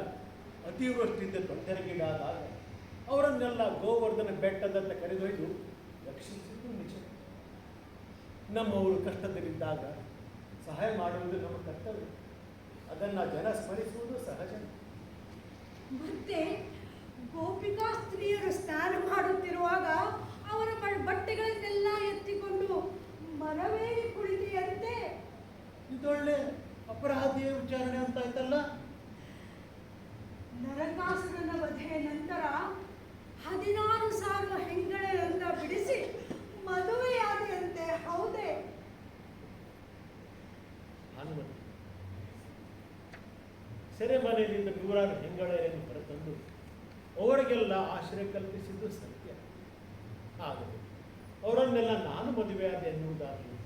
ಅತಿವೃಷ್ಟಿಯಿಂದ ತೊಂದರೆಗೀಡಾದಾಗ ಅವರನ್ನೆಲ್ಲ ಗೋವರ್ಧನ ಬೆಟ್ಟದಂತ ಕರೆದೊಯ್ದು ರಕ್ಷಿಸಿದ್ದು ನಿಜ. ನಮ್ಮವರು ಕಷ್ಟದಲ್ಲಿದ್ದಾಗ ಸಹಾಯ ಮಾಡುವುದು ನಮ್ಮ ಕರ್ತವ್ಯ. ಅದನ್ನು ಜನ ಸ್ಮರಿಸುವುದು ಸಹಜ. ಮತ್ತೆ ಗೋಪಿಕಾ ಸ್ತ್ರೀಯರು ಸ್ನಾನ ಮಾಡುತ್ತಿರುವಾಗ ಅವರ ಬಟ್ಟೆಗಳನ್ನೆಲ್ಲ ಎತ್ತಿಕೊಂಡು ಮರವೇರಿ ಕುಳಿತೆಯಂತೆ. ಇದೊಳ್ಳೆ ಅಪರಾಧಿಯ ವಿಚಾರಣೆ ಅಂತ ಆಯ್ತಲ್ಲ. ನರಕಾಸುರನ ವಧೆಯ ನಂತರ 16,000 ಹೆಂಗಳೆಯರನ್ನ ಬಿಡಿಸಿ ಮದುವೆಯಾದೆಯಂತೆ. ಹೌದೇ? ಭಾನುಮತಿ, ಸೆರೆಮನೆಯಿಂದ ನೂರಾರು ಹೆಂಗಳೆಯನ್ನು ಹೊರತಂದು ಅವರಿಗೆಲ್ಲ ಆಶ್ರಯ ಕಲ್ಪಿಸಿದ್ದು ಸತ್ಯ. ಆದರೆ ಅವರನ್ನೆಲ್ಲ ನಾನು ಮದುವೆಯಾದೆ ಎನ್ನುವುದಾಗಲಿ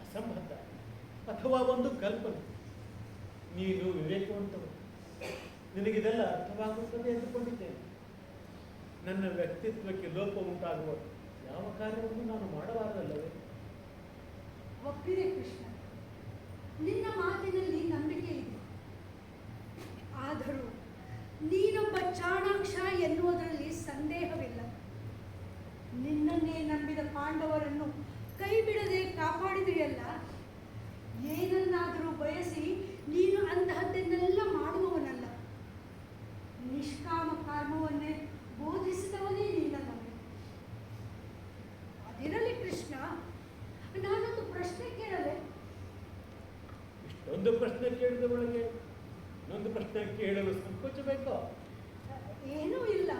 ಅಸಂಬದ್ಧ ಅಥವಾ ಒಂದು ಕಲ್ಪನೆ. ನೀನು ವಿವೇಕವಂತರು, ನಿನಗಿದೆಲ್ಲ ಅರ್ಥವಾಗುತ್ತದೆ ಎಂದುಕೊಂಡಿದ್ದೇನೆ. ನನ್ನ ವ್ಯಕ್ತಿತ್ವಕ್ಕೆ ಲೋಪ ಉಂಟಾಗುವ ಯಾವ ಕಾರ್ಯವನ್ನು ನಾನು ಮಾಡಬಾರದಲ್ಲವೇ? ಒಪ್ಪಿದೆ ಕೃಷ್ಣ, ನಿನ್ನ ಮಾತಿನಲ್ಲಿ ನಂಬಿಕೆ ಇದೆ. ಆದರೂ ನೀನೊಬ್ಬ ಚಾಣಾಕ್ಷ ಎನ್ನುವುದರಲ್ಲಿ ಸಂದೇಹವಿಲ್ಲ. ನಿನ್ನನ್ನೇ ನಂಬಿದ ಪಾಂಡವರನ್ನು ಕೈ ಬಿಡದೆ ಕಾಪಾಡಿದೆಯಲ್ಲ, ಏನನ್ನಾದರೂ ಬಯಸಿ ನೀನು ಅಂತಹದ್ದನ್ನೆಲ್ಲ ಮಾಡುವವನಲ್ಲ. ನಿಷ್ಕಾಮ ಕರ್ಮವನ್ನೇ ಬೋಧಿಸಿದವನೇ ನಿನ್ನ ನಂಬಿ. ಅದಿರಲಿ ಕೃಷ್ಣ, ನಾನೊಂದು ಪ್ರಶ್ನೆ ಕೇಳಲೆ? ಇಷ್ಟೊಂದು ಪ್ರಶ್ನೆ ಕೇಳಿದ ಒಳಗೆ ಇನ್ನೊಂದು ಪ್ರಶ್ನೆ ಕೇಳಲು ಸಂಕೋಚ ಬೇಕೋ? ಏನೂ ಇಲ್ಲ.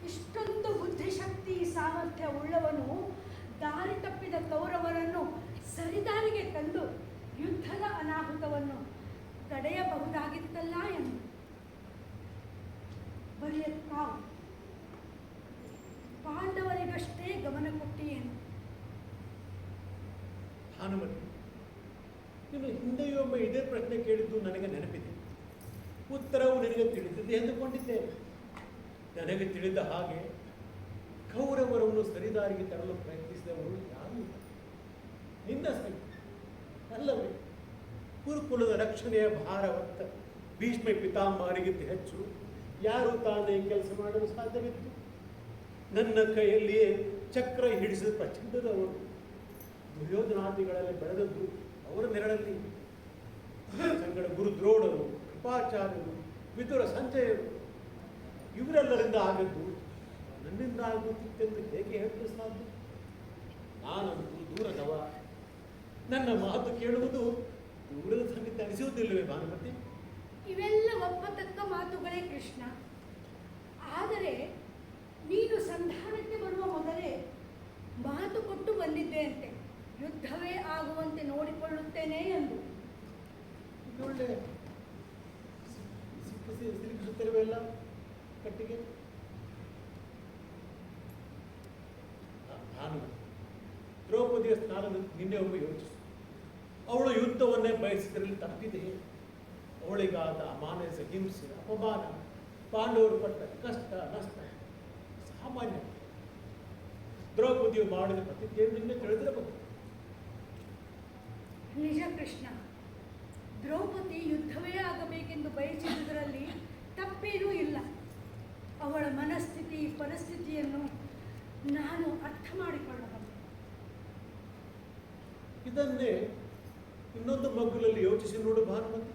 ಇಷ್ಟೊಂದು ಬುದ್ಧಿಶಕ್ತಿ ಸಾಮರ್ಥ್ಯ ಉಳ್ಳವನು ದಾರಿ ತಪ್ಪಿದ ಕೌರವರನ್ನು ಸರಿದಾರಿಗೆ ತಂದು ಯುದ್ಧದ ಅನಾಹುತವನ್ನು ತಡೆಯಬಹುದಾಗಿತ್ತಲ್ಲ ಎಂದು. ಬರಿಯ ತಾವು ಪಾಂಡವರಿಗಷ್ಟೇ ಗಮನ ಕೊಟ್ಟಿಯೇನು? ಭಾನುಮತಿ, ನೀನು ಹಿಂದೆಯೊಮ್ಮೆ ಇದೇ ಪ್ರಶ್ನೆ ಕೇಳಿದ್ದು ನನಗೆ ನೆನಪಿದೆ. ಉತ್ತರವು ನಿನಗೆ ತಿಳಿದಿದೆ ಎಂದುಕೊಂಡಿದ್ದೇನೆ. ನನಗೆ ತಿಳಿದ ಹಾಗೆ ಕೌರವರನ್ನು ಸರಿದಾರಿಗೆ ತರಲು ಪ್ರಯತ್ನಿಸಿದವರು ಯಾರೂ ಇಲ್ಲ. ನಿನ್ನ ಸಂಖ್ಯೆ ಅಲ್ಲವೇ? ಕುರುಕುಲದ ರಕ್ಷಣೆಯ ಭಾರ ಹೊತ್ತ ಭೀಷ್ಮ ಪಿತಾಮಹರಿಗಿಂತ ಹೆಚ್ಚು ಯಾರು ತಾನೇ ಕೆಲಸ ಮಾಡಲು ಸಾಧ್ಯವಿತ್ತು? ನನ್ನ ಕೈಯಲ್ಲಿಯೇ ಚಕ್ರ ಹಿಡಿಸಿದ ಪ್ರಚಂಡದವರು. ದುರ್ಯೋಧನಾದಿಗಳಲ್ಲಿ ಬೆಳೆದದ್ದು ಅವರ ನೆರಳಲ್ಲಿ. ಸಂಗಡ ಗುರು ದ್ರೋಣರು, ಕೃಪಾಚಾರ್ಯರು, ವಿದುರ ಸಂಜಯರು, ಇವರೆಲ್ಲರಿಂದ ಆಗದ್ದು ನನ್ನಿಂದ ಆಗುತ್ತಿತ್ತೆಂದು ಹೇಗೆ ಹೇಳಲು ಸಾಧ್ಯ? ನಾನಂತೂ ದೂರದವ. ನನ್ನ ಮಾತು ಕೇಳುವುದು ದೂರದ ಸಂಗತಿ ಅನಿಸುವುದಿಲ್ಲವೇ ಭಾನುಮತಿ? ಇವೆಲ್ಲ ಒಪ್ಪತಕ್ಕ ಮಾತುಗಳೇ ಕೃಷ್ಣ. ಆದರೆ ನೀನು ಸಂಧಾನಕ್ಕೆ ಬರುವ ಮೊದಲೇ ಮಾತು ಕೊಟ್ಟು ಬಂದಿದ್ದೆ ಅಂತೆ, ಯುದ್ಧವೇ ಆಗುವಂತೆ ನೋಡಿಕೊಳ್ಳುತ್ತೇನೆ ಎಂದು. ಇದೊಳ್ಳೆ ಸಿಲುಕಿಸುತ್ತಿರುವೆಲ್ಲ ಕಟ್ಟಿಗೆ. ನಾನು ದ್ರೌಪದಿಯ ಸ್ನಾನದ ನಿನ್ನೆ ಒಮ್ಮೆ ಯೋಚಿಸು. ಅವಳು ಯುದ್ಧವನ್ನೇ ಬಯಸಿದ್ರಲ್ಲಿ ತಪ್ಪಿದೆ. ಅವಳಿಗಾದ ಅಮಾನಸ ಹಿಂಸೆ, ಅಪಮಾನ, ಪಾಂಡವರು ಪಟ್ಟ ಕಷ್ಟ ನಷ್ಟ ಸಾಮಾನ್ಯ. ದ್ರೌಪದಿಯು ಮಾಡಿದ ಪ್ರತಿಜ್ಞೆ ನಿನ್ನೆ ತಿಳಿದಿರಬಹುದು. ನಿಜ ಕೃಷ್ಣ, ದ್ರೌಪದಿ ಯುದ್ಧವೇ ಆಗಬೇಕೆಂದು ಬಯಸಿದುದರಲ್ಲಿ ತಪ್ಪೇನೂ ಇಲ್ಲ. ಅವಳ ಮನಸ್ಥಿತಿ ಪರಿಸ್ಥಿತಿಯನ್ನು ನಾನು ಅರ್ಥ ಮಾಡಿಕೊಳ್ಳಬಹುದು. ಇದನ್ನೇ ಇನ್ನೊಂದು ಮಗ್ಗುಲಲ್ಲಿ ಯೋಚಿಸಿ ನೋಡು ಭಾನುಮತಿ.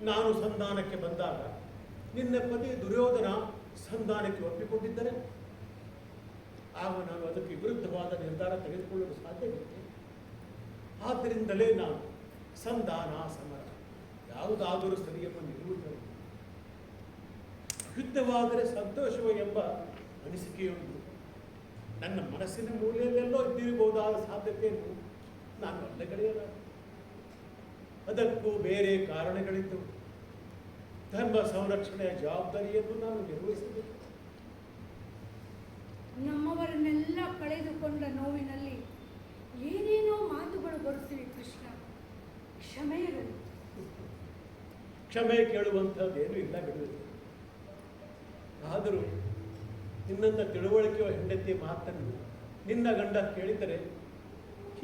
ನಾನು ಸಂಧಾನಕ್ಕೆ ಬಂದಾಗ ನಿನ್ನ ಪತಿ ದುರ್ಯೋಧನ ಸಂಧಾನಕ್ಕೆ ಒಪ್ಪಿಕೊಂಡಿದ್ದರೆ ಆಗ ನಾನು ಅದಕ್ಕೆ ವಿರುದ್ಧವಾದ ನಿರ್ಧಾರ ತೆಗೆದುಕೊಳ್ಳಲು ಸಾಧ್ಯವಿದೆ. ಆದ್ದರಿಂದಲೇ ನಾನು ಸಂಧಾನ ಸಮರ ಯಾವುದಾದರೂ ಸರಿಯೆಂಬ ನಿಲ್ಲುವುದಿಲ್ಲ. ಯುದ್ಧವಾದರೆ ಸಂತೋಷವೇ ಎಂಬ ಅನಿಸಿಕೆಯೊಂದು ನನ್ನ ಮನಸ್ಸಿನ ಮೂಲೆಯಲ್ಲೆಲ್ಲೋ ಇದ್ದಿರಬಹುದಾದ ಸಾಧ್ಯತೆಯನ್ನು ನಾನು ಅಲ್ಲಗಳೆಯಲ್ಲ. ಅದಕ್ಕೂ ಬೇರೆ ಕಾರಣಗಳಿದ್ದವು. ಧರ್ಮ ಸಂರಕ್ಷಣೆಯ ಜವಾಬ್ದಾರಿಯನ್ನು ನಾನು ನಿರ್ವಹಿಸಬೇಕು. ನಮ್ಮವರನ್ನೆಲ್ಲ ಕಳೆದುಕೊಂಡ ನೋವಿನಲ್ಲಿ ಏನೇನೋ ಮಾತುಗಳು ಬರುತ್ತಿವೆ ಕೃಷ್ಣ. ಕ್ಷಮೆ ಇರಲಿ. ಕ್ಷಮೆ ಕೇಳುವಂಥದ್ದೇನೂ ಇಲ್ಲ ಬಿಡುವುದು. ಆದರೂ ನಿನ್ನಂಥ ತಿಳುವಳಿಕೆಯ ಹೆಂಡತಿಯ ಮಾತನ್ನು ನಿನ್ನ ಗಂಡ ಕೇಳಿದರೆ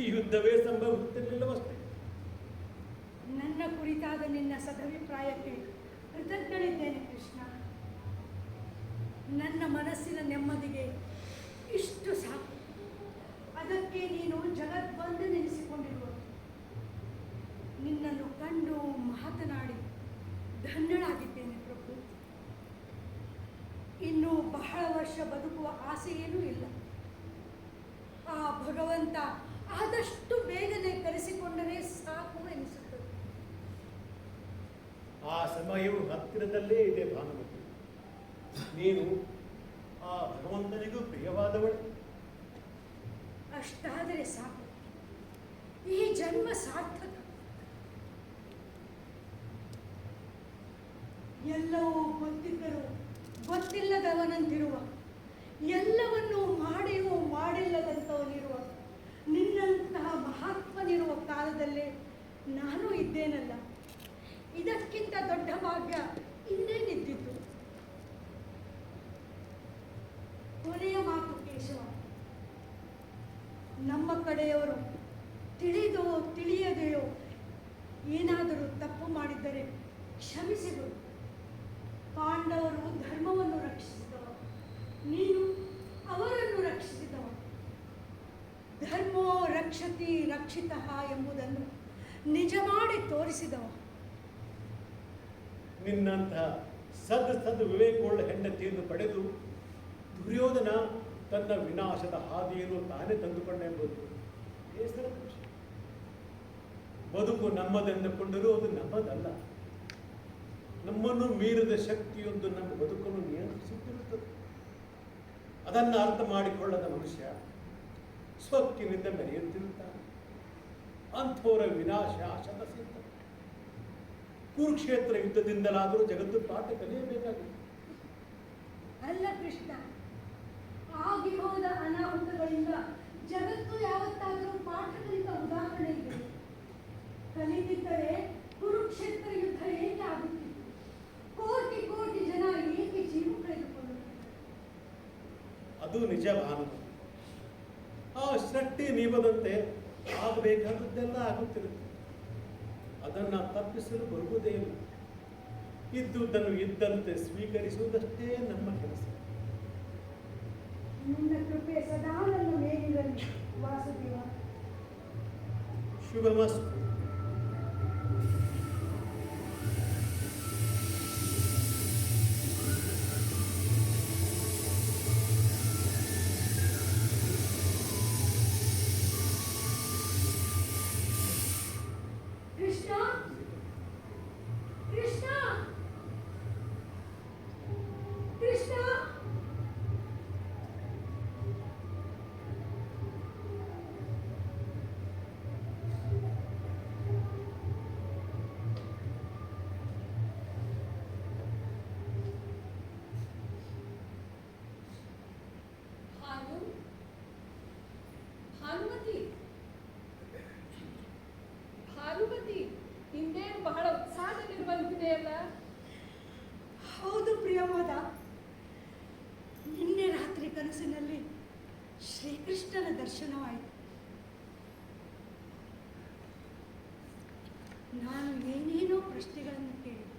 ಈ ಯುದ್ಧವೇ ಸಂಭವಿಸುತ್ತಿರಲಿಲ್ಲವಷ್ಟೇ. ನನ್ನ ಕುರಿತಾದ ನಿನ್ನ ಸದಭಿಪ್ರಾಯಕ್ಕೆ ಕೃತಜ್ಞನಿದ್ದೇನೆ ಕೃಷ್ಣ. ನನ್ನ ಮನಸ್ಸಿನ ನೆಮ್ಮದಿಗೆ ಇಷ್ಟು ಸಾಕು. ಅದಕ್ಕೆ ನೀನು ಜಗದ್ಬಂಧ ನೆನೆಸಿಕೊಂಡಿರುವ ನಿನ್ನನ್ನು ಕಂಡು ಮಾತನಾಡಿ ಧನ್ಯಳಾಗಿದ್ದೇನೆ ಪ್ರಭು. ಇನ್ನೂ ಬಹಳ ವರ್ಷ ಬದುಕುವ ಆಸೆಯೇನೂ ಇಲ್ಲ. ಆ ಭಗವಂತ ಆದಷ್ಟು ಬೇಗನೆ ಕರೆಸಿಕೊಂಡರೆ ಸಾಕು ಎನಿಸುತ್ತದೆ. ಆ ಸಮಯವು ಹತ್ತಿರದಲ್ಲೇ ಇದೆ ಭಾನುಮತಿ. ನೀನು ಆ ಭಗವಂತನಿಗೂ ಪ್ರಿಯವಾದವಳು. ಅಷ್ಟಾದರೆ ಸಾಕು, ಈ ಜನ್ಮ ಸಾರ್ಥಕ. ಎಲ್ಲವೂ ಗೊತ್ತಿದ್ದರೂ ಗೊತ್ತಿಲ್ಲದವನಂತಿರುವ, ಎಲ್ಲವನ್ನೂ ಮಾಡಿಯೂ ಮಾಡಿಲ್ಲದಂಥವನಿರುವ ನಿನ್ನಂತಹ ಮಹಾತ್ಮನಿರುವ ಕಾಲದಲ್ಲೇ ನಾನು ಇದ್ದೇನಲ್ಲ. ಇದಕ್ಕಿಂತ ದೊಡ್ಡ ಭಾಗ್ಯ ಇನ್ನೇನಿದ್ದಿತು. ಕೊನೆಯ ಮಾತು ಕೇಶವ, ನಮ್ಮ ಕಡೆಯವರು ತಿಳಿದೋ ತಿಳಿಯದೆಯೋ ಏನಾದರೂ ತಪ್ಪು ಮಾಡಿದ್ದರೆ ಕ್ಷಮಿಸಿದರು. ಪಾಂಡವರು ಧರ್ಮವನ್ನು ರಕ್ಷಿಸಿದವ, ನೀನು ಅವರನ್ನು ರಕ್ಷಿಸಿದವ. ಧರ್ಮೋ ರಕ್ಷತಿ ರಕ್ಷಿತಃ ಎಂಬುದನ್ನು ನಿಜ ಮಾಡಿ ತೋರಿಸಿದವ. ನಿನ್ನಂತಹ ಸದ್ ವಿವೇಕವುಳ್ಳ ಹೆಂಡತಿಯನ್ನು ಪಡೆದು ದುರ್ಯೋಧನ ತನ್ನ ವಿನಾಶದ ಹಾದಿಯನ್ನು ತಾನೇ ತಂದುಕೊಂಡೆಂಬುದು ಬೇಸರದ ವಿಷಯ. ಬದುಕು ನಮ್ಮದೆಂದುಕೊಂಡರೂ ಅದು ನಮ್ಮದಲ್ಲ. ನಮ್ಮನ್ನು ಮೀರಿದ ಶಕ್ತಿಯೊಂದು ನಮ್ಮ ಬದುಕನ್ನು ನಿಯಂತ್ರಿಸುತ್ತಿರುತ್ತದೆ. ಅದನ್ನು ಅರ್ಥ ಮಾಡಿಕೊಳ್ಳದ ಮನುಷ್ಯ ಸ್ವಕ್ಕಿನಿಂದ ಮೆರೆಯುತ್ತಿರುತ್ತಾನೆ. ಅಂಥವರ ವಿನಾಶ ಶತಸಿದ್ಧ. ಕುರುಕ್ಷೇತ್ರ ಯುದ್ಧದಿಂದಲಾದರೂ ಜಗತ್ತು ಪಾಠ ಕಲಿಯಬೇಕಾಗಿದೆ. ಅಲ್ಲ ಕೃಷ್ಣ, ಆಗಿ ಹೋದ ಅನಾಹುತಗಳಿಂದ ಜಗತ್ತು ಯಾವತ್ತಾದರೂ ಪಾಠ ಕಲಿತ ಉದಾಹರಣೆ ಇದೆ. ಕಲಿತಿದ್ದರೆ ಕುರುಕ್ಷೇತ್ರ ಯುದ್ಧ ಏಕೆ ಆಗುತ್ತಿತ್ತು? ಕೋಟಿ ಕೋಟಿ ಜನ ಏಕೆ ಜೀವ ಕಳೆದುಕೊಳ್ಳುತ್ತಿದ್ದರು? ಅದು ನಿಜ ಭಾನು. ಆ ಶಕ್ತಿ ನೀವದಂತೆ ಆಗಬೇಕಾದದ್ದೆಲ್ಲ ಆಗುತ್ತಿರುತ್ತೆ. ಅದನ್ನು ತಪ್ಪಿಸಲು ಬರುವುದೇ ಇಲ್ಲ. ಇದ್ದುದನ್ನು ಇದ್ದಂತೆ ಸ್ವೀಕರಿಸುವುದಷ್ಟೇ ನಮ್ಮ ಕೆಲಸ. ನಿನ್ನ ಕೃಪೆ ಸದಾ ನನ್ನ ಮೇಲಿರಲಿ ವಾಸುದೇವ. ಶುಭಮಸ್ತು. ಕೃಷ್ಣ, ಕೃಷ್ಣ, ಕೃಷ್ಣ. ಭಾನು, ಭಾನುಮತಿ, ಭಾನುಮತಿ, ನಿಂದೇನು ಬಹಳ ಉತ್ಸಾಹದಲ್ಲಿರುವಂತಿದೆಯಲ್ಲ? ಹೌದು ಪ್ರಿಯವಾದ, ನಿನ್ನೆ ರಾತ್ರಿ ಕನಸಿನಲ್ಲಿ ಶ್ರೀಕೃಷ್ಣನ ದರ್ಶನವಾಯಿತು. ನಾನು ಏನೇನೋ ಪ್ರಶ್ನೆಗಳನ್ನು ಕೇಳಿದೆ.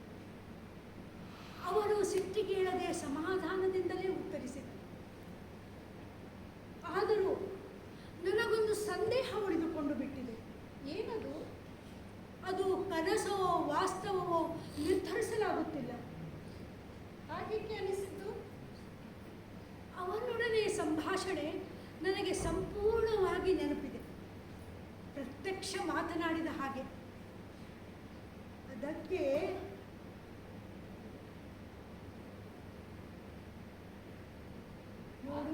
ಅವರು ಸಿಟ್ಟಿಗೇಳದೆ ಸಮಾಧಾನದಿಂದಲೇ ಉತ್ತರಿಸಿದರು. ಆದರೂ ನನಗೊಂದು ಸಂದೇಹ ಉಳಿದುಕೊಂಡು ಬಿಟ್ಟಿದೆ. ಏನದು? ಅದು ಕನಸವೋ ವಾಸ್ತವವೋ ನಿರ್ಧರಿಸಲಾಗುತ್ತಿಲ್ಲ. ಹಾಗೇಕೆ ಅನಿಸಿದ್ದು? ಅವನೊಡನೆ ಸಂಭಾಷಣೆ ನನಗೆ ಸಂಪೂರ್ಣವಾಗಿ ನೆನಪಿದೆ. ಪ್ರತ್ಯಕ್ಷ ಮಾತನಾಡಿದ ಹಾಗೆ. ಅದಕ್ಕೆ ನೋಡು,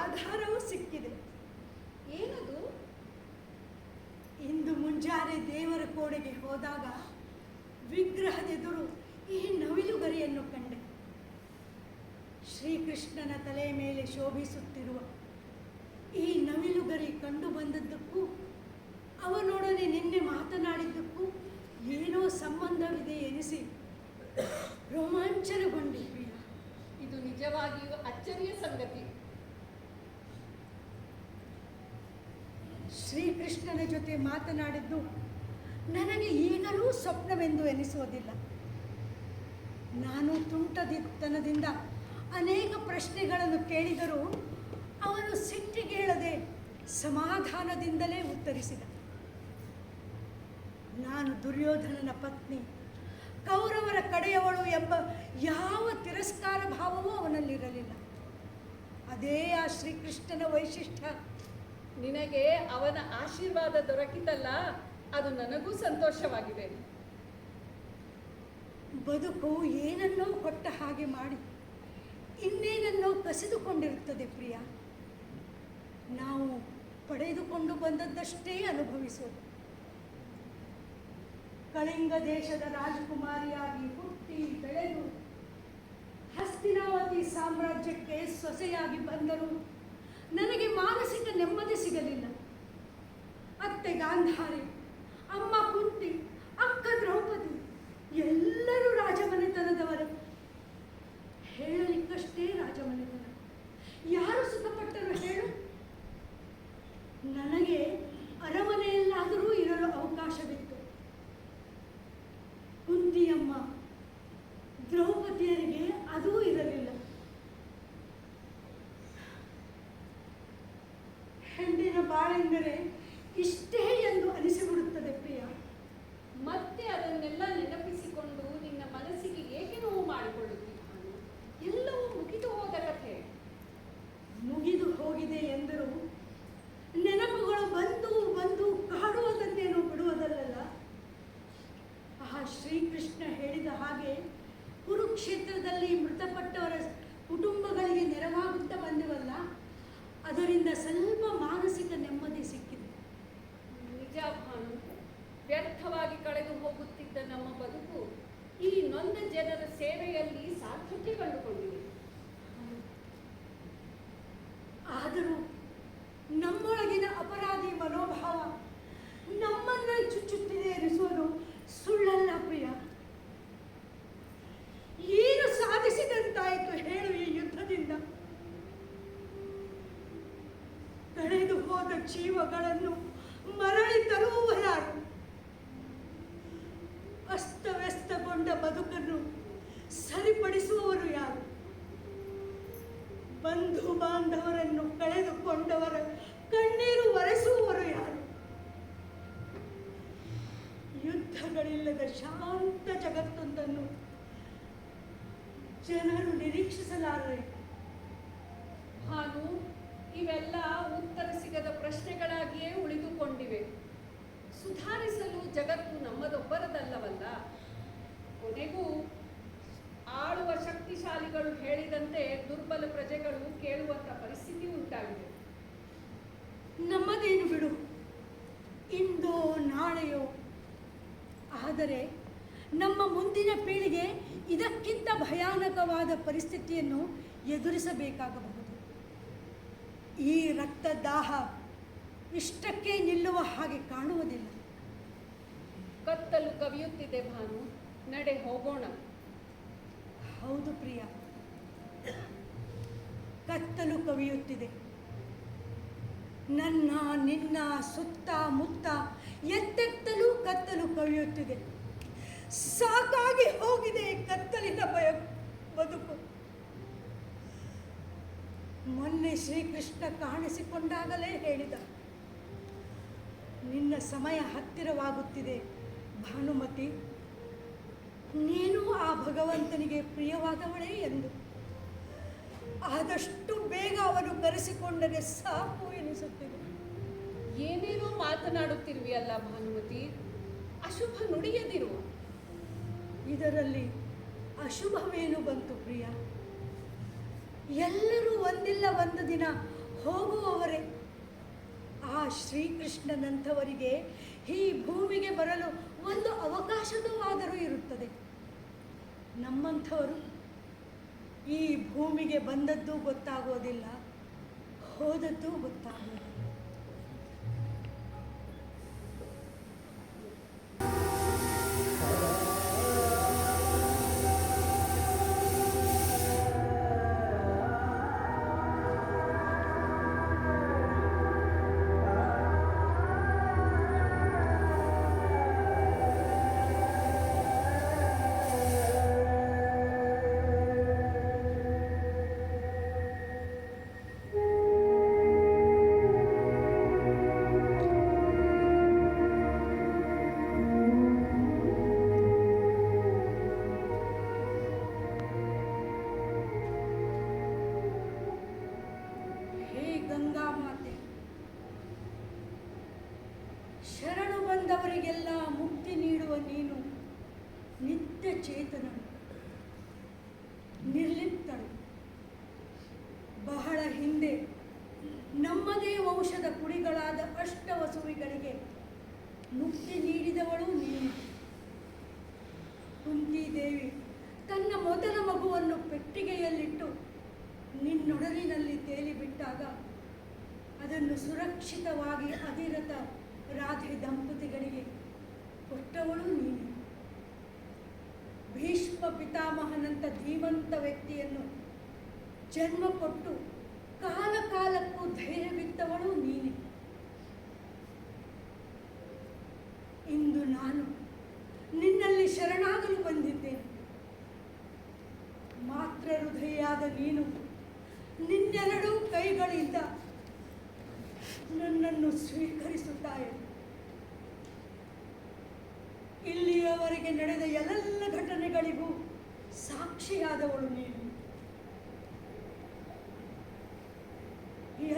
ಆಧಾರವೂ ಸಿಕ್ಕಿದೆ. ಏನದು? ಇಂದು ಮುಂಜಾನೆ ದೇವರ ಕೋಣೆಗೆ ಹೋದಾಗ ವಿಗ್ರಹದೆದುರು ಈ ನವಿಲುಗರಿಯನ್ನು ಕಂಡೆ. ಶ್ರೀಕೃಷ್ಣನ ತಲೆಯ ಮೇಲೆ ಶೋಭಿಸುತ್ತಿರುವ ಈ ನವಿಲುಗರಿ ಕಂಡು ಬಂದದ್ದಕ್ಕೂ ಅವನೊಡನೆ ನಿನ್ನೆ ಮಾತನಾಡಿದ್ದಕ್ಕೂ ಏನೋ ಸಂಬಂಧವಿದೆ ಎನಿಸಿ ರೋಮಾಂಚನಗೊಂಡೆ ಪ್ರಿಯ. ಇದು ನಿಜವಾಗಿಯೂ ಅಚ್ಚರಿಯ ಸಂಗತಿ. ಶ್ರೀಕೃಷ್ಣನ ಜೊತೆ ಮಾತನಾಡಿದ್ದು ನನಗೆ ಈಗಲೂ ಸ್ವಪ್ನವೆಂದು ಎನಿಸುವುದಿಲ್ಲ. ನಾನು ತುಂಟದಿತ್ತನದಿಂದ ಅನೇಕ ಪ್ರಶ್ನೆಗಳನ್ನು ಕೇಳಿದರೂ ಅವನು ಸಿಟ್ಟಿಗೇಳದೆ ಸಮಾಧಾನದಿಂದಲೇ ಉತ್ತರಿಸಿದ. ನಾನು ದುರ್ಯೋಧನನ ಪತ್ನಿ, ಕೌರವರ ಕಡೆಯವಳು ಎಂಬ ಯಾವ ತಿರಸ್ಕಾರ ಭಾವವೂ ಅವನಲ್ಲಿರಲಿಲ್ಲ. ಅದೇ ಆ ಶ್ರೀಕೃಷ್ಣನ ವೈಶಿಷ್ಟ್ಯ. ನಿನಗೆ ಅವನ ಆಶೀರ್ವಾದ ದೊರಕಿತಲ್ಲ, ಅದು ನನಗೂ ಸಂತೋಷವಾಗಿದೆ. ಬದುಕು ಏನನ್ನೋ ಕೊಟ್ಟ ಹಾಗೆ ಮಾಡಿ ಇನ್ನೇನನ್ನೋ ಕಸಿದುಕೊಂಡಿರುತ್ತದೆ ಪ್ರಿಯ. ನಾವು ಪಡೆದುಕೊಂಡು ಬಂದದ್ದಷ್ಟೇ ಅನುಭವಿಸೋದು. ಕಳಿಂಗ ದೇಶದ ರಾಜಕುಮಾರಿಯಾಗಿ ಹುಟ್ಟಿ ರಾಜ್ಯಕ್ಕೆ ಸೊಸೆಯಾಗಿ ಬಂದರೂ ನನಗೆ ಮಾನಸಿಕ ನೆಮ್ಮದಿ ಸಿಗಲಿಲ್ಲ. ಅತ್ತೆ ಗಾಂಧಾರಿ, ಅಮ್ಮ ಕುಂತಿ, ಅಕ್ಕ ದ್ರೌಪದಿ ಎಲ್ಲರೂ ರಾಜಮನೆತನದವರೇ. ಹೇಳಲಿಕ್ಕಷ್ಟೇ ರಾಜಮನೆತನ. ಯಾರು ಸುಖಪಟ್ಟರು ಹೇಳು? ನನಗೆ ಅರಮನೆಯಲ್ಲಾದರೂ ಇರಲು ಅವಕಾಶವಿತ್ತು. ಕುಂತಿಯಮ್ಮ ದ್ರೌಪದಿಯರಿಗೆ ಅದೂ ಇರಲಿಲ್ಲ. ಹೆಣ್ಣಿನ ಬಾಳೆಂದರೆ ಇಷ್ಟೇ ಎಂದು ಅನಿಸಿಬಿಡುತ್ತದೆ ಪ್ರಿಯ. ಮತ್ತೆ ಅದನ್ನೆಲ್ಲ ನೆನಪಿಸಿಕೊಂಡು ನಿನ್ನ ಮನಸ್ಸಿಗೆ ಏಕೆ ನೋವು ಮಾಡಿಕೊಳ್ಳುತ್ತೀಯ? ಎಲ್ಲವೂ ಮುಗಿದು ಹೋದ ಕಥೆ. ಮುಗಿದು ಹೋಗಿದೆ ಎಂದರೂ ನೆನಪುಗಳು ಬಂದು ಬಂದು ಕಾಡುವುದನ್ನೇನು ಬಿಡುವುದಲ್ಲ. ಆ ಶ್ರೀಕೃಷ್ಣ ಹೇಳಿದ ಹಾಗೆ ಕುರುಕ್ಷೇತ್ರದಲ್ಲಿ ಮೃತಪಟ್ಟವರ ಕುಟುಂಬಗಳಿಗೆ ನೆರವಾಗುತ್ತಾ ಬಂದೆವಲ್ಲ, ಅದರಿಂದ ಸ್ವಲ್ಪ ಮಾನಸಿಕ ನೆಮ್ಮದಿ ಸಿಕ್ಕಿದೆ. ನಿಜ ಭಾನು, ವ್ಯರ್ಥವಾಗಿ ಕಳೆದು ಹೋಗುತ್ತಿದ್ದ ನಮ್ಮ ಬದುಕು ಈ ನೊಂದ ಜನರ ಸೇವೆಯಲ್ಲಿ ಸಾರ್ಥಕ್ಯ ಕಂಡುಕೊಂಡಿದೆ. ಆದರೂ ನಮ್ಮೊಳಗಿನ ಅಪರಾಧಿ ಮನೋಭಾವ ನಮ್ಮನ್ನ ಚುಚ್ಚುತ್ತಿದೆ ಎನಿಸುವುದು ಸುಳ್ಳಲ್ಲ ಪ್ರಿಯ. ಏನು ಸಾಧಿಸಿದಂತಾಯಿತು ಹೇಳು ಈ ಯುದ್ಧದಿಂದ? ಕಳೆದು ಹೋದ ಜೀವಗಳನ್ನು ಮರಳಿ ತರುವವ ಯಾರು? ಅಸ್ತವ್ಯಸ್ತಗೊಂಡ ಬದುಕನ್ನು ಸರಿಪಡಿಸುವವರು ಯಾರು? ಬಂಧು ಬಾಂಧವರನ್ನು ಕಳೆದುಕೊಂಡವರ ಕಣ್ಣೀರು ಒರೆಸುವವರು ಯಾರು? ಯುದ್ಧಗಳಿಲ್ಲದ ಶಾಂತ ಜಗತ್ತೊಂದನ್ನು ಜನರು ನಿರೀಕ್ಷಿಸಲಾರರೆ. ಭಾನು, ಇವೆಲ್ಲ ಉತ್ತರ ಸಿಗದ ಪ್ರಶ್ನೆಗಳಾಗಿಯೇ ಉಳಿದುಕೊಂಡಿವೆ. ಸುಧಾರಿಸಲು ಜಗತ್ತು ನಮ್ಮದೊಬ್ಬರದಲ್ಲವಲ್ಲ. ಕೊನೆಗೂ ಆಳುವ ಶಕ್ತಿಶಾಲಿಗಳು ಹೇಳಿದಂತೆ ದುರ್ಬಲ ಪ್ರಜೆಗಳು ಕೇಳುವಂಥ ಪರಿಸ್ಥಿತಿ ಉಂಟಾಗಿದೆ. ನಮ್ಮದೇನು ಬಿಡು, ಇಂದೋ ನಾಳೆಯೋ. ಆದರೆ ನಮ್ಮ ಮುಂದಿನ ಪೀಳಿಗೆ ಇದಕ್ಕಿಂತ ಭಯಾನಕವಾದ ಪರಿಸ್ಥಿತಿಯನ್ನು ಎದುರಿಸಬೇಕಾಗಬಹುದು. ಈ ರಕ್ತದಾಹ ಇಷ್ಟಕ್ಕೆ ನಿಲ್ಲುವ ಹಾಗೆ ಕಾಣುವುದಿಲ್ಲ. ಕತ್ತಲು ಕವಿಯುತ್ತಿದೆ ಭಾನು, ನಡೆ ಹೋಗೋಣ. ಹೌದು ಪ್ರಿಯ, ಕತ್ತಲು ಕವಿಯುತ್ತಿದೆ. ನನ್ನ ನಿನ್ನ ಸುತ್ತ ಮುತ್ತ ಎತ್ತೆತ್ತಲೂ ಕತ್ತಲು ಕವಿಯುತ್ತಿದೆ. ಸಾಕಾಗಿ ಹೋಗಿದೆ ಕತ್ತಲಿನ ಬದುಕು. ಮೊನ್ನೆ ಶ್ರೀಕೃಷ್ಣ ಕಾಣಿಸಿಕೊಂಡಾಗಲೇ ಹೇಳಿದ, ನಿನ್ನ ಸಮಯ ಹತ್ತಿರವಾಗುತ್ತಿದೆ ಭಾನುಮತಿ, ನೀನು ಆ ಭಗವಂತನಿಗೆ ಪ್ರಿಯವಾದವಳೇ ಎಂದು. ಆದಷ್ಟು ಬೇಗ ಅವನು ಕರೆಸಿಕೊಂಡರೆ ಸಾಕು ಎನಿಸುತ್ತಿದೆ. ಏನೇನೋ ಮಾತನಾಡುತ್ತಿರುವಿಯಲ್ಲ ಭಾನುಮತಿ, ಅಶುಭ ನುಡಿಯದಿರು. ಇದರಲ್ಲಿ ಅಶುಭವೇನು ಬಂತು ಪ್ರಿಯ? ಎಲ್ಲರೂ ಒಂದಿಲ್ಲ ಒಂದು ದಿನ ಹೋಗುವವರೇ. ಆ ಶ್ರೀಕೃಷ್ಣನಂಥವರಿಗೆ ಈ ಭೂಮಿಗೆ ಬರಲು ಒಂದು ಅವಕಾಶವಾದರೂ ಇರುತ್ತದೆ. ನಮ್ಮಂಥವರು ಈ ಭೂಮಿಗೆ ಬಂದದ್ದು ಗೊತ್ತಾಗೋದಿಲ್ಲ, ಹೋದದ್ದು ಗೊತ್ತಾಗೋದಿಲ್ಲ. ಶರಣು ಬಂದವರಿಗೆಲ್ಲ ಮುಕ್ತಿ ನೀಡುವ ನೀನು ನಿತ್ಯ ಚೇತನನು, ನಿರ್ಲಿಪ್ತನು. ಬಹಳ ಹಿಂದೆ ನಮ್ಮದೇ ವಂಶದ ಕುಡಿಗಳಾದ ಅಷ್ಟವಸುವಿಗಳಿಗೆ ಮುಕ್ತಿ ನೀಡಿದವಳು ನೀನು. ಕುಂತಿದೇವಿ ತನ್ನ ಮೊದಲ ಮಗುವನ್ನು ಪೆಟ್ಟಿಗೆಯಲ್ಲಿಟ್ಟು ಅದನ್ನು ಸುರಕ್ಷಿತವಾಗಿ ಅಧಿರಥ ರಾಧೆ ದಂಪತಿಗಳಿಗೆ ಕೊಟ್ಟವಳು ನೀನು. ಭೀಷ್ಮ ಪಿತಾಮಹನಂತ ಧೀಮಂತ ವ್ಯಕ್ತಿಯನ್ನು ಜನ್ಮ ಕೊಟ್ಟು ಕಾಲ ಕಾಲಕ್ಕೂ ಧೈರ್ಯವಿತ್ತವಳು ನೀನೆ. ಇಂದು ನಾನು ನಿನ್ನಲ್ಲಿ ಶರಣಾಗಲು ಬಂದಿದ್ದೇನೆ. ಮಾತ್ರ ಹೃದಯಾದ ನೀನು ನಿನ್ನೆರಡೂ ಕೈಗಳಿಂದ ನನ್ನನ್ನು ಸ್ವೀಕರಿಸುತ್ತಾಯ. ಇಲ್ಲಿಯವರೆಗೆ ನಡೆದ ಎಲ್ಲ ಘಟನೆಗಳಿಗೂ ಸಾಕ್ಷಿಯಾದವಳು ನೀನು.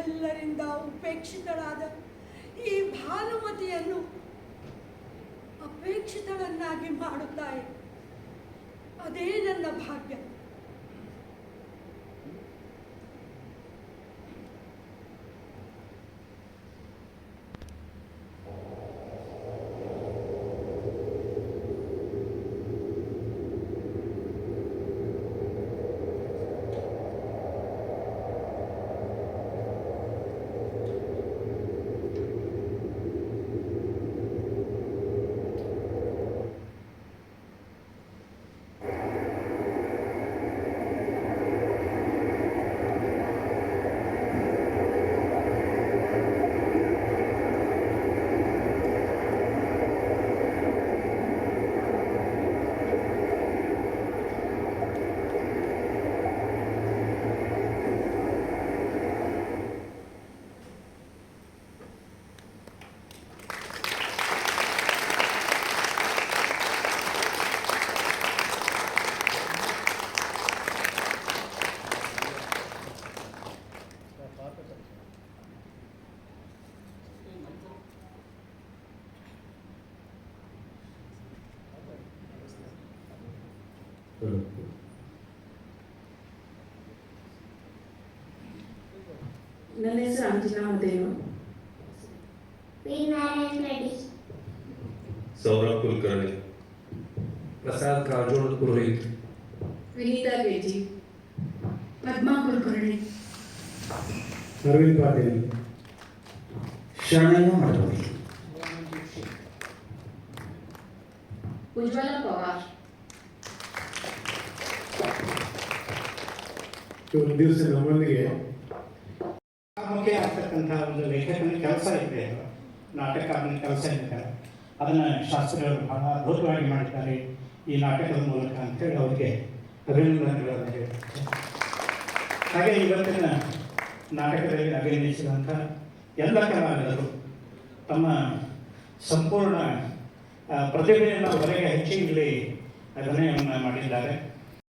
ಎಲ್ಲರಿಂದ ಉಪೇಕ್ಷಿತಳಾದ ಈ ಭಾನುಮತಿಯನ್ನು ಅಪೇಕ್ಷಿತಳನ್ನಾಗಿ ಮಾಡುತ್ತಾಯಿ. ಅದೇ ನನ್ನ ಭಾಗ್ಯ. ನನ್ನ ಹೆಸರು ಅಂಜಿನಾ ಮತ್ತೇನು? ವಿ.ನಾರಾಯಣ ರೆಡ್ಡಿ. ಸೌರಭ್ ಕುಲಕರ್ಣಿ. ಪ್ರಸಾದ್ ಕಾರಜೋಳ ಪುರೋಹಿತ್. ವಿನೀತಾ ಬೇಜಿ. ಪದ್ಮಾ ಕುಲಕರ್ಣಿ. ಅರವಿಂದ್ ಪಾಟೀಲ್. ಶರಣಯ್ಯ ಮಠವಳ್ಳಿ. ಉಜ್ವಲ ಪವಾರ್. ಒಂದು ದಿವಸ ನಮ್ಮೊಂದಿಗೆ ಮುಖ್ಯ ಆಗ್ತಕ್ಕಂಥ ಒಂದು ಲೇಖಕನ ಕೆಲಸ ಇದೆ, ನಾಟಕನ ಕೆಲಸ ಇದೆ. ಅದನ್ನು ಶಾಸ್ತ್ರಿಗಳು ಬಹಳ ಅದ್ಭುತವಾಗಿ ಮಾಡಿದ್ದಾರೆ ಈ ನಾಟಕದ ಮೂಲಕ ಅಂತೇಳಿ ಅವರಿಗೆ ಅಭಿನಂದನೆಗಳನ್ನು ಹೇಳ್ತಾರೆ. ಹಾಗೆ ಇವತ್ತಿನ ನಾಟಕದಲ್ಲಿ ಅಭಿನಯಿಸಿದಂಥ ಎಲ್ಲ ಕಲಾವಿದರು ತಮ್ಮ ಸಂಪೂರ್ಣ ಪ್ರತಿಭೆಯನ್ನು ಹೊರಗೆ ಹಚ್ಚಿ ಇಲ್ಲಿ ಅಭಿನಯವನ್ನು ಮಾಡಿದ್ದಾರೆ.